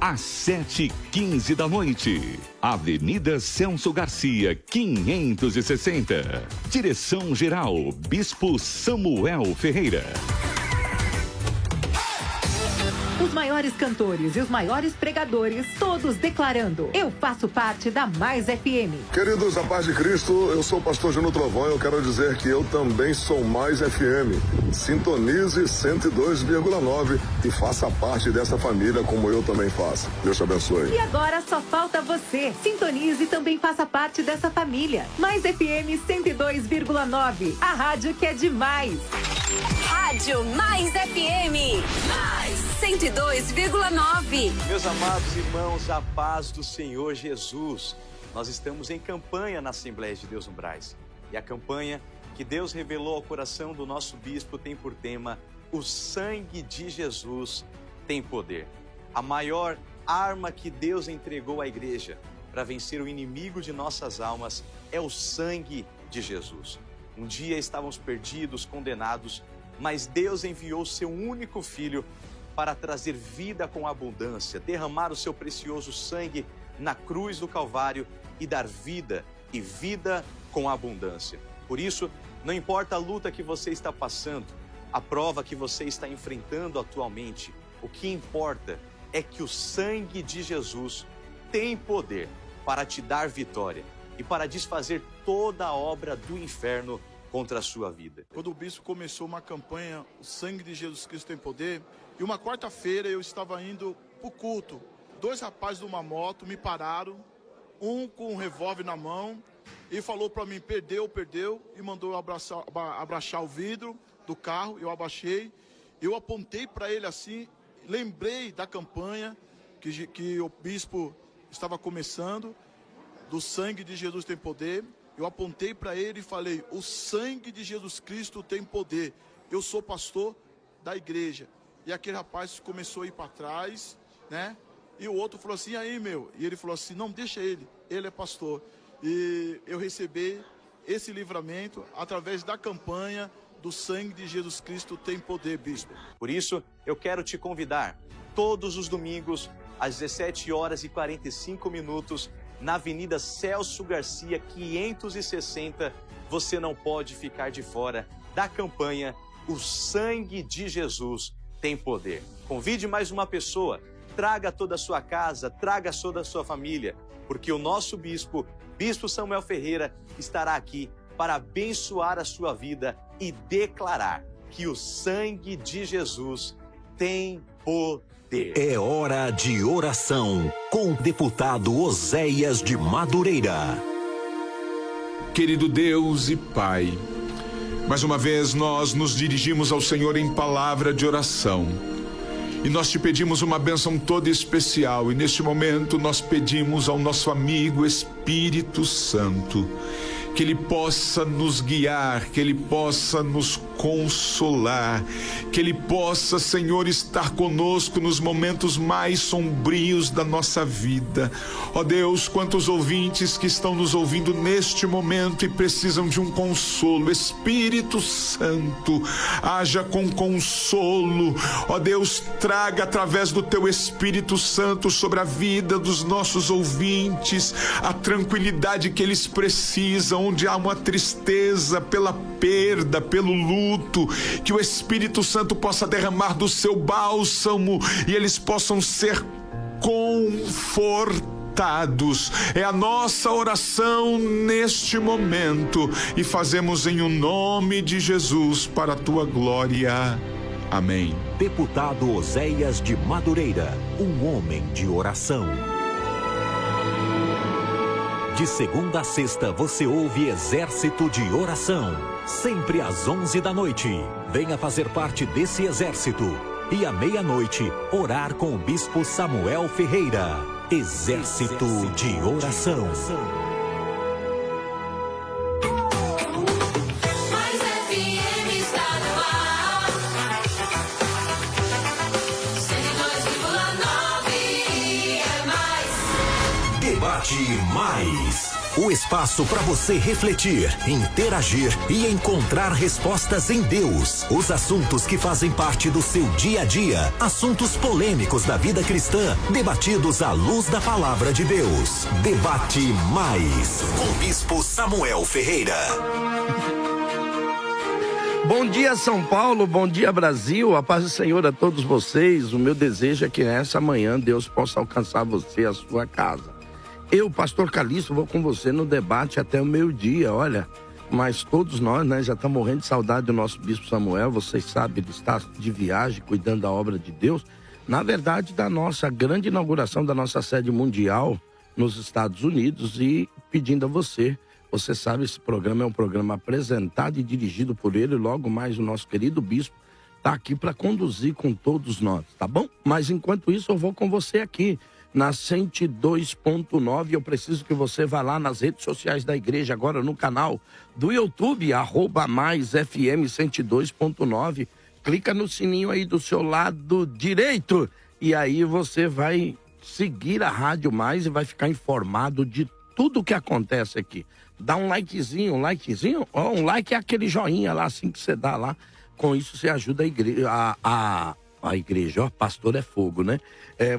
às 7h15 da noite. Avenida Celso Garcia, 560. Direção-geral, Bispo Samuel Ferreira. Os maiores cantores e os maiores pregadores, todos declarando: eu faço parte da Mais FM. Queridos, a paz de Cristo, eu sou o pastor Juno Trovão e eu quero dizer que eu também sou Mais FM. Sintonize 102,9 e faça parte dessa família como eu também faço. Deus te abençoe. E agora só falta você. Sintonize e também faça parte dessa família. Mais FM 102,9, a rádio que é demais. Rádio Mais FM. Mais 102,9. Meus amados irmãos, a paz do Senhor Jesus. Nós estamos em campanha na Assembleia de Deus no Brás. E a campanha que Deus revelou ao coração do nosso bispo tem por tema: o sangue de Jesus tem poder. A maior arma que Deus entregou à igreja para vencer o inimigo de nossas almas é o sangue de Jesus. Um dia estávamos perdidos, condenados, mas Deus enviou o seu único filho para trazer vida com abundância, derramar o seu precioso sangue na cruz do Calvário e dar vida, e vida com abundância. Por isso, não importa a luta que você está passando, a prova que você está enfrentando atualmente, o que importa é que o sangue de Jesus tem poder para te dar vitória e para desfazer toda a obra do inferno contra a sua vida. Quando o bispo começou uma campanha, o sangue de Jesus Cristo tem poder, e uma quarta-feira eu estava indo para o culto. 2 rapazes de uma moto me pararam, um com um revólver na mão, e falou para mim: perdeu, e mandou eu abaixar o vidro do carro. Eu abaixei, eu apontei para ele assim, lembrei da campanha que o bispo estava começando, do sangue de Jesus tem poder. Eu apontei para ele e falei: o sangue de Jesus Cristo tem poder. Eu sou pastor da igreja. E aquele rapaz começou a ir para trás, né? E o outro falou assim: aí, meu? E ele falou assim: não, deixa ele é pastor. E eu recebi esse livramento através da campanha do sangue de Jesus Cristo tem poder, bispo. Por isso, eu quero te convidar, todos os domingos, às 17h45, na Avenida Celso Garcia, 560, você não pode ficar de fora da campanha O Sangue de Jesus tem Poder. Convide mais uma pessoa, traga toda a sua casa, traga toda a sua família, porque o nosso bispo, Bispo Samuel Ferreira, estará aqui para abençoar a sua vida e declarar que o sangue de Jesus tem poder. É hora de oração com o deputado Oséias de Madureira. Querido Deus e Pai, mais uma vez nós nos dirigimos ao Senhor em palavra de oração. E nós te pedimos uma bênção toda especial. E neste momento nós pedimos ao nosso amigo Espírito Santo que Ele possa nos guiar, que Ele possa nos consolar, que Ele possa, Senhor, estar conosco nos momentos mais sombrios da nossa vida. Ó Deus, quantos ouvintes que estão nos ouvindo neste momento e precisam de um consolo. Espírito Santo, haja com consolo. Ó Deus, traga através do Teu Espírito Santo sobre a vida dos nossos ouvintes a tranquilidade que eles precisam, onde há uma tristeza pela perda, pelo luto, que o Espírito Santo possa derramar do seu bálsamo e eles possam ser confortados. É a nossa oração neste momento e fazemos em o nome de Jesus para a Tua glória. Amém. Deputado Oséias de Madureira, um homem de oração. De segunda a sexta você ouve Exército de Oração, sempre às 11 da noite. Venha fazer parte desse exército. E à meia-noite, orar com o Bispo Samuel Ferreira. Exército de Oração. Mais FM está no ar. 102,9 é mais. Debate Mais. o espaço para você refletir, interagir e encontrar respostas em Deus. Os assuntos que fazem parte do seu dia a dia, assuntos polêmicos da vida cristã, debatidos à luz da palavra de Deus. Debate Mais, com Bispo Samuel Ferreira. Bom dia, São Paulo, bom dia, Brasil, a paz do Senhor a todos vocês. O meu desejo é que nessa manhã Deus possa alcançar você e a sua casa. Eu, pastor Calixto, vou com você no debate até o meio-dia, olha, mas todos nós, né, já estamos morrendo de saudade do nosso Bispo Samuel, vocês sabem, ele está de viagem, cuidando da obra de Deus, na verdade, da nossa grande inauguração da nossa sede mundial nos Estados Unidos e pedindo a você. Você sabe, esse programa é um programa apresentado e dirigido por ele. Logo mais o nosso querido bispo está aqui para conduzir com todos nós, tá bom? Mas enquanto isso eu vou com você aqui na 102.9. Eu preciso que você vá lá nas redes sociais da igreja, agora no canal do YouTube, @maisfm 102.9. Clica no sininho aí do seu lado direito e aí você vai seguir a Rádio Mais e vai ficar informado de tudo o que acontece aqui. Dá um likezinho, um like é aquele joinha lá, assim que você dá lá. Com isso você ajuda a igreja, a igreja, ó, pastor é fogo, né?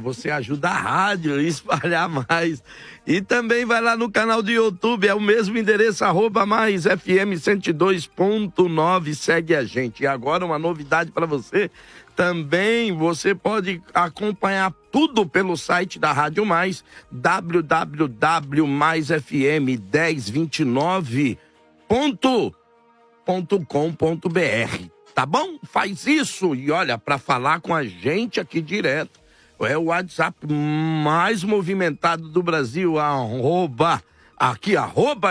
Você ajuda a rádio a espalhar mais. E também vai lá no canal do YouTube, é o mesmo endereço, @maisfm 102.9, segue a gente. E agora uma novidade para você. Também você pode acompanhar tudo pelo site da Rádio Mais, www.maisfm1029.com.br. Tá bom? Faz isso e olha, para falar com a gente aqui direto, é o WhatsApp mais movimentado do Brasil,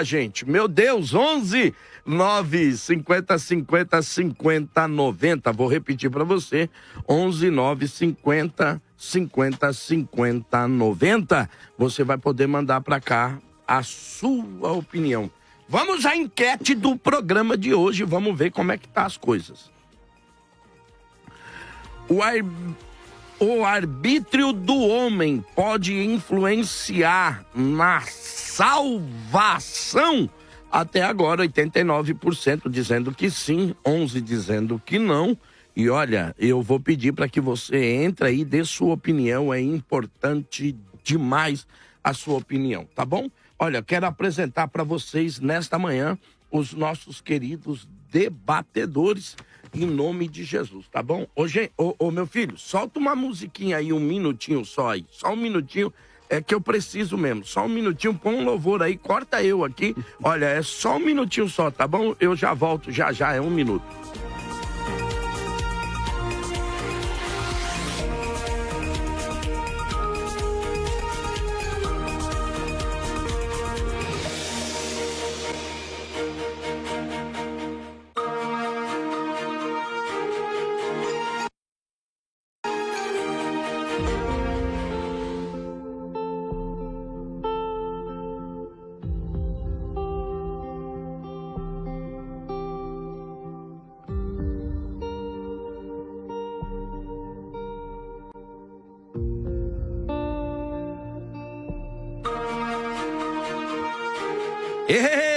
gente, meu Deus, 11 9 50 50 50 90. Vou repetir para você, 11 9 50 50 50 90. Você vai poder mandar para cá a sua opinião. Vamos à enquete do programa de hoje, vamos ver como é que tá as coisas. O arbítrio do homem pode influenciar na salvação? Até agora, 89% dizendo que sim, 11% dizendo que não. E olha, eu vou pedir para que você entre aí e dê sua opinião. É importante demais a sua opinião, tá bom? Olha, quero apresentar para vocês nesta manhã os nossos queridos debatedores em nome de Jesus, tá bom? Ô, meu filho, solta uma musiquinha aí, um minutinho só aí, só um minutinho, é que eu preciso mesmo, só um minutinho, põe um louvor aí, corta eu aqui, olha, é só um minutinho só, tá bom? Eu já volto, já, é 1 minuto.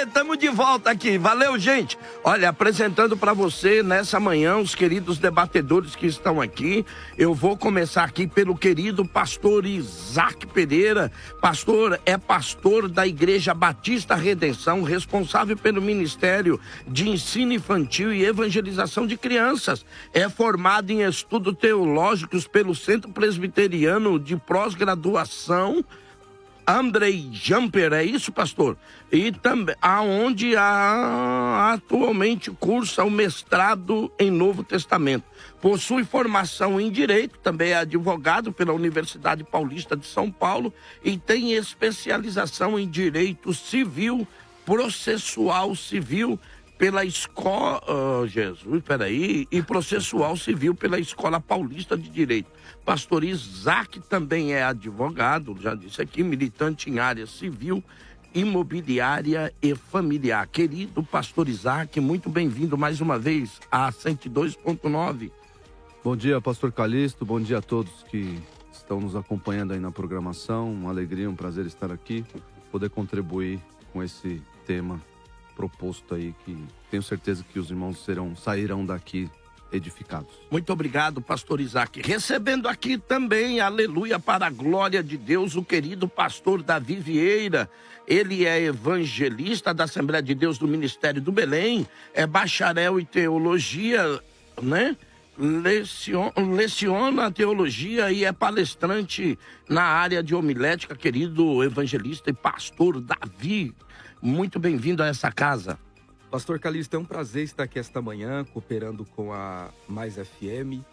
Estamos de volta aqui, valeu, gente. Olha, apresentando para você nessa manhã os queridos debatedores que estão aqui. Eu vou começar aqui pelo querido pastor Isaac Pereira. Pastor da Igreja Batista Redenção, responsável pelo Ministério de Ensino Infantil e Evangelização de Crianças. É formado em estudos teológicos pelo Centro Presbiteriano de Pós-Graduação Andrei Jumper, é isso, pastor? E também, aonde atualmente cursa o mestrado em Novo Testamento. Possui formação em Direito, também é advogado pela Universidade Paulista de São Paulo e tem especialização em Direito Civil, Processual Civil pela Escola... E Processual Civil pela Escola Paulista de Direito. Pastor Isaac também é advogado, já disse aqui, militante em área civil, imobiliária e familiar. Querido pastor Isaac, muito bem-vindo mais uma vez a 102.9. Bom dia, pastor Calixto, bom dia a todos que estão nos acompanhando aí na programação. Uma alegria, um prazer estar aqui, poder contribuir com esse tema proposto aí, que tenho certeza que os irmãos sairão daqui edificados. Muito obrigado, pastor Isaac. Recebendo aqui também, aleluia, para a glória de Deus, o querido pastor Davi Vieira. Ele é evangelista da Assembleia de Deus do Ministério do Belém, é bacharel em teologia, né? Leciona teologia e é palestrante na área de homilética, querido evangelista e pastor Davi. Muito bem-vindo a essa casa. Pastor Calixto, é um prazer estar aqui esta manhã, cooperando com a Mais FM.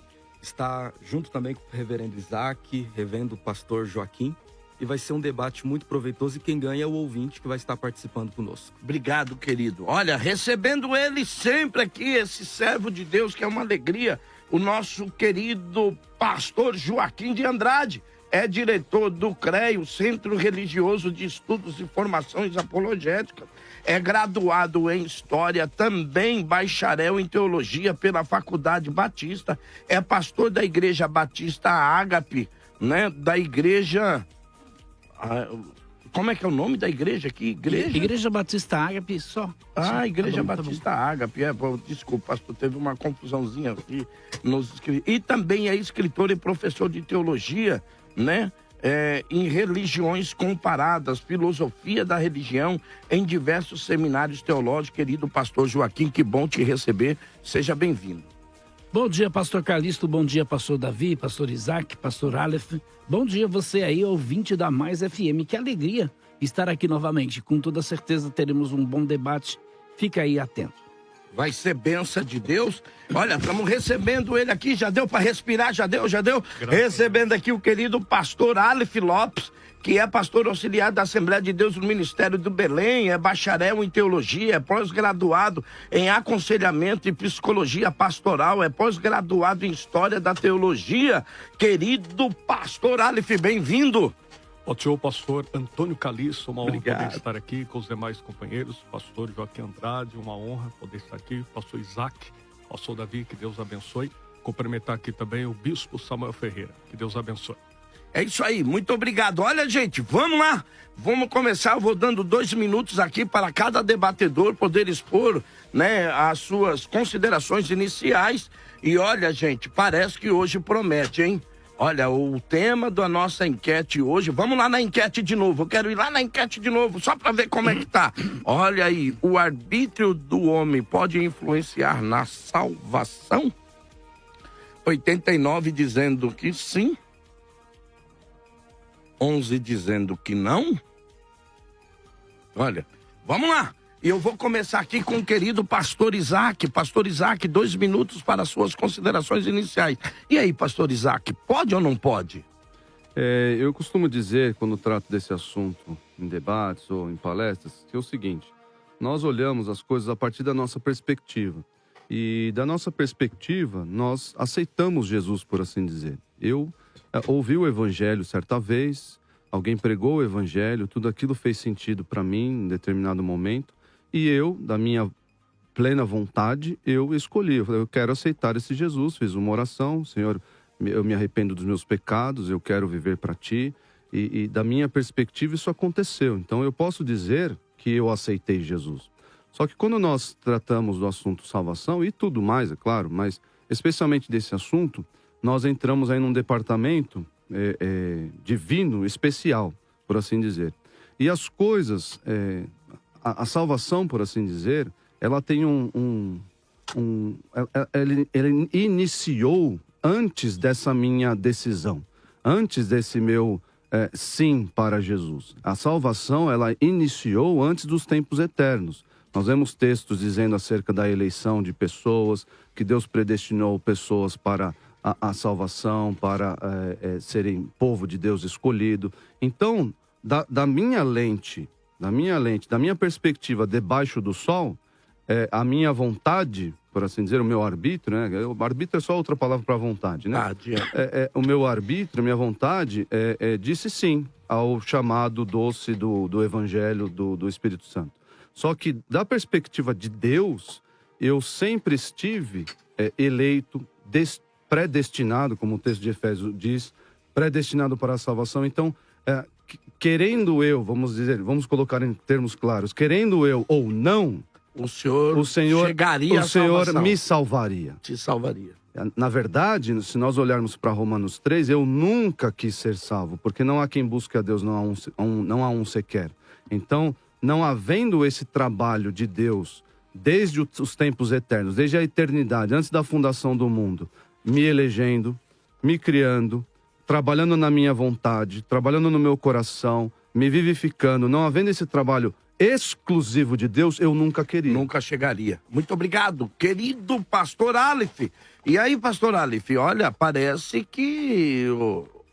Está junto também com o reverendo Isaac, revendo o pastor Joaquim. E vai ser um debate muito proveitoso e quem ganha é o ouvinte que vai estar participando conosco. Obrigado, querido. Olha, recebendo ele sempre aqui, esse servo de Deus, que é uma alegria, o nosso querido pastor Joaquim de Andrade. É diretor do CREI, o Centro Religioso de Estudos e Formações Apologéticas. É graduado em História, também bacharel em Teologia pela Faculdade Batista. É pastor da Igreja Batista Ágape, né? Da Igreja... Como é que é o nome da igreja aqui? Igreja Batista Ágape, só. Igreja Batista Ágape. Desculpa, pastor, teve uma confusãozinha aqui. E também é escritor e professor de teologia, né? Em religiões comparadas, filosofia da religião, em diversos seminários teológicos. Querido pastor Joaquim, que bom te receber. Seja bem-vindo. Bom dia, pastor Calixto. Bom dia, pastor Davi, pastor Isaac, pastor Aleph. Bom dia você aí, ouvinte da Mais FM. Que alegria estar aqui novamente. Com toda certeza teremos um bom debate. Fica aí atento. Vai ser bênção de Deus. Olha, estamos recebendo ele aqui. Já deu para respirar? Já deu? Recebendo aqui o querido pastor Aleph Lopes, que é pastor auxiliar da Assembleia de Deus do Ministério do Belém, é bacharel em teologia, é pós-graduado em aconselhamento e psicologia pastoral, é pós-graduado em história da teologia. Querido pastor Aleph, bem-vindo. Ótimo, pastor Antônio Calixto, uma honra poder estar aqui com os demais companheiros, pastor Joaquim Andrade, uma honra poder estar aqui, pastor Isaac, pastor Davi, que Deus abençoe. Cumprimentar aqui também o bispo Samuel Ferreira, que Deus abençoe. É isso aí, muito obrigado. Olha, gente, vamos lá. Vamos começar, eu vou dando 2 minutos aqui para cada debatedor poder expor, né, as suas considerações iniciais. E olha, gente, parece que hoje promete, hein? Olha, o tema da nossa enquete hoje, vamos lá na enquete de novo, eu quero ir lá na enquete de novo, só para ver como é que tá. Olha aí, o arbítrio do homem pode influenciar na salvação? 89 dizendo que sim, 11 dizendo que não. Olha, vamos lá. E eu vou começar aqui com o querido pastor Isaac. Pastor Isaac, 2 minutos para as suas considerações iniciais. E aí, pastor Isaac, pode ou não pode? Eu costumo dizer, quando trato desse assunto em debates ou em palestras, que é o seguinte: nós olhamos as coisas a partir da nossa perspectiva. E da nossa perspectiva, nós aceitamos Jesus, por assim dizer. Eu ouvi o evangelho certa vez, alguém pregou o evangelho, tudo aquilo fez sentido para mim em determinado momento. E eu, da minha plena vontade, eu escolhi. Eu falei, eu quero aceitar esse Jesus. Fiz uma oração: Senhor, eu me arrependo dos meus pecados, eu quero viver para Ti. E da minha perspectiva isso aconteceu. Então eu posso dizer que eu aceitei Jesus. Só que quando nós tratamos do assunto salvação, e tudo mais, é claro, mas especialmente desse assunto, nós entramos aí num departamento divino, especial, por assim dizer. E as coisas... A salvação, por assim dizer, ela tem ele iniciou antes dessa minha decisão, antes desse meu sim para Jesus. A salvação, ela iniciou antes dos tempos eternos. Nós vemos textos dizendo acerca da eleição de pessoas, que Deus predestinou pessoas para a salvação, para serem povo de Deus escolhido. Então, da minha lente, da minha perspectiva debaixo do sol, a minha vontade, por assim dizer, o meu arbítrio, né? O arbítrio é só outra palavra para vontade, né? O meu arbítrio, a minha vontade, disse sim ao chamado doce do Evangelho do Espírito Santo. Só que, da perspectiva de Deus, eu sempre estive eleito, predestinado, como o texto de Efésios diz, predestinado para a salvação. Então, querendo eu, vamos colocar em termos claros, querendo eu ou não, o Senhor chegaria o Senhor me salvaria. Te salvaria. Na verdade, se nós olharmos para Romanos 3, eu nunca quis ser salvo, porque não há quem busque a Deus, não há um sequer. Então, não havendo esse trabalho de Deus, desde os tempos eternos, desde a eternidade, antes da fundação do mundo, me elegendo, me criando, trabalhando na minha vontade, trabalhando no meu coração, me vivificando, não havendo esse trabalho exclusivo de Deus, eu nunca queria. Nunca chegaria. Muito obrigado, querido pastor Aleph. E aí, pastor Aleph, olha, parece que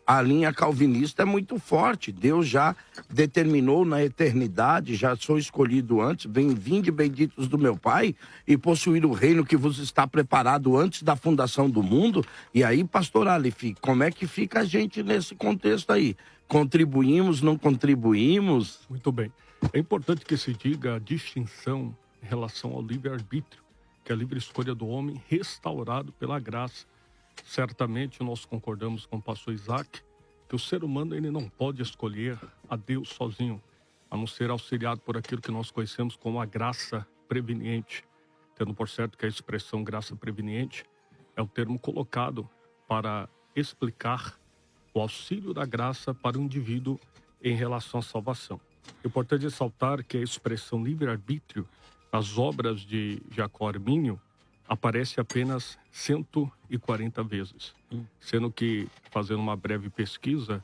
a linha calvinista é muito forte. Deus já determinou na eternidade, já sou escolhido antes, vinde benditos do meu Pai, e possuir o reino que vos está preparado antes da fundação do mundo. E aí, pastor Aleph, como é que fica a gente nesse contexto aí? Contribuímos, não contribuímos? Muito bem. É importante que se diga a distinção em relação ao livre-arbítrio, que é a livre escolha do homem restaurado pela graça. Certamente nós concordamos com o pastor Isaac que o ser humano ele não pode escolher a Deus sozinho, a não ser auxiliado por aquilo que nós conhecemos como a graça preveniente. Tendo por certo que a expressão graça preveniente é o termo colocado para explicar o auxílio da graça para o indivíduo em relação à salvação. É importante ressaltar que a expressão livre-arbítrio, nas obras de Jacó Armínio, aparece apenas 140 vezes. Sendo que, fazendo uma breve pesquisa,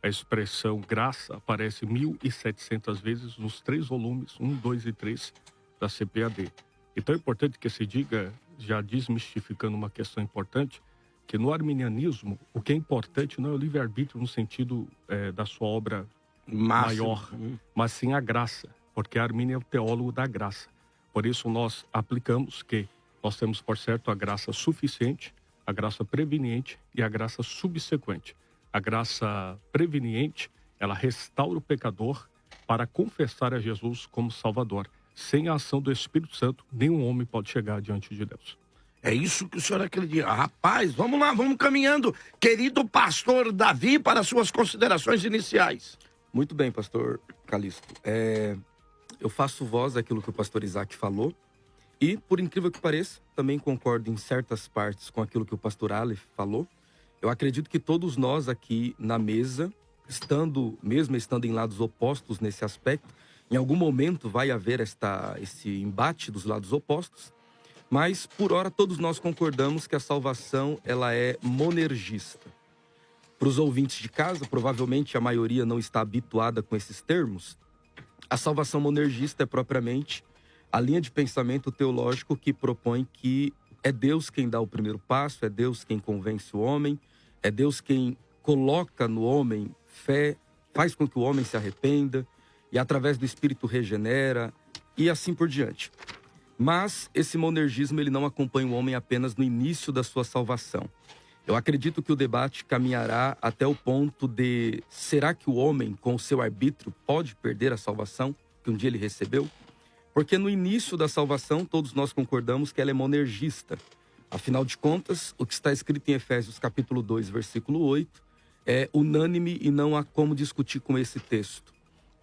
a expressão graça aparece 1.700 vezes nos 3 volumes, 1, 2 e 3 da CPAD. Então é importante que se diga, já desmistificando uma questão importante, que no arminianismo, o que é importante não é o livre-arbítrio no sentido da sua obra maior, mas sim a graça, porque Armínio é o teólogo da graça. Por isso nós aplicamos que nós temos por certo a graça suficiente, a graça preveniente e a graça subsequente. A graça preveniente, ela restaura o pecador para confessar a Jesus como Salvador. Sem a ação do Espírito Santo, nenhum homem pode chegar diante de Deus. É isso que o senhor acredita. Rapaz, vamos lá, vamos caminhando. Querido pastor Davi, para suas considerações iniciais. Muito bem, pastor Calixto. Eu faço voz àquilo que o pastor Isaac falou e, por incrível que pareça, também concordo em certas partes com aquilo que o pastor Aleph falou. Eu acredito que todos nós aqui na mesa, mesmo estando em lados opostos nesse aspecto, em algum momento vai haver esse embate dos lados opostos, mas, por ora, todos nós concordamos que a salvação ela é monergista. Para os ouvintes de casa, provavelmente a maioria não está habituada com esses termos. A salvação monergista é propriamente a linha de pensamento teológico que propõe que é Deus quem dá o primeiro passo, é Deus quem convence o homem, é Deus quem coloca no homem fé, faz com que o homem se arrependa e através do Espírito regenera e assim por diante. Mas esse monergismo ele não acompanha o homem apenas no início da sua salvação. Eu acredito que o debate caminhará até o ponto de: será que o homem, com o seu arbítrio, pode perder a salvação que um dia ele recebeu? Porque no início da salvação, todos nós concordamos que ela é monergista. Afinal de contas, o que está escrito em Efésios capítulo 2, versículo 8, é unânime e não há como discutir com esse texto.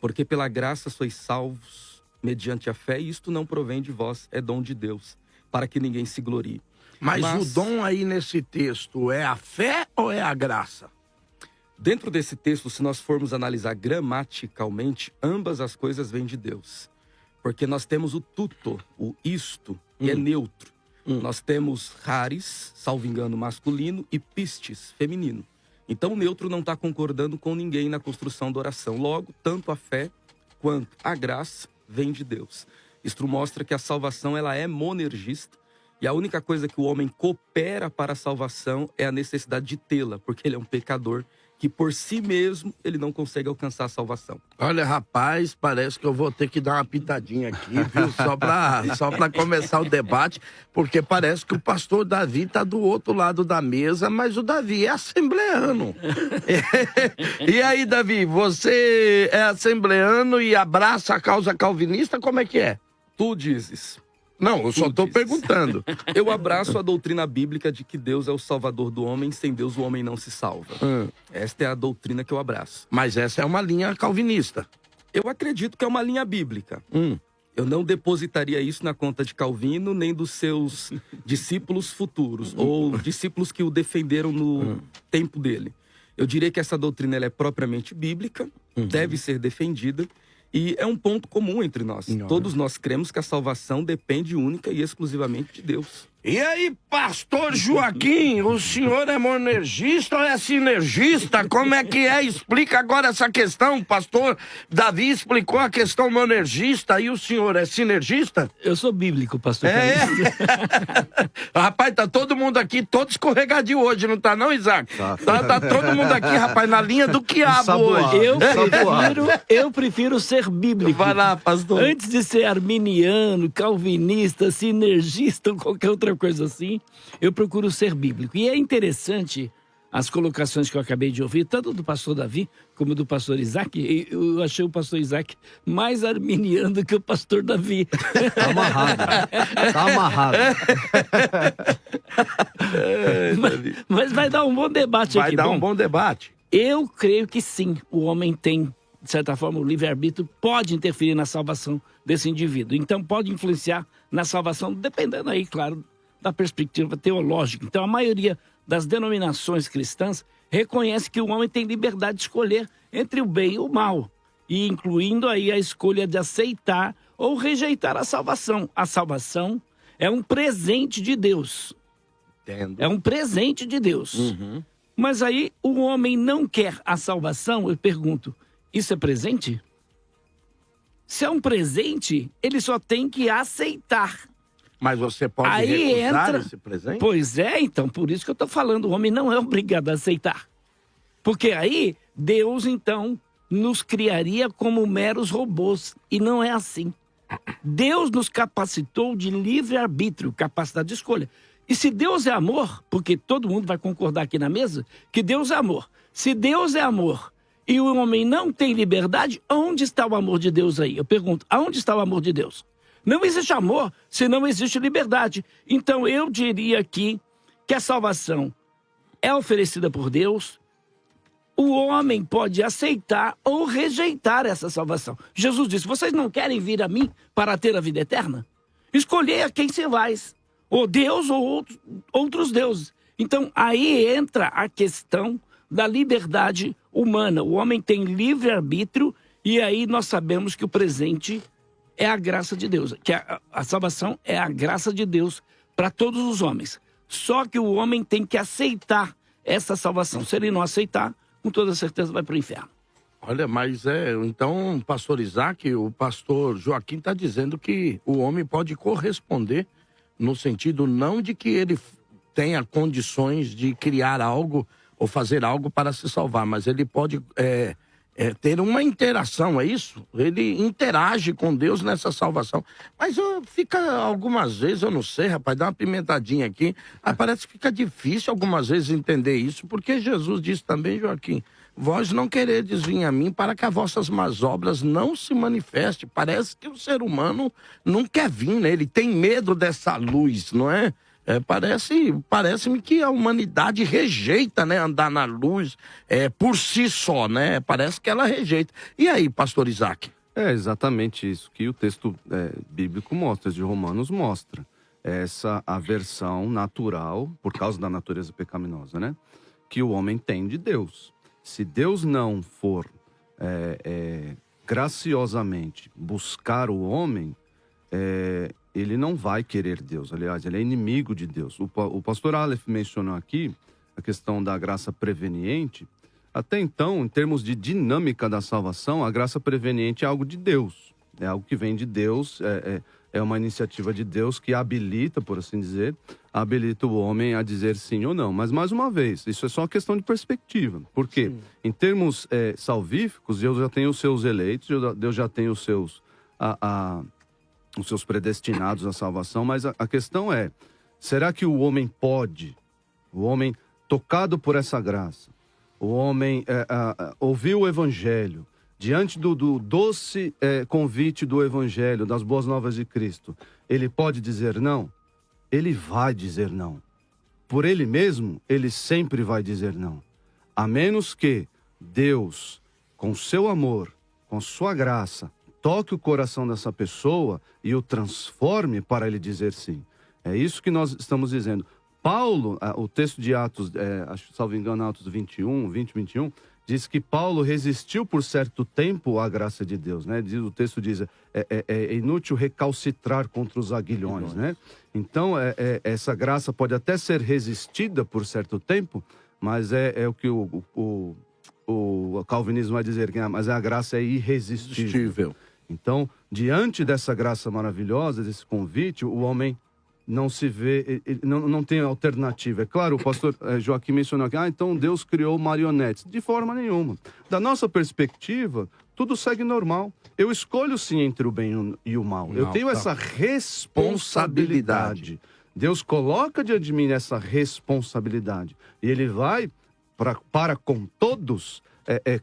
Porque pela graça sois salvos mediante a fé, e isto não provém de vós, é dom de Deus, para que ninguém se glorie. Mas o dom aí nesse texto é a fé ou é a graça? Dentro desse texto, se nós formos analisar gramaticalmente, ambas as coisas vêm de Deus. Porque nós temos o tuto, o isto, que é neutro. Nós temos rares, salvo engano, masculino, e pistes, feminino. Então o neutro não está concordando com ninguém na construção da oração. Logo, tanto a fé quanto a graça vem de Deus. Isto mostra que a salvação ela é monergista. E a única coisa que o homem coopera para a salvação é a necessidade de tê-la, porque ele é um pecador que por si mesmo ele não consegue alcançar a salvação. Olha, rapaz, parece que eu vou ter que dar uma pitadinha aqui, viu? Só pra começar o debate, porque parece que o pastor Davi tá do outro lado da mesa, mas o Davi é assembleano. E aí, Davi, você é assembleano e abraça a causa calvinista? Como é que é? Tu dizes. Não, eu só tô perguntando. Eu abraço a doutrina bíblica de que Deus é o salvador do homem, sem Deus o homem não se salva. Esta é a doutrina que eu abraço. Mas essa é uma linha calvinista. Eu acredito que é uma linha bíblica. Eu não depositaria isso na conta de Calvino, nem dos seus discípulos futuros, ou discípulos que o defenderam no tempo dele. Eu diria que essa doutrina ela é propriamente bíblica, deve ser defendida, e é um ponto comum entre nós. Todos nós cremos que a salvação depende única e exclusivamente de Deus. E aí, pastor Joaquim, o senhor é monergista ou é sinergista? Como é que é? Explica agora essa questão. Pastor Davi explicou a questão monergista e o senhor é sinergista? Eu sou bíblico, pastor. Rapaz, tá todo mundo aqui, todo escorregadio hoje, não tá não, Isaac? Tá todo mundo aqui, rapaz, na linha do quiabo hoje. Eu prefiro ser bíblico. Vai lá, pastor. Antes de ser arminiano, calvinista, sinergista ou qualquer outra coisa assim, eu procuro ser bíblico. E é interessante as colocações que eu acabei de ouvir, tanto do pastor Davi como do pastor Isaac. Eu achei o pastor Isaac mais arminiano do que o pastor Davi. Tá amarrado. Tá amarrado. Mas vai dar um bom debate aqui. Vai dar um bom debate. Eu creio que sim, o homem tem, de certa forma, o livre-arbítrio pode interferir na salvação desse indivíduo. Então pode influenciar na salvação, dependendo aí, claro, da perspectiva teológica. Então a maioria das denominações cristãs reconhece que o homem tem liberdade de escolher entre o bem e o mal, e incluindo aí a escolha de aceitar ou rejeitar a salvação. A salvação é um presente de Deus. Entendo. É um presente de Deus. Mas aí o homem não quer a salvação, eu pergunto, isso é presente? Se é um presente, ele só tem que aceitar. Mas você pode aí recusar entra... esse presente? Pois é, então, por isso que eu estou falando, o homem não é obrigado a aceitar. Porque aí, Deus, então, nos criaria como meros robôs, e não é assim. Deus nos capacitou de livre-arbítrio, capacidade de escolha. E se Deus é amor, porque todo mundo vai concordar aqui na mesa, que Deus é amor. Se Deus é amor e o homem não tem liberdade, onde está o amor de Deus aí? Eu pergunto, aonde está o amor de Deus? Não existe amor se não existe liberdade. Então eu diria aqui que a salvação é oferecida por Deus. O homem pode aceitar ou rejeitar essa salvação. Jesus disse, vocês não querem vir a mim para ter a vida eterna? Escolher a quem você vai, ou Deus ou outros deuses. Então aí entra a questão da liberdade humana. O homem tem livre-arbítrio e aí nós sabemos que o presente é a graça de Deus, que a salvação é a graça de Deus para todos os homens. Só que o homem tem que aceitar essa salvação. Se ele não aceitar, com toda certeza vai para o inferno. Olha, mas então, pastor Isaac, o pastor Joaquim está dizendo que o homem pode corresponder no sentido não de que ele tenha condições de criar algo ou fazer algo para se salvar, mas ele pode ter uma interação, é isso? Ele interage com Deus nessa salvação. Mas fica algumas vezes, eu não sei, rapaz, dá uma pimentadinha aqui, parece que fica difícil algumas vezes entender isso, porque Jesus disse também, Joaquim, vós não queredes vir a mim para que as vossas más obras não se manifestem. Parece que o ser humano não quer vir, né? Ele tem medo dessa luz, não é? Parece-me que a humanidade rejeita, né, andar na luz por si só, né? Parece que ela rejeita. E aí, pastor Isaac? É exatamente isso que o texto bíblico mostra, de Romanos mostra. Essa aversão natural, por causa da natureza pecaminosa, né? Que o homem tem de Deus. Se Deus não for graciosamente buscar o homem, ele não vai querer Deus. Aliás, ele é inimigo de Deus. O pastor Aleph mencionou aqui a questão da graça preveniente. Até então, em termos de dinâmica da salvação, a graça preveniente é algo de Deus. É algo que vem de Deus, é uma iniciativa de Deus que habilita, por assim dizer, habilita o homem a dizer sim ou não. Mas, mais uma vez, isso é só uma questão de perspectiva. Por quê? Sim. Em termos salvíficos, Deus já tem os seus eleitos, Deus já tem os seus predestinados à salvação, mas a questão é, será que o homem pode, o homem tocado por essa graça, o homem ouviu o evangelho, diante do doce convite do Evangelho, das boas novas de Cristo, ele pode dizer não? Ele vai dizer não. Por ele mesmo, ele sempre vai dizer não. A menos que Deus, com seu amor, com sua graça, toque o coração dessa pessoa e o transforme para ele dizer sim. É isso que nós estamos dizendo. Paulo, o texto de Atos, acho, salvo engano, Atos 21, diz que Paulo resistiu por certo tempo à graça de Deus, né? O texto diz, é inútil recalcitrar contra os aguilhões, né? Então, essa graça pode até ser resistida por certo tempo, mas é o que o calvinismo vai dizer, mas a graça é irresistível. Então, diante dessa graça maravilhosa, desse convite, o homem não se vê, não tem alternativa. É claro, o pastor Joaquim mencionou aqui, então Deus criou marionetes. De forma nenhuma. Da nossa perspectiva, tudo segue normal. Eu escolho sim entre o bem e o mal. Eu tenho essa responsabilidade. Deus coloca diante de mim essa responsabilidade. E ele vai, para com todos,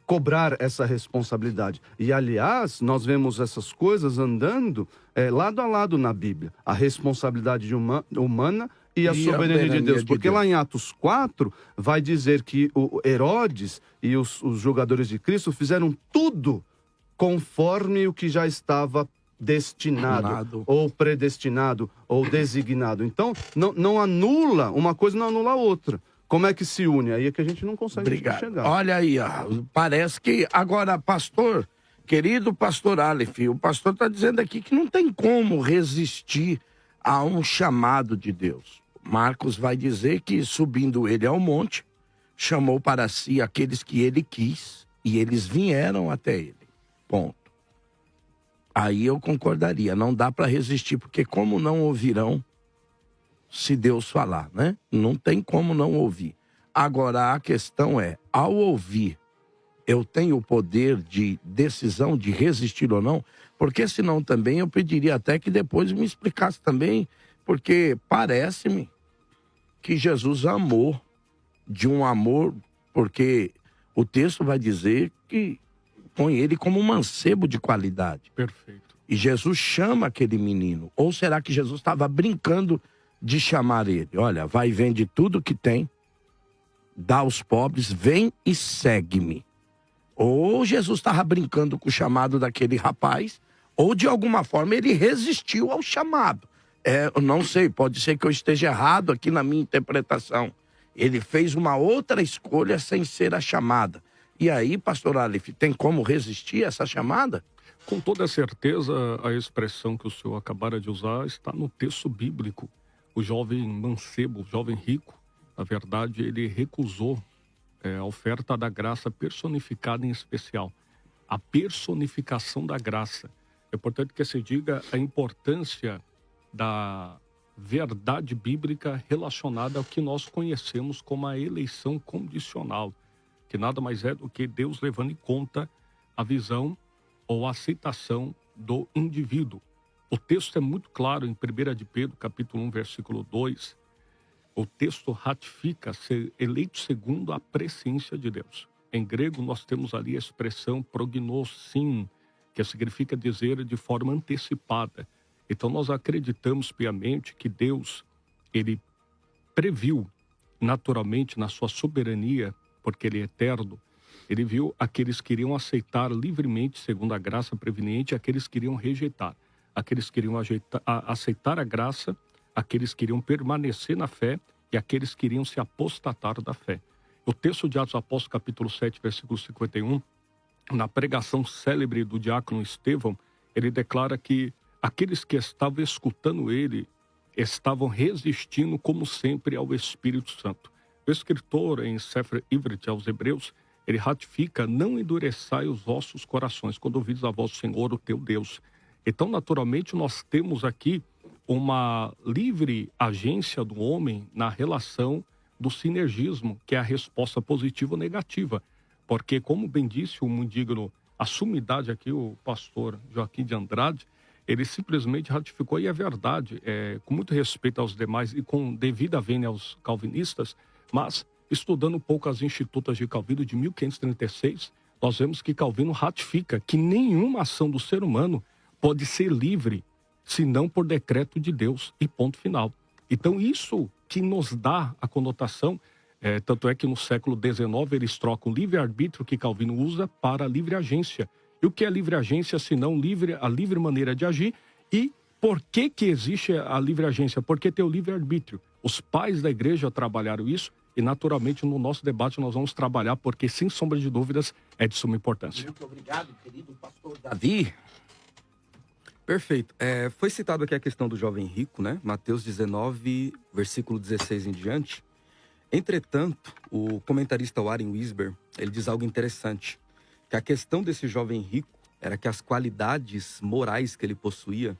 cobrar essa responsabilidade. E, aliás, nós vemos essas coisas andando lado a lado na Bíblia. A responsabilidade humana e a soberania de Deus. Porque lá em Atos 4, vai dizer que o Herodes e os julgadores de Cristo fizeram tudo conforme o que já estava destinado, ou predestinado, ou designado. Então, não anula, uma coisa não anula a outra. Como é que se une? Aí é que a gente não consegue chegar. Olha aí, parece que... Agora, pastor, querido pastor Aleph, o pastor está dizendo aqui que não tem como resistir a um chamado de Deus. Marcos vai dizer que, subindo ele ao monte, chamou para si aqueles que ele quis, e eles vieram até ele. Ponto. Aí eu concordaria, não dá para resistir, porque como não ouvirão se Deus falar, né? Não tem como não ouvir. Agora, a questão é, ao ouvir, eu tenho o poder de decisão de resistir ou não? Porque senão também eu pediria até que depois me explicasse também, porque parece-me que Jesus amou, de um amor, porque o texto vai dizer que põe ele como um mancebo de qualidade. Perfeito. E Jesus chama aquele menino. Ou será que Jesus estava brincando de chamar ele? Olha, vai e vende tudo que tem, dá aos pobres, vem e segue-me. Ou Jesus estava brincando com o chamado daquele rapaz, ou de alguma forma ele resistiu ao chamado. Eu não sei, pode ser que eu esteja errado aqui na minha interpretação. Ele fez uma outra escolha sem ser a chamada. E aí, pastor Aleph, tem como resistir a essa chamada? Com toda certeza, a expressão que o senhor acabara de usar está no texto bíblico. O jovem mancebo, o jovem rico, na verdade, ele recusou a oferta da graça personificada em especial. A personificação da graça. É importante que se diga a importância da verdade bíblica relacionada ao que nós conhecemos como a eleição condicional, que nada mais é do que Deus levando em conta a visão ou a aceitação do indivíduo. O texto é muito claro em 1 de Pedro, capítulo 1, versículo 2. O texto ratifica ser eleito segundo a presciência de Deus. Em grego, nós temos ali a expressão prognosin, que significa dizer de forma antecipada. Então, nós acreditamos piamente que Deus, ele previu naturalmente na sua soberania, porque ele é eterno, ele viu aqueles que iriam aceitar livremente, segundo a graça preveniente, e aqueles que iriam rejeitar. Aqueles que iriam aceitar a graça, aqueles que iriam permanecer na fé e aqueles que iriam se apostatar da fé. O texto de Atos Apóstolos, capítulo 7, versículo 51, na pregação célebre do diácono Estevão, ele declara que aqueles que estavam escutando ele estavam resistindo, como sempre, ao Espírito Santo. O escritor, em Sefer Ivrit aos Hebreus, ele ratifica: não endureçai os vossos corações quando ouvides a voz do Senhor, o teu Deus. Então, naturalmente, nós temos aqui uma livre agência do homem na relação do sinergismo, que é a resposta positiva ou negativa. Porque, como bem disse o muito digno, a sumidade aqui, o pastor Joaquim de Andrade, ele simplesmente ratificou, e é verdade, com muito respeito aos demais e com devida vênia aos calvinistas, mas estudando um pouco as Institutas de Calvino de 1536, nós vemos que Calvino ratifica que nenhuma ação do ser humano pode ser livre, senão por decreto de Deus e ponto final. Então isso que nos dá a conotação, tanto é que no século XIX eles trocam o livre-arbítrio que Calvino usa para a livre-agência. E o que é livre-agência, senão a livre maneira de agir? E por que existe a livre-agência? Porque tem o livre-arbítrio. Os pais da igreja trabalharam isso e, naturalmente, no nosso debate nós vamos trabalhar, porque, sem sombra de dúvidas, é de suma importância. Muito obrigado, querido pastor Davi. Perfeito. Foi citado aqui a questão do jovem rico, né? Mateus 19, versículo 16 em diante. Entretanto, o comentarista Warren Wisber, ele diz algo interessante, que a questão desse jovem rico era que as qualidades morais que ele possuía,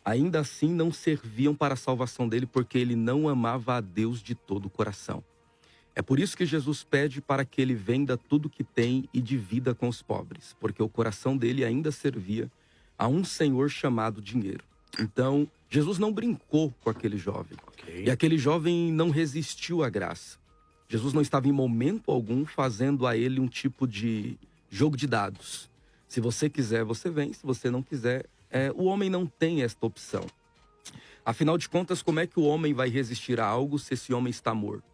ainda assim não serviam para a salvação dele, porque ele não amava a Deus de todo o coração. É por isso que Jesus pede para que ele venda tudo que tem e divida com os pobres, porque o coração dele ainda servia a um senhor chamado dinheiro. Então, Jesus não brincou com aquele jovem. E aquele jovem não resistiu à graça. Jesus não estava em momento algum fazendo a ele um tipo de jogo de dados. Se você quiser, você vem. Se você não quiser, o homem não tem esta opção. Afinal de contas, como é que o homem vai resistir a algo se esse homem está morto?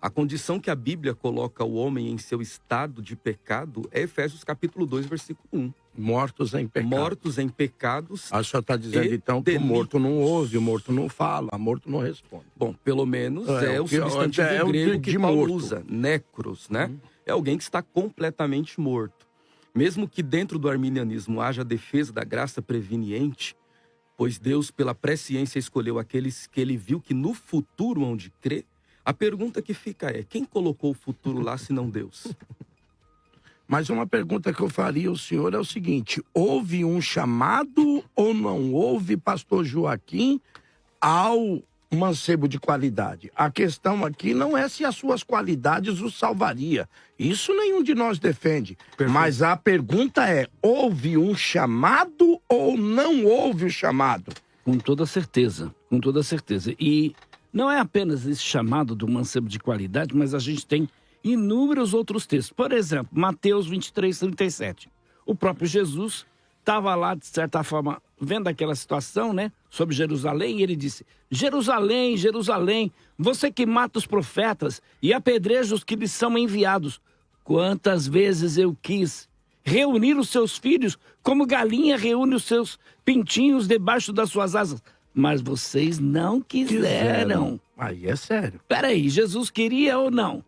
A condição que a Bíblia coloca o homem em seu estado de pecado é Efésios capítulo 2, versículo 1. Mortos em pecados. Mortos em pecados. A senhora está dizendo, então, que o morto não ouve, o morto não fala, o morto não responde. Bom, pelo menos o substantivo grego que Paulo usa, necros, né? É alguém que está completamente morto. Mesmo que dentro do arminianismo haja defesa da graça preveniente, pois Deus, pela presciência, escolheu aqueles que ele viu que no futuro hão de crer, a pergunta que fica é, quem colocou o futuro lá se não Deus? Mas uma pergunta que eu faria ao senhor é o seguinte, houve um chamado ou não houve, pastor Joaquim, ao mancebo de qualidade? A questão aqui não é se as suas qualidades o salvaria. Isso nenhum de nós defende. Perfeito. Mas a pergunta é, houve um chamado ou não houve o chamado? Com toda certeza, com toda certeza. E não é apenas esse chamado do mancebo de qualidade, mas a gente tem inúmeros outros textos. Por exemplo, Mateus 23, 37. O próprio Jesus estava lá, de certa forma, vendo aquela situação, né, sobre Jerusalém, e ele disse, Jerusalém, Jerusalém, você que mata os profetas e apedreja os que lhes são enviados. Quantas vezes eu quis reunir os seus filhos, como galinha reúne os seus pintinhos debaixo das suas asas. Mas vocês não quiseram. Aí é sério. Peraí, Jesus queria ou não?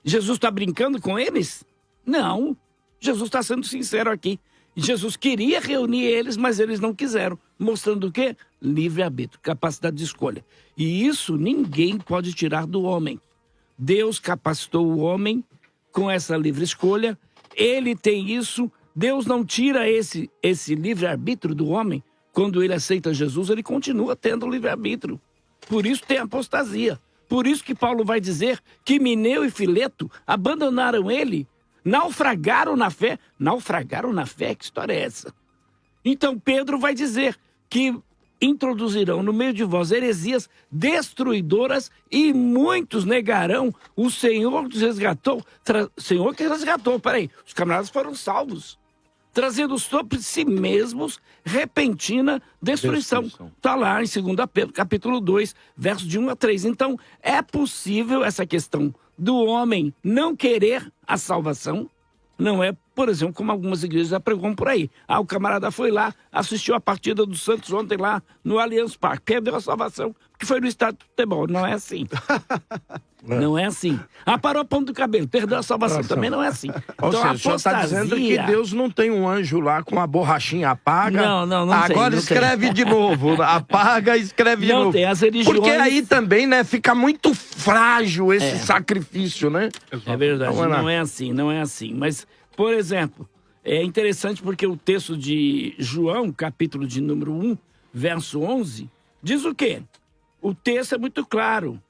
Jesus está brincando com eles? Não. Jesus está sendo sincero aqui. Jesus queria reunir eles, mas eles não quiseram. Mostrando o quê? Livre-arbítrio, capacidade de escolha. E isso ninguém pode tirar do homem. Deus capacitou o homem com essa livre escolha. Ele tem isso. Deus não tira esse livre-arbítrio do homem. Quando ele aceita Jesus, ele continua tendo livre-arbítrio. Por isso tem apostasia. Por isso que Paulo vai dizer que Mineu e Fileto abandonaram ele, naufragaram na fé. Naufragaram na fé? Que história é essa? Então Pedro vai dizer que introduzirão no meio de vós heresias destruidoras e muitos negarão o Senhor que resgatou. Senhor que resgatou, peraí, os camaradas foram salvos. Trazendo sobre si mesmos repentina destruição. Está lá em 2 Pedro, capítulo 2, versos de 1 a 3. Então, é possível essa questão do homem não querer a salvação. Não é, por exemplo, como algumas igrejas já pregam por aí. O camarada foi lá, assistiu a partida do Santos ontem lá no Allianz Parque, perdeu a salvação, porque foi no estádio de futebol. Não é assim. Não é assim. Parou a ponta do cabelo, perdeu a salvação. Também não é assim. Ou Então, seja, o senhor está dizendo que Deus não tem um anjo lá com a borrachinha apaga. Não agora tem, escreve de novo. Apaga, escreve de novo. Não tem, as religiões... Porque aí também, né, fica muito frágil esse sacrifício, né? É verdade, não é assim, não é assim. Mas, por exemplo, é interessante porque o texto de João, capítulo de número 1, verso 11, diz o quê? O texto é muito claro.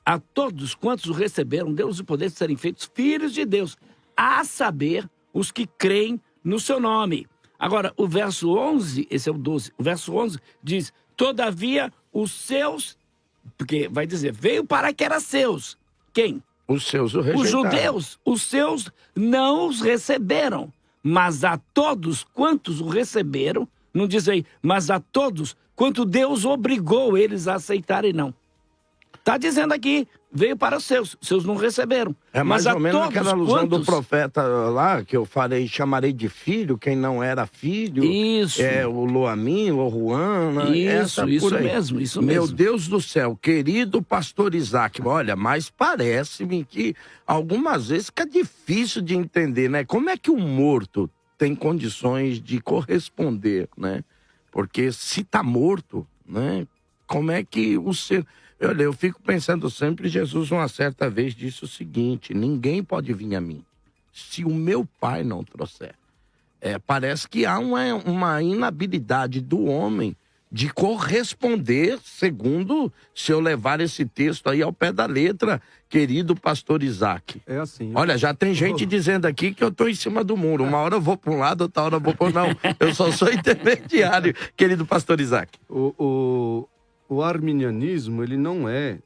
A todos quantos o receberam, deu-lhes o poder de serem feitos filhos de Deus, a saber, os que creem no seu nome. Agora, o verso 11, esse é o 12, o verso 11 diz, todavia os seus, porque vai dizer, veio para que era seus. Quem? Os seus o rejeitaram. Os judeus, os seus não os receberam. Mas a todos quantos o receberam, não diz aí, mas a todos quanto Deus obrigou eles a aceitarem, não. Está dizendo aqui, veio para os seus não receberam. É mais mas ou menos todos aquela alusão quantos... do profeta lá, que eu chamarei de filho, quem não era filho. Isso. É o Loamim, o Ruana. Isso mesmo. Meu Deus do céu, querido pastor Isaac, olha, mas parece-me que algumas vezes fica difícil de entender, né? Como é que o morto tem condições de corresponder, né? Porque se tá morto, né? Como é que o ser... Olha, eu fico pensando sempre, Jesus uma certa vez disse o seguinte, ninguém pode vir a mim se o meu Pai não trouxer. Parece que há uma inabilidade do homem de corresponder, segundo, se eu levar esse texto aí ao pé da letra, querido pastor Isaac. É assim. Olha, já tem gente dizendo aqui que eu tô em cima do muro. Uma hora eu vou para um lado, outra hora eu vou para o não. Eu só sou intermediário, querido pastor Isaac. O arminianismo, ele não é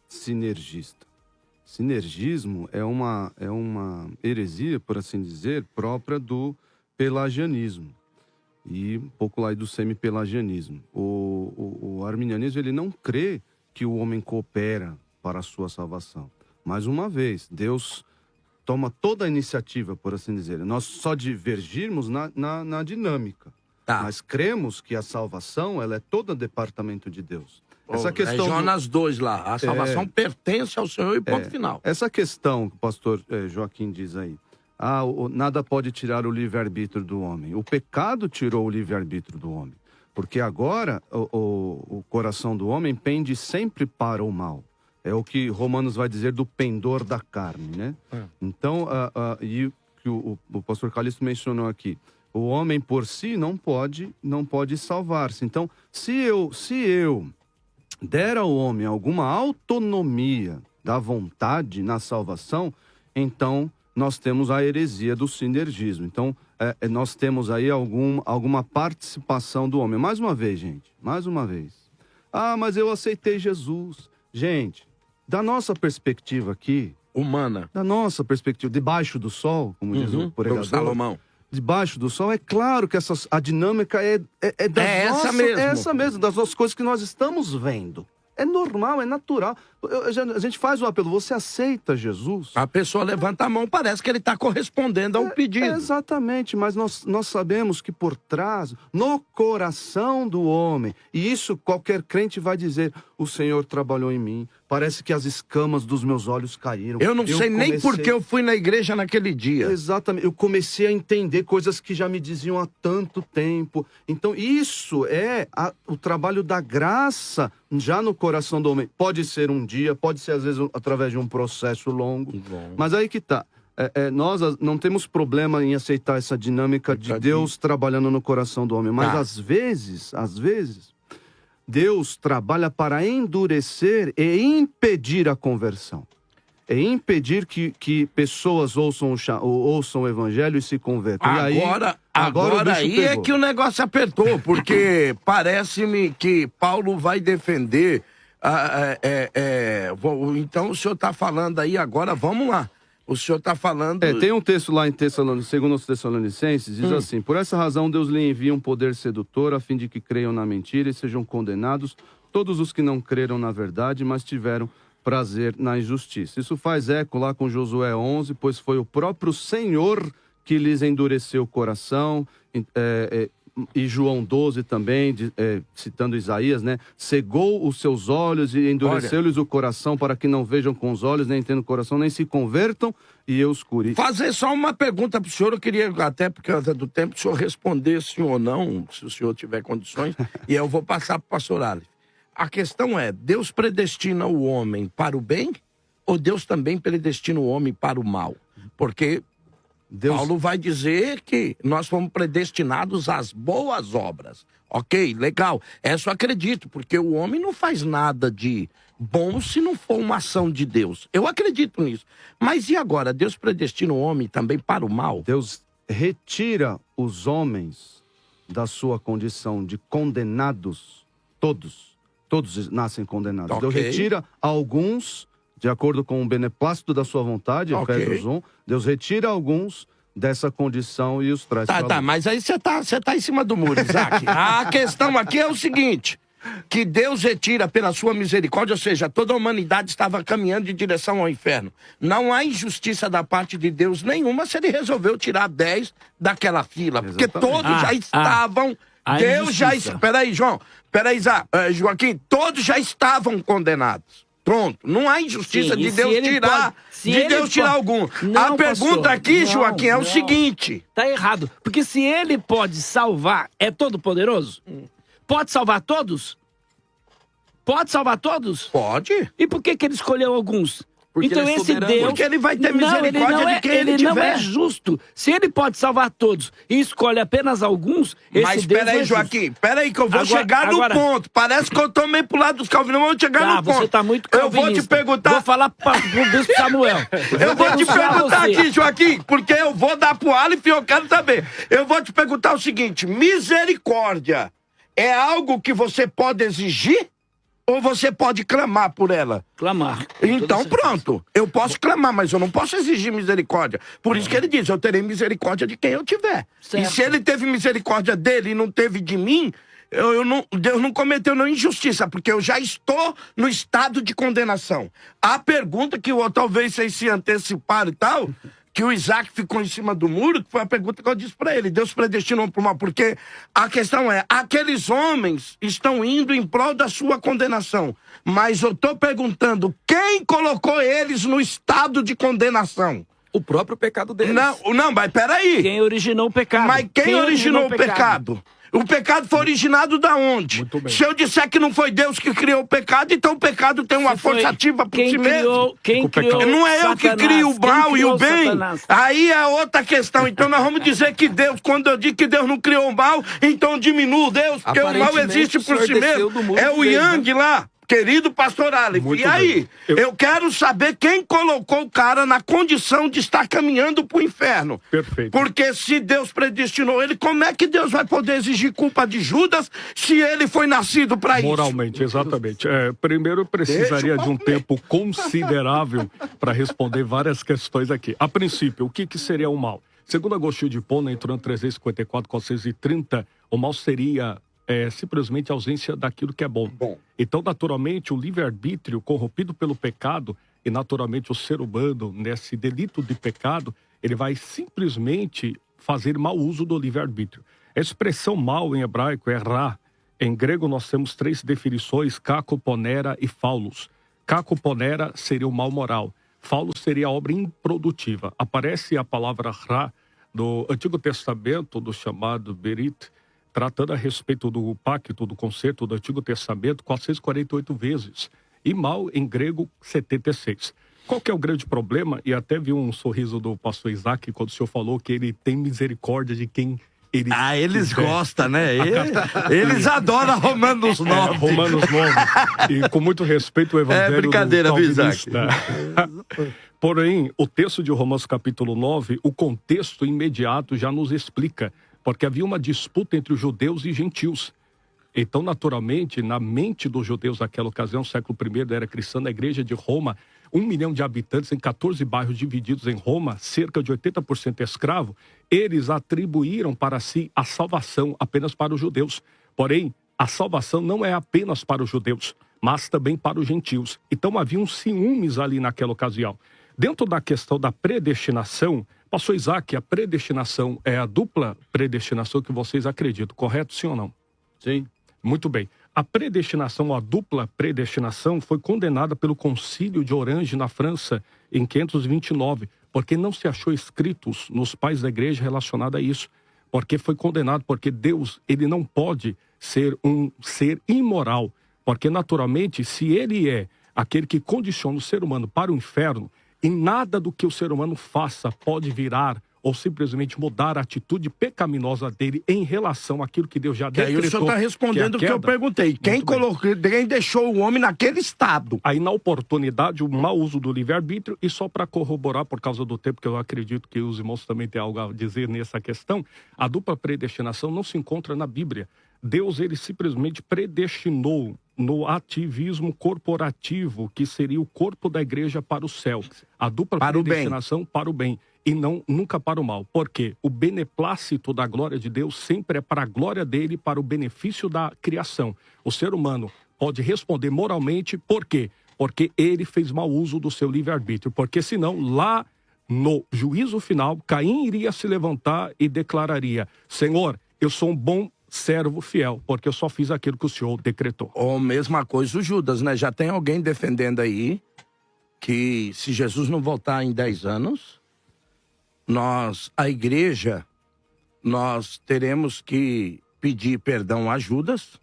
sinergista. Sinergismo é uma heresia, por assim dizer, própria do pelagianismo. E um pouco lá do semi-pelagianismo. O arminianismo, ele não crê que o homem coopera para a sua salvação. Mais uma vez, Deus toma toda a iniciativa, por assim dizer. Nós só divergirmos na dinâmica. Mas cremos que a salvação, ela é toda departamento de Deus. Essa questão Jonas 2 lá, a salvação pertence ao Senhor e ponto final. Essa questão que o pastor Joaquim diz aí, nada pode tirar o livre-arbítrio do homem. O pecado tirou o livre-arbítrio do homem. Porque agora o coração do homem pende sempre para o mal. É o que Romanos vai dizer do pendor da carne, né? Então, e que o pastor Calixto mencionou aqui, o homem por si não pode salvar-se. Então, se eu der ao homem alguma autonomia da vontade na salvação, então nós temos a heresia do sinergismo. Então, nós temos aí alguma participação do homem. Mais uma vez, gente, mais uma vez. Mas eu aceitei Jesus. Gente, da nossa perspectiva aqui... humana. Da nossa perspectiva, debaixo do sol, como diz o pregador... Salomão. Debaixo do sol, é claro que a dinâmica é essa mesmo, das nossas coisas que nós estamos vendo. É normal, é natural. A gente faz o apelo, você aceita Jesus? A pessoa levanta a mão, parece que ele está correspondendo ao pedido. Exatamente, mas nós sabemos que por trás, no coração do homem, e isso qualquer crente vai dizer, o Senhor trabalhou em mim, parece que as escamas dos meus olhos caíram. Eu não sei nem porque eu fui na igreja naquele dia. Exatamente, eu comecei a entender coisas que já me diziam há tanto tempo. Então isso é o trabalho da graça já no coração do homem. Pode ser um dia, pode ser às vezes através de um processo longo. Mas aí que tá. Nós não temos problema em aceitar essa dinâmica de Deus trabalhando no coração do homem. Mas às vezes, Deus trabalha para endurecer e impedir a conversão. É impedir que pessoas ouçam o evangelho e se convertam. Agora aí é que o negócio apertou, porque parece-me que Paulo vai defender... então o senhor está falando aí agora, vamos lá. O senhor está falando... Tem um texto lá em segundo os Tessalonicenses, diz assim, por essa razão Deus lhe envia um poder sedutor a fim de que creiam na mentira e sejam condenados todos os que não creram na verdade, mas tiveram prazer na injustiça. Isso faz eco lá com Josué 11, pois foi o próprio Senhor que lhes endureceu o coração, e João 12 também, citando Isaías, né? Cegou os seus olhos e endureceu-lhes o coração para que não vejam com os olhos, nem entendam o coração, nem se convertam e eu os cure. Fazer só uma pergunta para o senhor, eu queria, até por causa do tempo, o senhor responder sim ou não, se o senhor tiver condições, e eu vou passar para o pastor Aleph. A questão é, Deus predestina o homem para o bem ou Deus também predestina o homem para o mal? Porque... Paulo vai dizer que nós fomos predestinados às boas obras. Ok, legal. Essa eu acredito, porque o homem não faz nada de bom se não for uma ação de Deus. Eu acredito nisso. Mas e agora? Deus predestina o homem também para o mal? Deus retira os homens da sua condição de condenados. Todos nascem condenados. Okay. Deus retira alguns de acordo com o beneplácito da sua vontade, Ok. Efésios 1, Deus retira alguns dessa condição e os traz Tá, pra luz. mas aí você tá em cima do muro, Isaac. A questão aqui é o seguinte, que Deus retira pela sua misericórdia, ou seja, toda a humanidade estava caminhando em direção ao inferno. Não há injustiça da parte de Deus nenhuma se ele resolveu tirar 10 daquela fila, porque todos já estavam... Deus já... Peraí, João. Peraí, Joaquim. Todos já estavam condenados. Pronto. Não há injustiça de Deus tirar... tirar algum. Não, a pergunta pastor, aqui, não, Joaquim, é o não. seguinte... Tá errado. Porque se ele pode salvar, é todo poderoso? Pode salvar todos? Pode salvar todos? Pode. E por que ele escolheu alguns? Porque então ele é esse soberano. Deus... Porque ele vai ter Não, misericórdia de quem ele não tiver. é justo. Se ele pode salvar todos e escolhe apenas alguns, esse Mas Deus peraí, não é Joaquim, justo. peraí que eu vou Agora- chegar no agora- ponto. Parece que eu tô meio pro lado dos calvinistas, mas eu vou chegar no ponto. Você tá muito Eu calvinista. vou te perguntar... Vou falar pro bispo Samuel. Eu vou te perguntar você. aqui, Joaquim, porque eu vou dar pro Aleph e eu quero saber. Eu vou te perguntar o seguinte, misericórdia é algo que você pode exigir ou você pode clamar por ela? Clamar. Então pronto, eu posso clamar, mas eu não posso exigir misericórdia. Por isso que ele diz, eu terei misericórdia de quem eu tiver. Certo. E se ele teve misericórdia dele e não teve de mim... Deus não cometeu nenhuma injustiça, porque eu já estou no estado de condenação. A pergunta que talvez vocês se anteciparam e tal, que o Isaac ficou em cima do muro, que foi a pergunta que eu disse pra ele. Deus predestinou para o mal, porque a questão é, aqueles homens estão indo em prol da sua condenação, mas eu tô perguntando, quem colocou eles no estado de condenação? O próprio pecado deles. Não, mas peraí. Quem originou o pecado? Mas quem originou o pecado? O pecado foi originado da onde? Se eu disser que não foi Deus que criou o pecado, então o pecado tem uma força ativa por si mesmo. Quem criou Não é eu que Satanás? crio o mal Quem e o criou bem. Satanás? Aí é outra questão. Então nós vamos dizer que Deus, quando eu digo que Deus não criou o mal, então diminua Deus, porque o mal Aparentemente, existe o por senhor si desceu mesmo. do mundo É o mesmo, Yang lá. Querido pastor Aleph, Muito e aí? bem. Eu quero saber quem colocou o cara na condição de estar caminhando pro inferno. Perfeito. Porque se Deus predestinou ele, como é que Deus vai poder exigir culpa de Judas se ele foi nascido para isso? Moralmente, exatamente. Primeiro, eu precisaria de um tempo considerável para responder várias questões aqui. A princípio, o que seria o mal? Segundo Agostinho de Hipona, entrou em 354, 430, o mal seria simplesmente a ausência daquilo que é bom. Então, naturalmente, o livre-arbítrio corrompido pelo pecado e, naturalmente, o ser humano, nesse delito de pecado, ele vai simplesmente fazer mau uso do livre-arbítrio. A expressão mal em hebraico é ra. Em grego, nós temos 3 definições, kakoponera e faulos. Kakoponera seria o mal moral. Faulos seria a obra improdutiva. Aparece a palavra ra do Antigo Testamento, do chamado Berit, tratando a respeito do pacto, do concerto do Antigo Testamento, 448 vezes. E mal, em grego, 76. Qual que é o grande problema? E até vi um sorriso do pastor Isaac quando o senhor falou que ele tem misericórdia de quem ele eles quiser. gostam, né? Eles adoram Romanos 9. Romanos 9. E com muito respeito, o evangelho brincadeira, do viu, Isaac? calvinista. Porém, o texto de Romanos capítulo 9, o contexto imediato já nos explica, porque havia uma disputa entre os judeus e gentios. Então, naturalmente, na mente dos judeus naquela ocasião, século I da era cristã, na igreja de Roma, 1 milhão de habitantes em 14 bairros divididos em Roma, cerca de 80% escravo, eles atribuíram para si a salvação apenas para os judeus. Porém, a salvação não é apenas para os judeus, mas também para os gentios. Então, havia um ciúmes ali naquela ocasião. Dentro da questão da predestinação, pastor Isaac, a predestinação é a dupla predestinação que vocês acreditam, correto, sim ou não? Sim. Muito bem. A predestinação, a dupla predestinação, foi condenada pelo Concílio de Orange, na França, em 529, porque não se achou escritos nos pais da igreja relacionado a isso. Porque foi condenado, porque Deus, ele não pode ser um ser imoral. Porque, naturalmente, se ele é aquele que condiciona o ser humano para o inferno, e nada do que o ser humano faça pode virar ou simplesmente mudar a atitude pecaminosa dele em relação àquilo que Deus já decretou. Aí o senhor está respondendo o que eu perguntei. Quem deixou o homem naquele estado? Aí, na oportunidade, o mau uso do livre-arbítrio, e só para corroborar, por causa do tempo, que eu acredito que os irmãos também têm algo a dizer nessa questão, a dupla predestinação não se encontra na Bíblia. Deus, ele simplesmente predestinou no ativismo corporativo, que seria o corpo da igreja para o céu. A dupla para predestinação para o bem e não nunca para o mal. Porque o beneplácito da glória de Deus sempre é para a glória dele, para o benefício da criação. O ser humano pode responder moralmente, por quê? Porque ele fez mau uso do seu livre-arbítrio. Porque senão, lá no juízo final, Caim iria se levantar e declararia: Senhor, eu sou um bom servo fiel, porque eu só fiz aquilo que o Senhor decretou. Ou mesma coisa o Judas, né? Já tem alguém defendendo aí que se Jesus não voltar em 10 anos, a igreja, nós teremos que pedir perdão a Judas,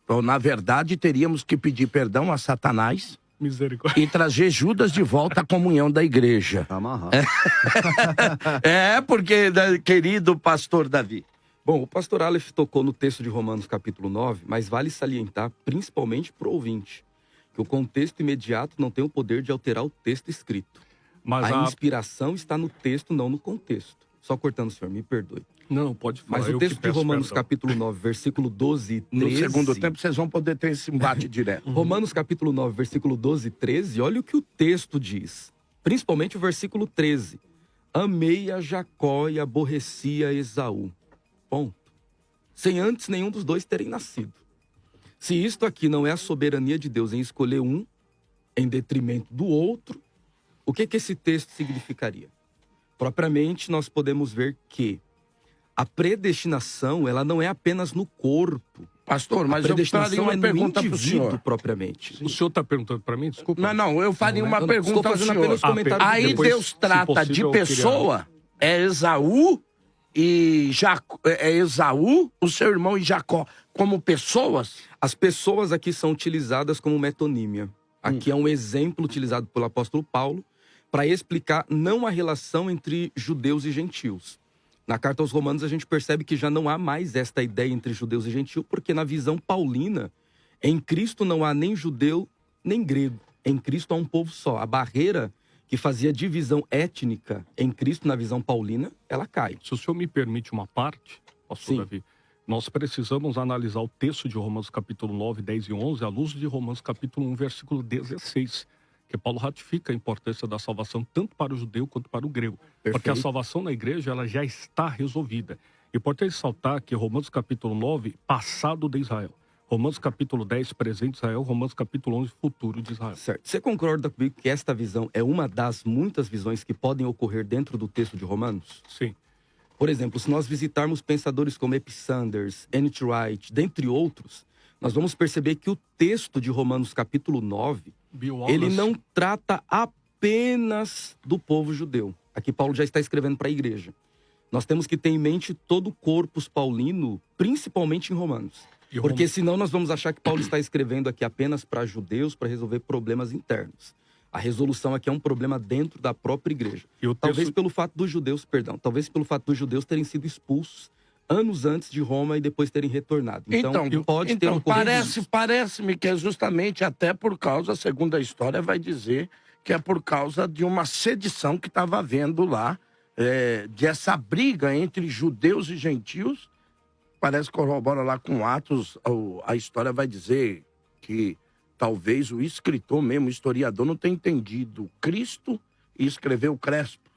ou na verdade teríamos que pedir perdão a Satanás, misericórdia, e trazer Judas de volta à comunhão da igreja. Tá amarrado. Porque, querido pastor Davi. Bom, o pastor Aleph tocou no texto de Romanos capítulo 9, mas vale salientar, principalmente para o ouvinte, que o contexto imediato não tem o poder de alterar o texto escrito. Mas a inspiração está no texto, não no contexto. Só cortando, senhor, me perdoe. Não, pode falar. Mas o texto de Romanos capítulo 9, versículo 12 e 13... No segundo tempo vocês vão poder ter esse embate direto. Romanos capítulo 9, versículo 12 e 13, olha o que o texto diz. Principalmente o versículo 13. Amei a Jacó e aborreci a Esaú. Ponto. Sem antes nenhum dos dois terem nascido. Se isto aqui não é a soberania de Deus em escolher um em detrimento do outro, o que esse texto significaria? Propriamente, nós podemos ver que a predestinação, ela não é apenas no corpo. Pastor, mas eu faria uma pergunta para o senhor. Propriamente. O senhor está perguntando para mim? Desculpa. Não, eu faria uma pergunta ao senhor. Aí depois, Deus trata de pessoa, é Esaú e Jacó, é Esaú, o seu irmão, e Jacó, como pessoas? As pessoas aqui são utilizadas como metonímia. Aqui é um exemplo utilizado pelo apóstolo Paulo para explicar não a relação entre judeus e gentios. Na carta aos Romanos a gente percebe que já não há mais esta ideia entre judeus e gentios, porque na visão paulina, em Cristo não há nem judeu nem grego. Em Cristo há um povo só. A barreira que fazia divisão étnica em Cristo, na visão paulina, ela cai. Se o senhor me permite uma parte, pastor Davi, nós precisamos analisar o texto de Romanos capítulo 9, 10 e 11, à luz de Romanos capítulo 1, versículo 16, que Paulo ratifica a importância da salvação tanto para o judeu quanto para o grego. Perfeito. Porque a salvação na igreja, ela já está resolvida. Importante ressaltar que Romanos capítulo 9, passado de Israel. Romanos capítulo 10, presente de Israel. Romanos capítulo 11, futuro de Israel. Certo. Você concorda comigo que esta visão é uma das muitas visões que podem ocorrer dentro do texto de Romanos? Sim. Por exemplo, se nós visitarmos pensadores como Epicenders, N.T. Wright, dentre outros, nós vamos perceber que o texto de Romanos capítulo 9, ele não trata apenas do povo judeu. Aqui Paulo já está escrevendo para a igreja. Nós temos que ter em mente todo o corpus paulino, principalmente em Romanos. Porque senão nós vamos achar que Paulo está escrevendo aqui apenas para judeus, para resolver problemas internos. A resolução aqui é um problema dentro da própria igreja. Talvez pelo fato dos judeus terem sido expulsos anos antes de Roma e depois terem retornado. Então pode ter parece-me que é justamente até por causa, segundo a história, vai dizer que é por causa de uma sedição que estava havendo lá, de essa briga entre judeus e gentios. Parece que corrobora lá com Atos, a história vai dizer que talvez o escritor mesmo, o historiador, não tenha entendido Cristo e escreveu Crespo,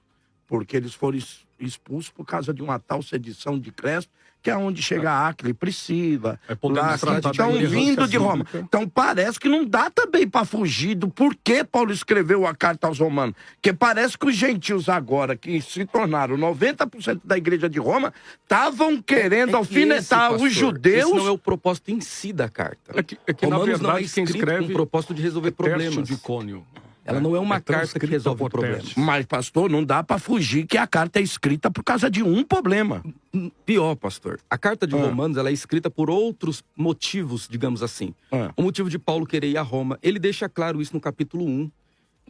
porque eles foram expulsos por causa de uma tal sedição de Crespo, que é onde chega a Áquila e Priscila, lá, que estão vindo de Roma. Então parece que não dá também para fugir do porquê Paulo escreveu a carta aos Romanos. Porque parece que os gentios agora, que se tornaram 90% da igreja de Roma, estavam querendo alfinetar os judeus. Esse não é o propósito em si da carta. Romanos não é escrito com o propósito de resolver problemas. De Icônio. Ela não é uma carta que resolve problemas. Mas, pastor, não dá para fugir que a carta é escrita por causa de um problema. Pior, pastor. A carta de Romanos, ela é escrita por outros motivos, digamos assim. O motivo de Paulo querer ir a Roma, ele deixa claro isso no capítulo 1.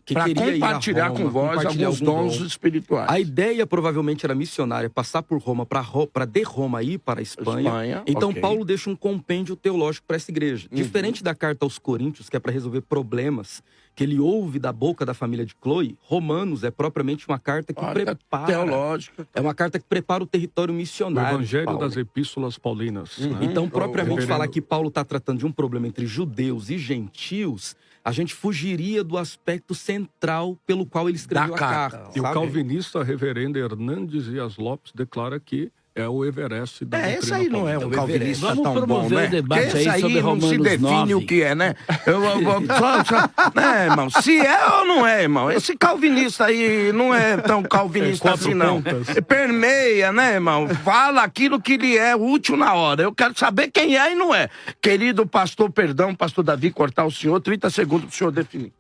que pra queria ir a compartilhar Roma, com vós compartilhar alguns algum dons dom. espirituais. A ideia provavelmente era missionária, passar por Roma, para de Roma ir para a Espanha. Então ok. Paulo deixa um compêndio teológico para essa igreja. Diferente da carta aos Coríntios, que é para resolver problemas que ele ouve da boca da família de Chloe, Romanos é propriamente uma carta que prepara. Teológica. É uma carta que prepara o território O missionário. Evangelho Paulo. das Epístolas Paulinas. Né? Então, propriamente Reverendo- falar que Paulo está tratando de um problema entre judeus e gentios, a gente fugiria do aspecto central pelo qual ele escreveu a carta. E o sabe? calvinista reverendo Hernandes Dias Lopes declara que é o Everest da doutrina Esse aí não é um paulina. calvinista Vamos tão bom, promover né? o debate Porque aí esse sobre não se Romanos define 9. o que é, né? Né, irmão? Se é ou não é, irmão? Esse calvinista aí não é tão calvinista assim, não. Permeia, né, irmão? Fala aquilo que lhe é útil na hora. Eu quero saber quem é e não é. Querido pastor, perdão, pastor Davi, cortar o senhor, 30 segundos pro senhor definir.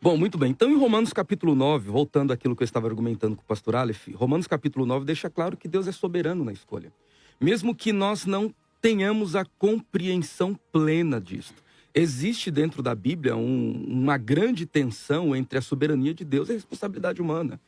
Bom, muito bem. Então, em Romanos capítulo 9, voltando àquilo que eu estava argumentando com o pastor Aleph, Romanos capítulo 9 deixa claro que Deus é soberano na escolha. Mesmo que nós não tenhamos a compreensão plena disso. Existe dentro da Bíblia uma grande tensão entre a soberania de Deus e a responsabilidade humana.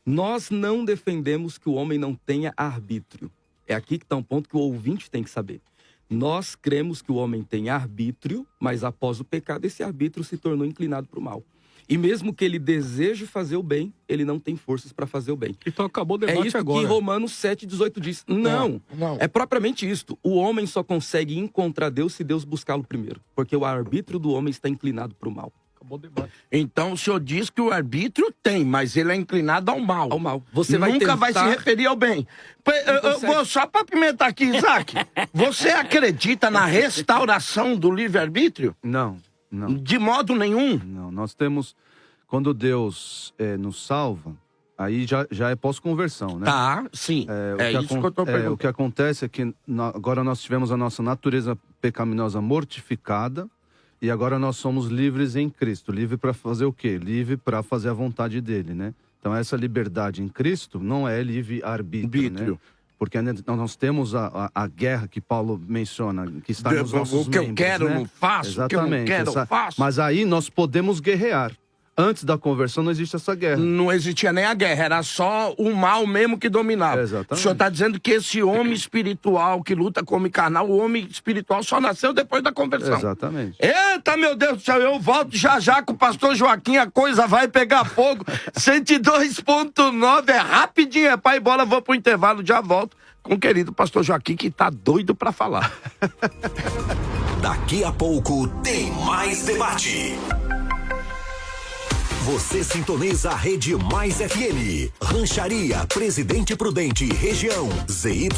Nós não defendemos que o homem não tenha arbítrio. É aqui que está um ponto que o ouvinte tem que saber. Nós cremos que o homem tem arbítrio, mas após o pecado, esse arbítrio se tornou inclinado para o mal. E mesmo que ele deseje fazer o bem, ele não tem forças para fazer o bem. Então acabou o É debate isso agora. que Romanos 7,18 diz. Não, é propriamente isto. O homem só consegue encontrar Deus se Deus buscá-lo primeiro. Porque o arbítrio do homem está inclinado para o mal. Acabou o debate. Então o senhor diz que o arbítrio tem, mas ele é inclinado ao mal. Ao mal. Você vai Nunca tentar... vai se referir ao bem. Eu vou só para pimentar aqui, Isaac. Você acredita na restauração do livre-arbítrio? Não. De modo nenhum? Não, nós temos... Quando Deus nos salva, aí já é pós-conversão, né? Tá, sim. Isso que eu tô perguntando. O que acontece é que agora nós tivemos a nossa natureza pecaminosa mortificada e agora nós somos livres em Cristo. Livre para fazer o quê? Livre para fazer a vontade dele, né? Então essa liberdade em Cristo não é livre-arbítrio, né? Porque nós temos a guerra que Paulo menciona, que está nos nossos O que eu membros, quero, né? não faço. Exatamente. O que eu não quero, eu faço. Mas aí nós podemos guerrear. Antes da conversão não existe essa guerra. Não existia nem a guerra, era só o mal mesmo que dominava. Exatamente. O senhor está dizendo que esse homem espiritual que luta com o homem carnal, o homem espiritual só nasceu depois da conversão. Exatamente. Eita, meu Deus do céu, eu volto já com o pastor Joaquim, a coisa vai pegar fogo. 102.9, é rapidinho, é pai bola, vou pro intervalo, já volto com o querido pastor Joaquim, que tá doido pra falar. Daqui a pouco tem mais debate. Você sintoniza a Rede Mais FM. Rancharia Presidente Prudente, região ZYE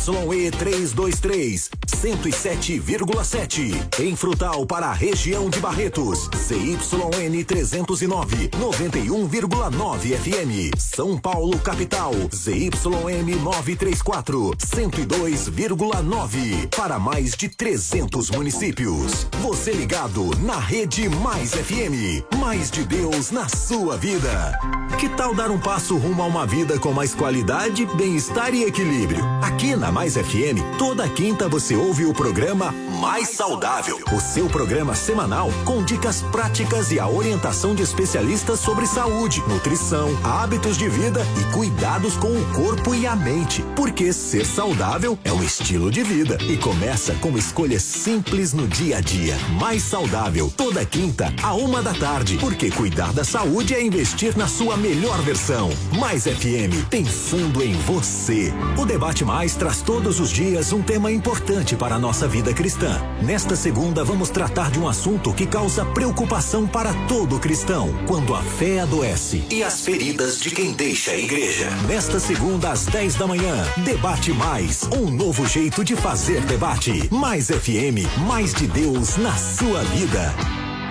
323, 107,7. Em Frutal para a região de Barretos, ZYN 309, 91,9 FM. São Paulo capital, ZYM 934, 102,9. Para mais de 300 municípios. Você ligado na Rede Mais FM. Mais de Deus na sua vida. Que tal dar um passo rumo a uma vida com mais qualidade, bem-estar e equilíbrio? Aqui na Mais FM, toda quinta você ouve o programa Mais Saudável, o seu programa semanal com dicas práticas e a orientação de especialistas sobre saúde, nutrição, hábitos de vida e cuidados com o corpo e a mente. Porque ser saudável é um estilo de vida e começa com escolhas simples no dia a dia. Mais Saudável, toda quinta, à 13h, porque cuidar da saúde é investir na sua melhor versão. Mais FM, pensando em você. O Debate Mais traz todos os dias um tema importante para a nossa vida cristã. Nesta segunda, vamos tratar de um assunto que causa preocupação para todo cristão, quando a fé adoece e as feridas de quem deixa a igreja. Nesta segunda, às 10 da manhã, Debate Mais, um novo jeito de fazer debate. Mais FM, mais de Deus na sua vida.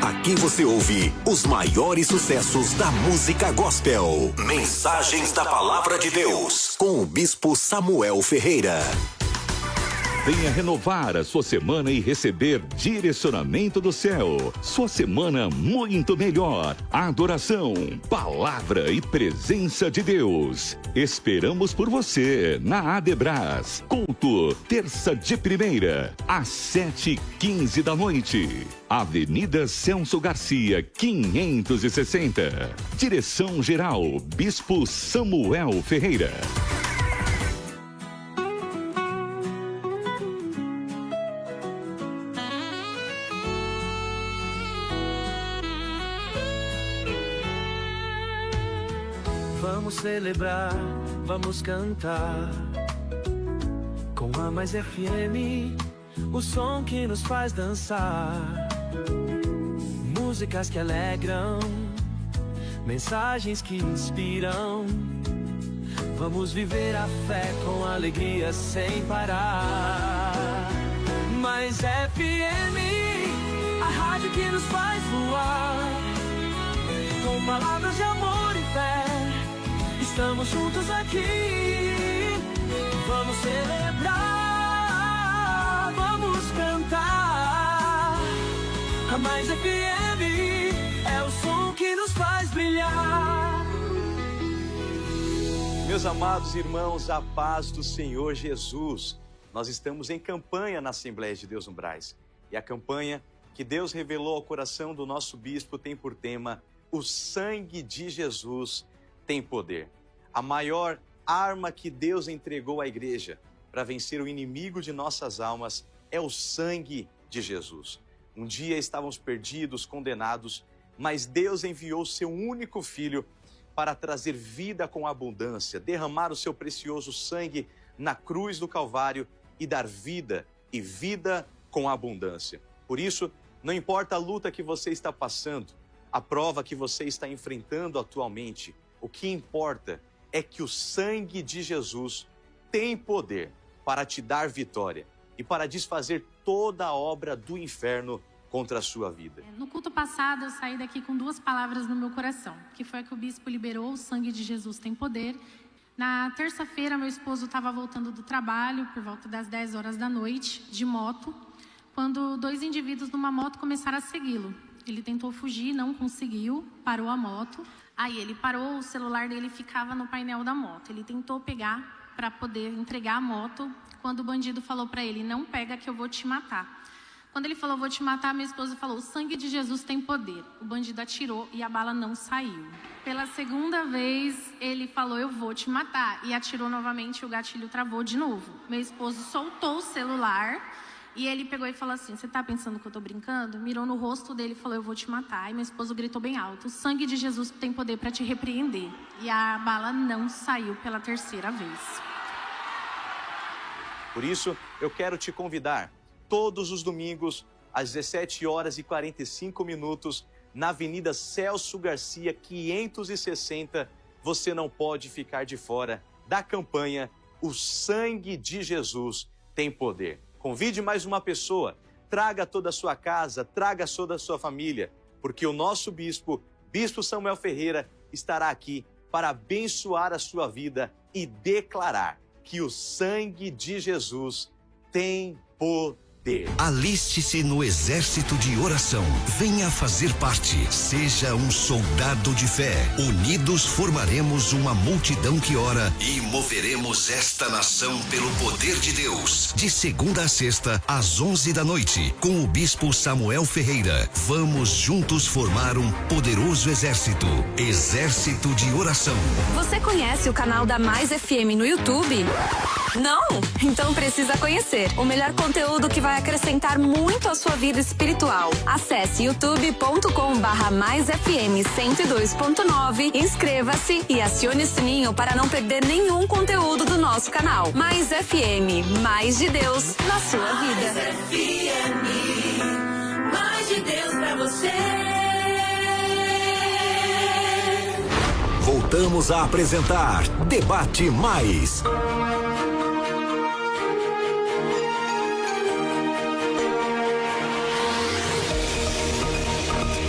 Aqui você ouve os maiores sucessos da música gospel. Mensagens da Palavra de Deus, com o Bispo Samuel Ferreira. Venha renovar a sua semana e receber direcionamento do céu. Sua semana muito melhor. Adoração, palavra e presença de Deus. Esperamos por você na Adebras. Culto, terça de primeira, às 7h15 da noite. Avenida Celso Garcia, 560. Direção-geral, Bispo Samuel Ferreira. Vamos celebrar, vamos cantar com a Mais FM, o som que nos faz dançar. Músicas que alegram, mensagens que inspiram. Vamos viver a fé com alegria sem parar. Mais FM, a rádio que nos faz voar, com palavras de amor e fé. Estamos juntos aqui, vamos celebrar, vamos cantar. A Mais FM é o som que nos faz brilhar. Meus amados irmãos, a paz do Senhor Jesus. Nós estamos em campanha na Assembleia de Deus no Brás. E a campanha que Deus revelou ao coração do nosso bispo tem por tema: o sangue de Jesus tem poder. A maior arma que Deus entregou à igreja para vencer o inimigo de nossas almas é o sangue de Jesus. Um dia estávamos perdidos, condenados, mas Deus enviou o seu único filho para trazer vida com abundância, derramar o seu precioso sangue na cruz do Calvário e dar vida, e vida com abundância. Por isso, não importa a luta que você está passando, a prova que você está enfrentando atualmente, o que importa é que o sangue de Jesus tem poder para te dar vitória e para desfazer toda a obra do inferno contra a sua vida. No culto passado, eu saí daqui com 2 palavras no meu coração, que foi a que o bispo liberou: o sangue de Jesus tem poder. Na terça-feira, meu esposo estava voltando do trabalho, por volta das 10 horas da noite, de moto, quando 2 indivíduos numa moto começaram a segui-lo. Ele tentou fugir, não conseguiu, parou a moto. Aí ele parou, o celular dele ficava no painel da moto. Ele tentou pegar para poder entregar a moto, quando o bandido falou para ele: não pega que eu vou te matar. Quando ele falou: vou te matar, minha esposa falou: o sangue de Jesus tem poder. O bandido atirou e a bala não saiu. Pela segunda vez, ele falou: eu vou te matar. E atirou novamente e o gatilho travou de novo. Meu esposo soltou o celular e ele pegou e falou assim: você tá pensando que eu tô brincando? Mirou no rosto dele e falou: eu vou te matar. E meu esposo gritou bem alto: o sangue de Jesus tem poder para te repreender. E a bala não saiu pela terceira vez. Por isso, eu quero te convidar, todos os domingos, às 17h45, na Avenida Celso Garcia, 560, você não pode ficar de fora da campanha O Sangue de Jesus Tem Poder. Convide mais uma pessoa, traga toda a sua casa, traga toda a sua família, porque o nosso bispo, Bispo Samuel Ferreira, estará aqui para abençoar a sua vida e declarar que o sangue de Jesus tem poder. Aliste-se no exército de oração. Venha fazer parte. Seja um soldado de fé. Unidos formaremos uma multidão que ora e moveremos esta nação pelo poder de Deus. De segunda a sexta, às 11 da noite, com o bispo Samuel Ferreira. Vamos juntos formar um poderoso exército. Exército de oração. Você conhece o canal da Mais FM no YouTube? Não? Então precisa conhecer. O melhor conteúdo que vai acrescentar muito à sua vida espiritual. Acesse youtube.com/maisfm 102.9, inscreva-se e acione o sininho para não perder nenhum conteúdo do nosso canal. Mais FM, mais de Deus na sua vida. Mais FM, mais de Deus pra você. Voltamos a apresentar Debate Mais.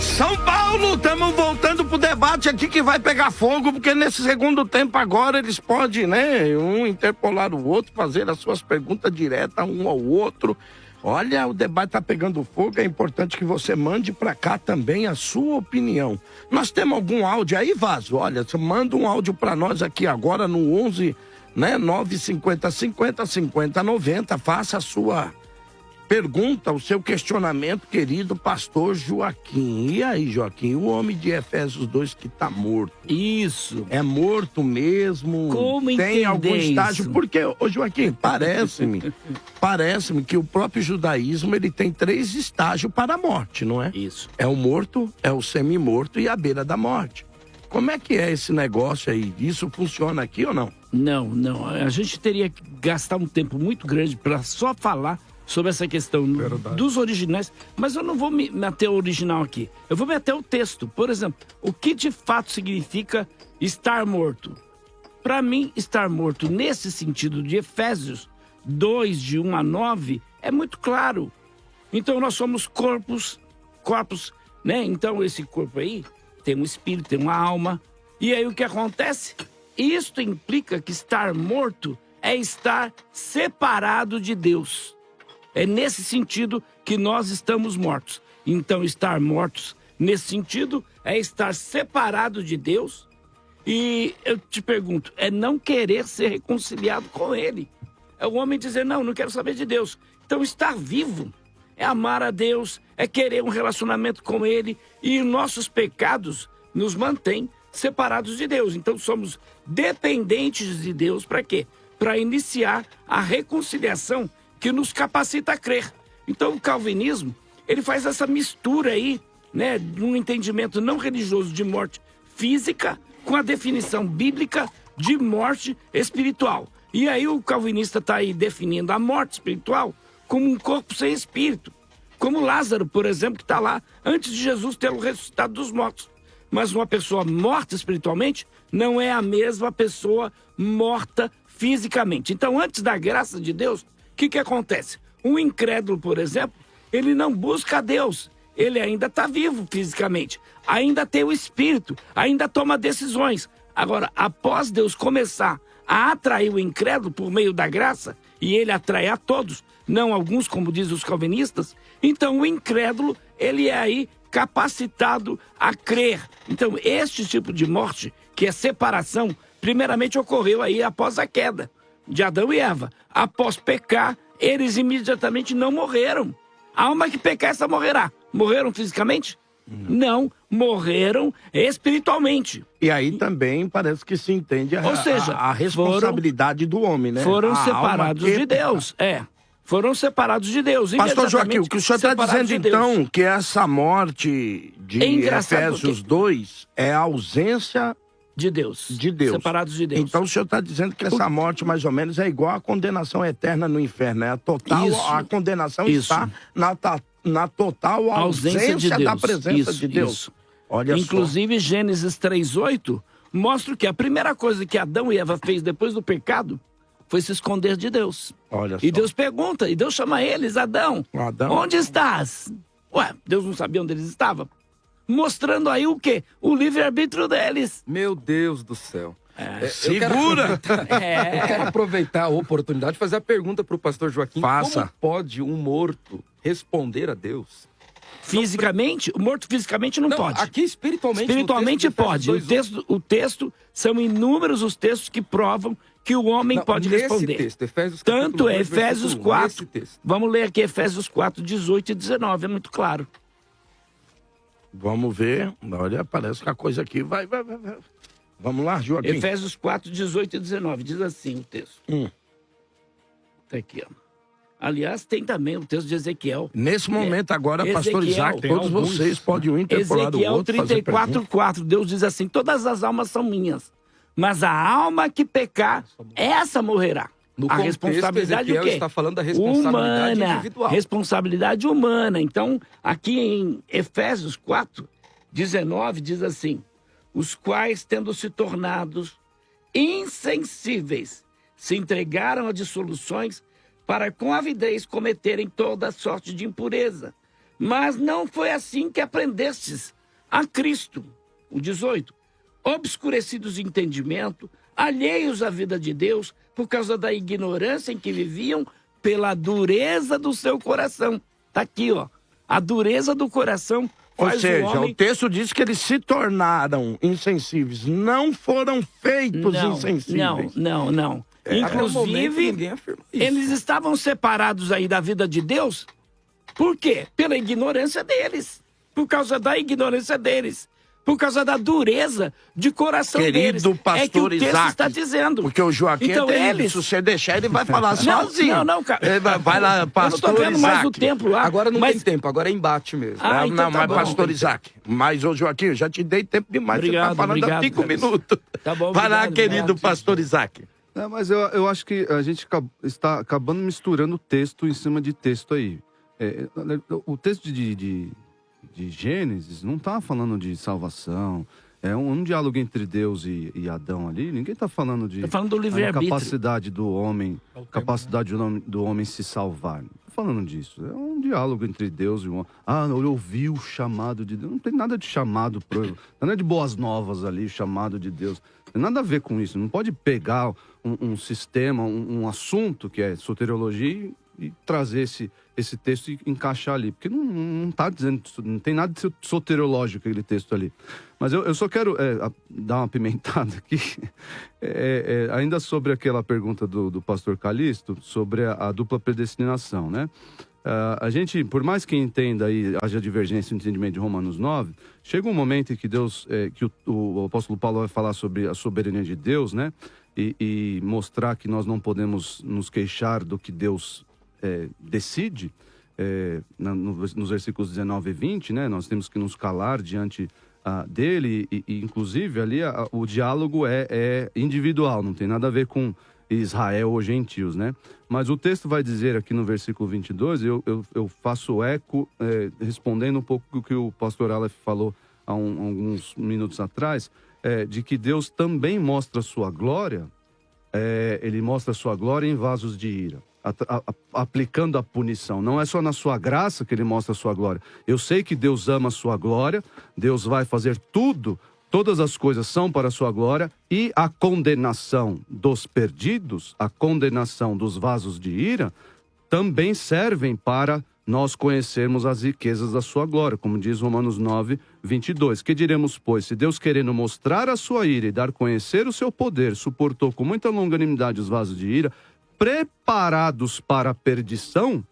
São Paulo! Paulo, estamos voltando pro debate aqui que vai pegar fogo, porque nesse segundo tempo agora eles podem, né, um interpolar o outro, fazer as suas perguntas diretas um ao outro. Olha, o debate tá pegando fogo, é importante que você mande pra cá também a sua opinião. Nós temos algum áudio aí, Vaso? Olha, você manda um áudio pra nós aqui agora no 11, né, 950 50 50 90, faça a sua pergunta, o seu questionamento, querido pastor Joaquim. E aí, Joaquim, o homem de Efésios 2 que tá morto. Isso. É morto mesmo? Como tem algum estágio? isso? Porque, ô Joaquim, parece-me que o próprio judaísmo, ele tem 3 estágios para a morte, não é? Isso. É o morto, é o semi-morto e a beira da morte. Como é que é esse negócio aí? Isso funciona aqui ou não? Não. A gente teria que gastar um tempo muito grande para só falar sobre essa questão dos originais, mas eu não vou me ater ao original aqui. Eu vou me ater ao texto. Por exemplo, o que de fato significa estar morto? Para mim, estar morto nesse sentido de Efésios 2, de 1 a 9, é muito claro. Então, nós somos corpos, né? Então, esse corpo aí tem um espírito, tem uma alma. E aí, o que acontece? Isto implica que estar morto é estar separado de Deus. É nesse sentido que nós estamos mortos. Então, estar mortos, nesse sentido, é estar separado de Deus. E eu te pergunto, é não querer ser reconciliado com Ele. É o homem dizer, não quero saber de Deus. Então, estar vivo é amar a Deus, é querer um relacionamento com Ele. E nossos pecados nos mantêm separados de Deus. Então, somos dependentes de Deus para quê? Para iniciar a reconciliação que nos capacita a crer. Então, o calvinismo, ele faz essa mistura aí, né, de um entendimento não religioso de morte física com a definição bíblica de morte espiritual. E aí o calvinista está aí definindo a morte espiritual como um corpo sem espírito. Como Lázaro, por exemplo, que está lá antes de Jesus tê-lo ressuscitado dos mortos. Mas uma pessoa morta espiritualmente não é a mesma pessoa morta fisicamente. Então, antes da graça de Deus, o que acontece? Um incrédulo, por exemplo, ele não busca a Deus. Ele ainda está vivo fisicamente. Ainda tem o espírito. Ainda toma decisões. Agora, após Deus começar a atrair o incrédulo por meio da graça, e ele atrai a todos, não alguns, como dizem os calvinistas, então o incrédulo, ele é aí capacitado a crer. Então, este tipo de morte, que é separação, primeiramente ocorreu aí após a queda de Adão e Eva. Após pecar, eles imediatamente não morreram. A alma que pecar, essa morrerá. Morreram fisicamente? Não, morreram espiritualmente. E aí também parece que se entende Ou seja, a responsabilidade do homem, né? Foram A separados alma que de Deus. Foram separados de Deus. Pastor Joaquim, o que o senhor está dizendo então que essa morte de Efésios 2 é a ausência de Deus. Separados de Deus. Então o senhor está dizendo que essa morte mais ou menos é igual à condenação eterna no inferno, né? A condenação está na total ausência de Deus. da presença de Deus. Isso. Olha Inclusive, só. Gênesis 3:8 mostra que a primeira coisa que Adão e Eva fez depois do pecado foi se esconder de Deus. Olha e só. Deus pergunta, e Deus chama eles, Adão, onde estás? Ué, Deus não sabia onde eles estavam. Mostrando aí o quê? O livre-arbítrio deles. Meu Deus do céu. Segura! Eu quero aproveitar a oportunidade de fazer a pergunta para o pastor Joaquim. Faça. Como pode um morto responder a Deus? Fisicamente? O morto fisicamente não pode. Aqui espiritualmente. Espiritualmente pode. O texto, são inúmeros os textos que provam que o homem pode responder. Texto, Efésios Tanto é 2, Efésios 1, 4. Vamos ler aqui Efésios 4, 18 e 19. É muito claro. Vamos ver. Olha, parece que a coisa aqui vai. Vamos lá, Joaquim. Efésios 4, 18 e 19. Diz assim o texto. Tá aqui, ó. Aliás, tem também o texto de Ezequiel. Nesse momento agora, pastor Isaac, todos vocês podem interpolar o outro. Ezequiel 34:4, Deus diz assim, todas as almas são minhas, mas a alma que pecar, essa morrerá. No a responsabilidade Ezequiel o quê? está falando da responsabilidade humana, individual. Responsabilidade humana. Então, aqui em Efésios 4, 19, diz assim, os quais, tendo se tornados insensíveis, se entregaram a dissoluções para com avidez cometerem toda sorte de impureza. Mas não foi assim que aprendestes, a Cristo. O 18. Obscurecidos de entendimento, alheios à vida de Deus, por causa da ignorância em que viviam, pela dureza do seu coração. Tá aqui, ó. A dureza do coração faz Ou seja, o homem... o texto diz que eles se tornaram insensíveis, não foram feitos insensíveis. Não. Inclusive, eles estavam separados aí da vida de Deus. Por quê? Pela ignorância deles. Por causa da ignorância deles. Por causa da dureza de coração deles. Querido pastor é que o texto Isaac, está dizendo. Porque o Joaquim então, se você deixar, ele vai falar sozinho. Não, cara. Vai lá, pastor eu não tô vendo Isaac. mais o tempo lá. Agora não tem tempo, agora é embate mesmo. Então tá bom. pastor Isaac. Mas, ô Joaquim, eu já te dei tempo demais. Obrigado, você tá falando há 5 minutos. Tá bom, vai lá, obrigado, querido pastor Isaac. Mas eu acho que a gente está acabando misturando texto em cima de texto aí. O texto de Gênesis não está falando de salvação. É um diálogo entre Deus e Adão ali. Ninguém está falando de... Tá falando do livre-arbítrio. Capacidade do homem, do homem se salvar. Não tô falando disso. É um diálogo entre Deus e o homem. Ele ouviu o chamado de Deus. Não tem nada de chamado. Não é de boas novas ali, o chamado de Deus. Não tem nada a ver com isso. Não pode pegar um sistema, um assunto que é soteriologia e trazer esse texto e encaixar ali. Porque não tá dizendo... Não tem nada de soteriológico aquele texto ali. Mas eu só quero dar uma pimentada aqui, ainda sobre aquela pergunta do pastor Calixto, sobre a dupla predestinação, né? A gente, por mais que entenda aí, haja divergência no entendimento de Romanos 9, chega um momento em que Deus, que o apóstolo Paulo vai falar sobre a soberania de Deus, né? E mostrar que nós não podemos nos queixar do que Deus decide, nos versículos 19 e 20, né? Nós temos que nos calar diante dele, e inclusive ali o diálogo é individual, não tem nada a ver com Israel ou gentios, né? Mas o texto vai dizer aqui no versículo 22, eu faço eco, respondendo um pouco o que o pastor Aleph falou há alguns minutos atrás, de que Deus também mostra sua glória, ele mostra sua glória em vasos de ira. Aplicando a punição. Não é só na sua graça que ele mostra a sua glória. Eu sei que Deus ama a sua glória, Deus vai fazer todas as coisas são para a sua glória, e a condenação dos perdidos, a condenação dos vasos de ira, também servem para nós conhecermos as riquezas da sua glória, como diz Romanos 9, 22. Que diremos, pois, se Deus, querendo mostrar a sua ira e dar a conhecer o seu poder, suportou com muita longanimidade os vasos de ira, preparados para a perdição,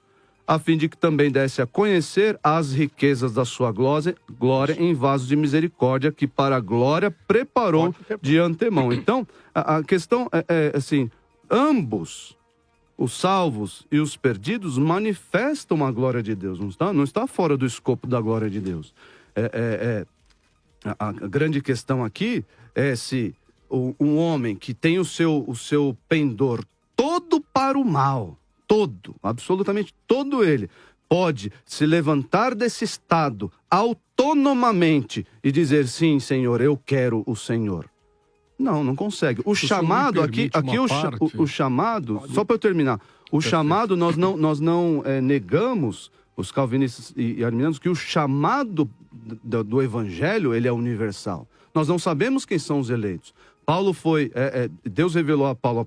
a fim de que também desse a conhecer as riquezas da sua glória em vasos de misericórdia, que para a glória preparou de antemão. Então, a questão é assim, ambos, os salvos e os perdidos, manifestam a glória de Deus, não está fora do escopo da glória de Deus. A grande questão aqui é se um homem que tem o seu pendor todo para o mal, absolutamente todo ele, pode se levantar desse estado autonomamente e dizer, sim, Senhor, eu quero o Senhor. Não consegue. O chamado, o chamado, só para eu terminar, o chamado, nós não negamos, os calvinistas e arminianos, que o chamado do evangelho, ele é universal. Nós não sabemos quem são os eleitos. Paulo Deus revelou a Paulo,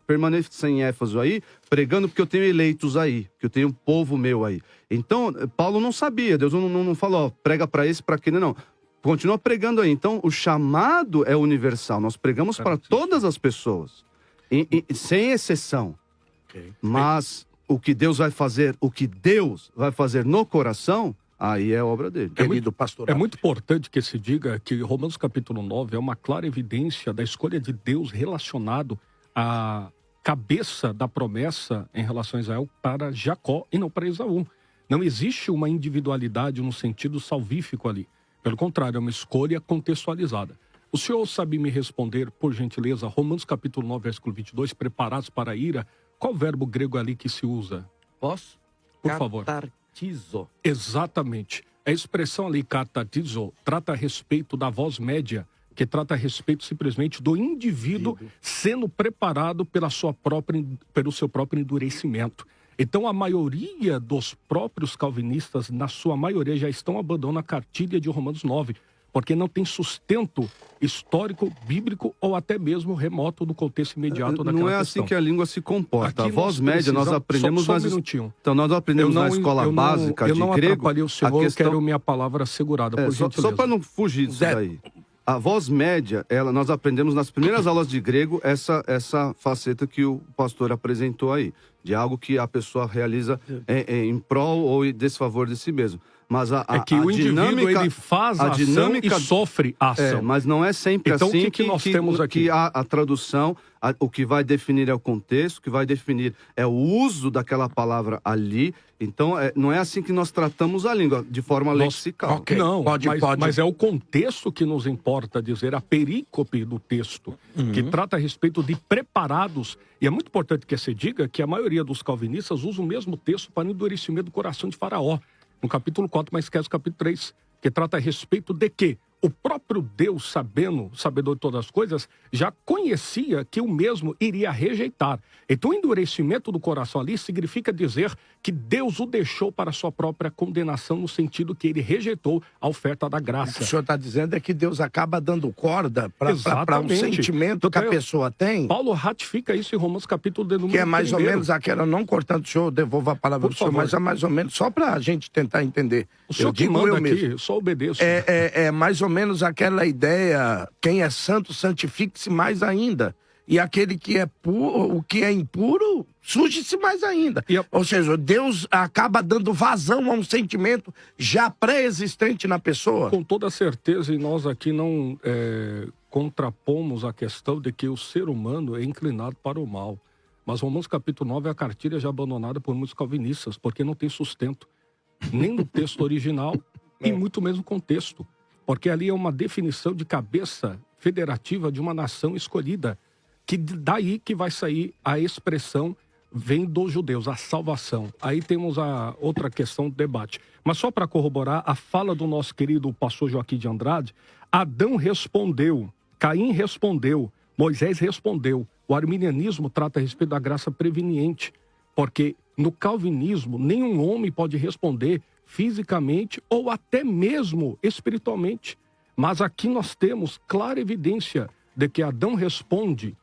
permaneça em Éfeso aí, pregando porque eu tenho eleitos aí, que eu tenho um povo meu aí. Então, Paulo não sabia, Deus não falou, prega para esse, para aquele, não. Continua pregando aí. Então, o chamado é universal, nós pregamos para todas as pessoas, sem exceção. Okay. Mas o que Deus vai fazer no coração, aí é obra dele. Querido pastor. É muito importante que se diga que Romanos capítulo 9 é uma clara evidência da escolha de Deus relacionado à cabeça da promessa em relação a Israel para Jacó e não para Esaú. Não existe uma individualidade no sentido salvífico ali. Pelo contrário, é uma escolha contextualizada. O senhor sabe me responder, por gentileza, Romanos capítulo 9, versículo 22, preparados para a ira, qual verbo grego ali que se usa? Posso? Por favor. Catartizo. Exatamente. A expressão ali, catartizo, trata a respeito da voz média, que trata a respeito simplesmente do indivíduo sendo preparado pelo seu próprio endurecimento. Então, a maioria dos próprios calvinistas, na sua maioria, já estão abandonando a cartilha de Romanos 9, porque não tem sustento histórico, bíblico ou até mesmo remoto do contexto imediato daquela questão. Não é assim que a língua se comporta. Aqui a voz média nós aprendemos... Só um minutinho. Então, nós aprendemos na escola básica de grego... Eu não atrapalhei o senhor, eu quero minha palavra assegurada, por gentileza. Só para não fugir disso daí. A voz média, nós aprendemos nas primeiras aulas de grego essa faceta que o pastor apresentou aí, de algo que a pessoa realiza em prol ou em desfavor de si mesmo. Mas o indivíduo ele faz a ação e sofre a ação. Mas não é sempre então, assim que nós temos aqui? Que a tradução, o que vai definir é o contexto, o que vai definir é o uso daquela palavra ali. Então, não é assim que nós tratamos a língua, de forma lexical. Okay. Não, mas é o contexto que nos importa dizer, a perícope do texto, que trata a respeito de preparados. E é muito importante que se diga que a maioria dos calvinistas usa o mesmo texto para o endurecimento do coração de Faraó. No capítulo 4, mas esquece o capítulo 3, que trata a respeito de que o próprio Deus, sabedor de todas as coisas, já conhecia que o mesmo iria rejeitar. Então, o endurecimento do coração ali significa dizer que Deus o deixou para a sua própria condenação, no sentido que ele rejeitou a oferta da graça. O que o senhor está dizendo é que Deus acaba dando corda para um sentimento que a pessoa tem. Paulo ratifica isso em Romanos capítulo de número 1. Que é mais ou menos aquela, não cortando o senhor, devolva a palavra do senhor, mas é mais ou menos, só para a gente tentar entender. O senhor que manda aqui, eu só obedeço. É mais ou menos aquela ideia, quem é santo, santifique-se mais ainda. E aquele que é puro, o que é impuro, suje-se mais ainda. Ou seja, Deus acaba dando vazão a um sentimento já pré-existente na pessoa. Com toda certeza, e nós aqui não contrapomos a questão de que o ser humano é inclinado para o mal. Mas Romanos capítulo 9 é a cartilha já abandonada por muitos calvinistas, porque não tem sustento, nem no texto original, e muito menos no contexto. Porque ali é uma definição de cabeça federativa de uma nação escolhida, que daí que vai sair a expressão vem dos judeus, a salvação. Aí temos a outra questão do debate. Mas só para corroborar a fala do nosso querido pastor Joaquim de Andrade, Adão respondeu, Caim respondeu, Moisés respondeu. O arminianismo trata a respeito da graça preveniente, porque no calvinismo nenhum homem pode responder fisicamente ou até mesmo espiritualmente. Mas aqui nós temos clara evidência de que Adão responde,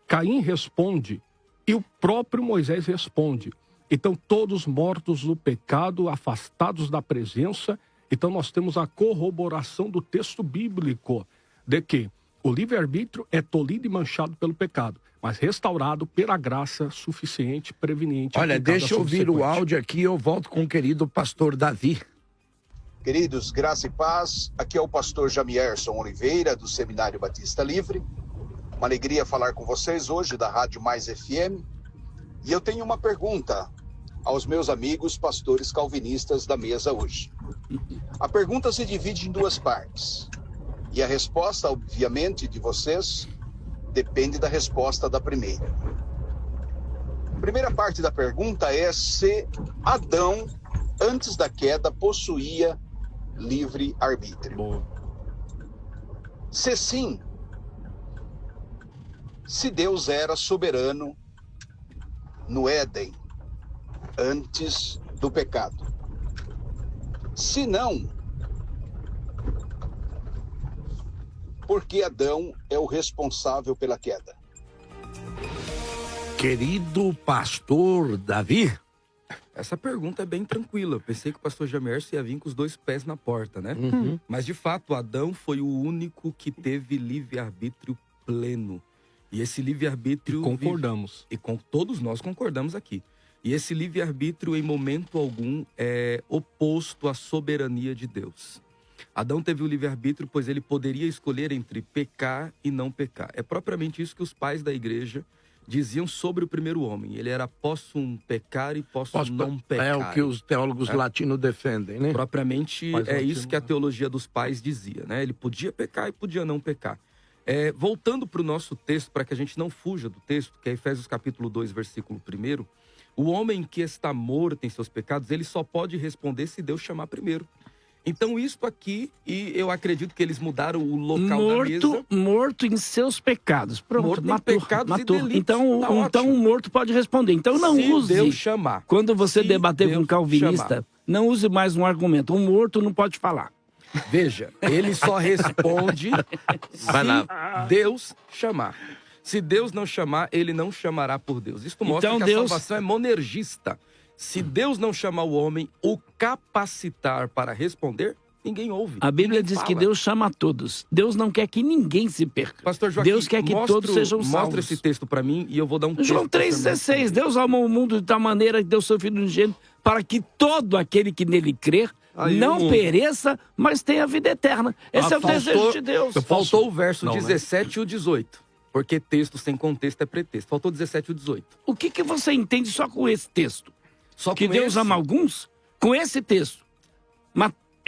Caim responde e o próprio Moisés responde. Então, todos mortos no pecado, afastados da presença. Então, nós temos a corroboração do texto bíblico de que o livre-arbítrio é tolhido e manchado pelo pecado, mas restaurado pela graça suficiente, preveniente. Olha, deixa eu ouvir o áudio aqui e eu volto com o querido pastor Davi. Queridos, graça e paz. Aqui é o pastor Jamierson Oliveira, do Seminário Batista Livre. Uma alegria falar com vocês hoje da Rádio Mais FM. E eu tenho uma pergunta aos meus amigos pastores calvinistas da mesa hoje. A pergunta se divide em duas partes. E a resposta, obviamente, de vocês depende da resposta da primeira. A primeira parte da pergunta é se Adão, antes da queda, possuía livre-arbítrio. Se sim, se Deus era soberano no Éden, antes do pecado. Se não, porque Adão é o responsável pela queda. Querido pastor Davi. Essa pergunta é bem tranquila. Eu pensei que o pastor Jamierson ia vir com os dois pés na porta, né? Mas, de fato, Adão foi o único que teve livre-arbítrio pleno. E esse livre-arbítrio... Concordamos. Todos nós concordamos aqui. E esse livre-arbítrio, em momento algum, é oposto à soberania de Deus. Adão teve o livre-arbítrio, pois ele poderia escolher entre pecar e não pecar. É propriamente isso que os pais da igreja diziam sobre o primeiro homem. Ele era possum pecar e posso não pecar. É o que os teólogos latinos defendem, né? Propriamente isso que a teologia dos pais dizia, né? Ele podia pecar e podia não pecar. Voltando para o nosso texto, para que a gente não fuja do texto, que é Efésios capítulo 2, versículo 1, o homem que está morto em seus pecados, ele só pode responder se Deus chamar primeiro. Então, isso aqui, e eu acredito que eles mudaram o local da mesa. Morto em seus pecados. Pronto, Morto em matou. pecados e delitos. Então, Tá então o morto pode responder. Então não Se use. Deus chamar. Quando você Se debater com Deus um calvinista, chamar. não use mais um argumento. Um morto não pode falar. Veja, ele só responde Vai se lá. Deus chamar. Se Deus não chamar, ele não chamará por Deus. Isso mostra Então, que a Deus- salvação é monergista. Se Deus não chamar o homem, o capacitar para responder, ninguém ouve. A Bíblia ninguém diz que fala. Deus chama a todos. Deus não quer que ninguém se perca. Pastor Joaquim, Deus quer que todos sejam salvos. Mostra esse texto para mim e eu vou dar um texto. João pra 3,16. Deus amou o mundo de tal maneira que deu seu Filho unigênito para que todo aquele que nele crer Aí não o- pereça, mas tenha vida eterna. Esse é o desejo de Deus. Faltou o verso Não, né? 17 e o 18. Porque texto sem contexto é pretexto. Faltou 17 e o 18. O que você entende só com esse texto? Só que com Deus esse? ama alguns? Com esse texto.